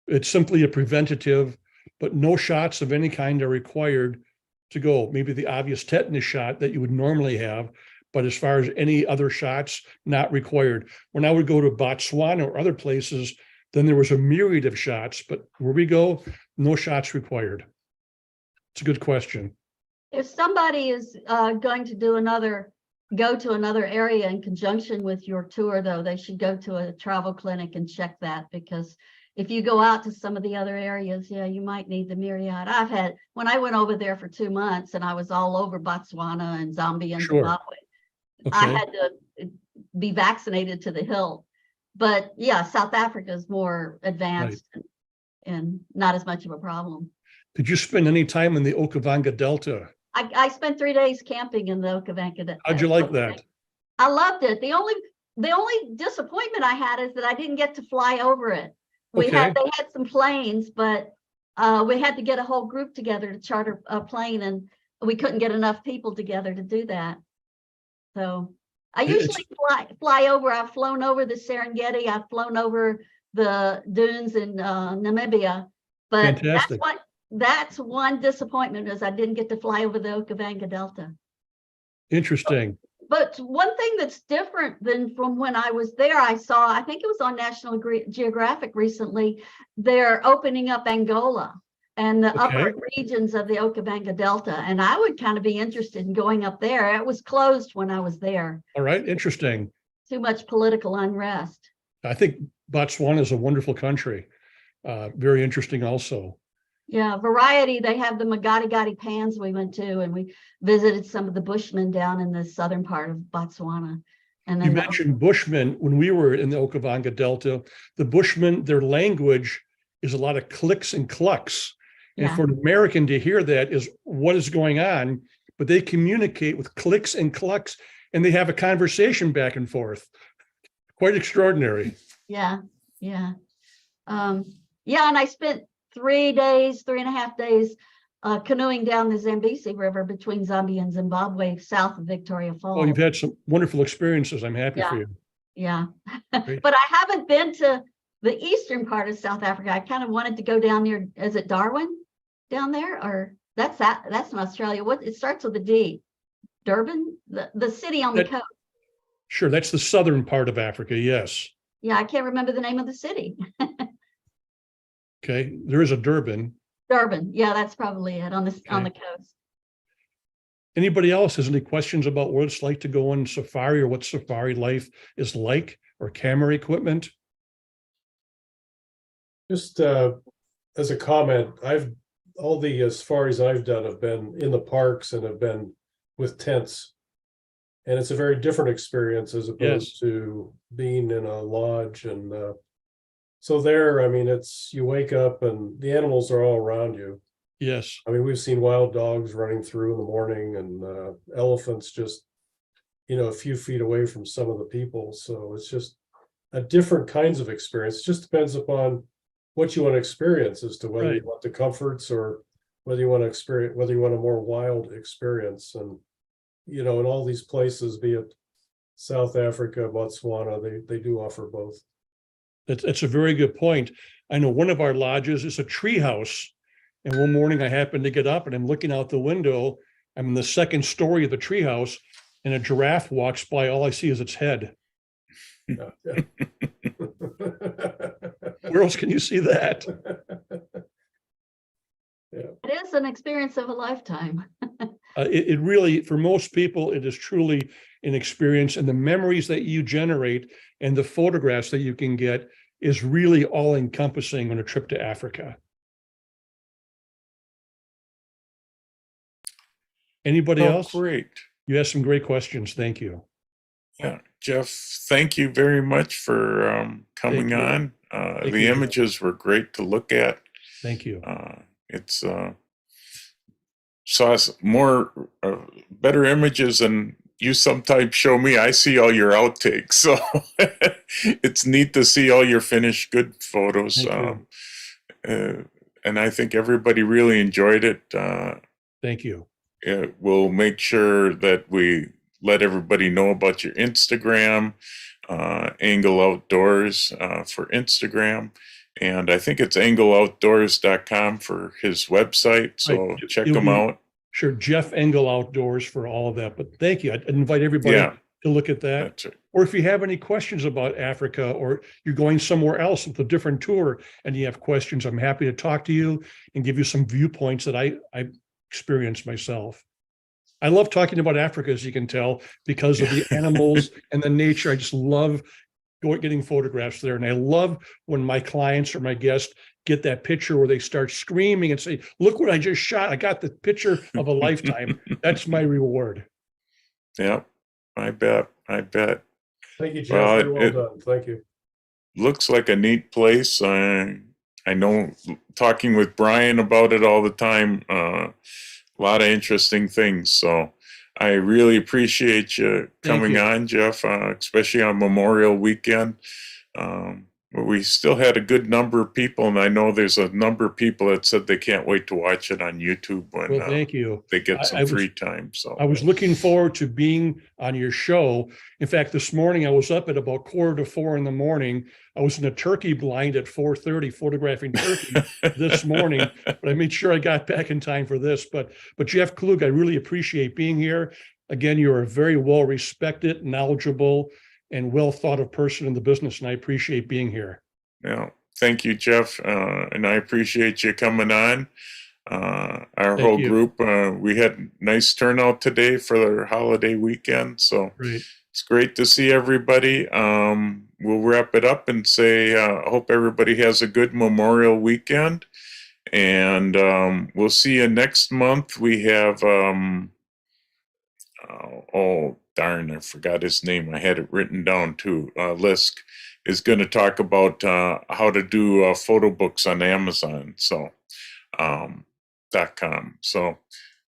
It's simply a preventative, but no shots of any kind are required to go. Maybe the obvious tetanus shot that you would normally have, but as far as any other shots, not required. When I would go to Botswana or other places, then there was a myriad of shots, but where we go, no shots required. It's a good question. If somebody is going to do another go to another area in conjunction with your tour, though. They should go to a travel clinic and check that, because if you go out to some of the other areas, yeah, you might need the Myriad. When I went over there for 2 months and I was all over Botswana and Zambia and Sure. Zimbabwe, I Okay. had to be vaccinated to the hilt. But yeah, South Africa is more advanced and not as much of a problem. Did you spend any time in the Okavango Delta? I spent 3 days camping in the Okavango. How'd you like that? I loved it. The only disappointment I had is that I didn't get to fly over it. They had some planes, but we had to get a whole group together to charter a plane, and we couldn't get enough people together to do that. So I usually fly over. I've flown over the Serengeti. I've flown over the dunes in Namibia, but Fantastic. that's one disappointment, is I didn't get to fly over the Okavango Delta. Interesting. But one thing that's different than from when I was there, I think it was on National Geographic recently, they're opening up Angola and the upper regions of the Okavango Delta. And I would kind of be interested in going up there. It was closed when I was there. All right. Interesting. Too much political unrest. I think Botswana is a wonderful country. Very interesting also. Yeah, variety. They have the Magadi pans we went to, and we visited some of the Bushmen down in the southern part of Botswana. And then You mentioned Bushmen. When we were in the Okavango Delta, the Bushmen, their language is a lot of clicks and clucks. And Yeah. for an American to hear that is what is going on, but they communicate with clicks and clucks, and they have a conversation back and forth. Quite extraordinary. Yeah. And I spent 3.5 days canoeing down the Zambezi River between Zambia and Zimbabwe, south of Victoria Falls. Oh, you've had some wonderful experiences. I'm happy for you. Yeah. Great. But I haven't been to the eastern part of South Africa. I kind of wanted to go down there. Is it Darwin down there? Or that's in Australia. It starts with a D. Durban, the city on the coast. Sure, that's the southern part of Africa, yes. Yeah, I can't remember the name of the city. Okay, there is a Durban. Durban. Yeah, that's probably it on the coast. Anybody else has any questions about what it's like to go on safari, or what safari life is like, or camera equipment? Just as a comment, all the safaris I've done have been in the parks and have been with tents. And it's a very different experience as opposed to being in a lodge. And so there, I mean, you wake up and the animals are all around you. Yes. I mean, we've seen wild dogs running through in the morning, and elephants just, a few feet away from some of the people. So it's just a different kinds of experience. It just depends upon what you want to experience as to whether you want the comforts or whether you want a more wild experience. And, in all these places, be it South Africa, Botswana, they do offer both. That's a very good point. I know one of our lodges is a tree house. And one morning I happened to get up and I'm looking out the window. I'm in the second story of the tree house, and a giraffe walks by. All I see is its head. Yeah. Where else can you see that? It is an experience of a lifetime. It really, for most people, it is truly an experience, and the memories that you generate and the photographs that you can get is really all encompassing on a trip to Africa. Anybody else? Great. You asked some great questions. Thank you. Yeah, Jeff, thank you very much for coming Thank you. on. Thank The you. images were great to look at. Thank you. It's saw more better images than you sometimes show me. I see all your outtakes, so it's neat to see all your finished good photos. Thank And I think everybody really enjoyed it. Thank you. We'll make sure that we let everybody know about your Instagram, Angle Outdoors for Instagram. And I think it's angleoutdoors.com for his website. So Right. check It'll him be- out. Sure, Jeff Engel Outdoors for all of that. But thank you. I'd invite everybody Yeah. to look at that. That's it. Or if you have any questions about Africa, or you're going somewhere else with a different tour and you have questions, I'm happy to talk to you and give you some viewpoints that I experienced myself. I love talking about Africa, as you can tell, because of the animals and the nature. I just love getting photographs there. And I love when my clients or my guests get that picture where they start screaming and say, look what I just shot. I got the picture of a lifetime. That's my reward. Yep, I bet. Thank you, Jeff. Well, Very well done. Thank you. Looks like a neat place. I know, talking with Brian about it all the time, a lot of interesting things. So I really appreciate you coming you. on, Jeff, especially on Memorial Weekend. We still had a good number of people, and I know there's a number of people that said they can't wait to watch it on YouTube when Well, thank you. they get I some was- free time. So I was looking forward to being on your show. In fact, this morning I was up at about 3:45 in the morning. I was in a turkey blind at 4:30 photographing turkey this morning, but I made sure I got back in time for this. But Jeff Klug, I really appreciate being here. Again, you're a very well respected, knowledgeable, and well thought of person in the business, and I appreciate being here. yeah, thank you, Jeff, and I appreciate you coming on. Our Thank whole you. group, we had nice turnout today for the holiday weekend, so Great. it's great to see everybody. We'll wrap it up and say, hope everybody has a good Memorial Weekend, and we'll see you next month. We have, oh darn, I forgot his name. I had it written down too. Lisk is going to talk about how to do photo books on Amazon. So, .com. So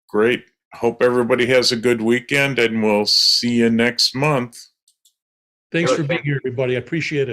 great. Hope everybody has a good weekend, and we'll see you next month. Thanks Good, for being here, everybody. I appreciate it.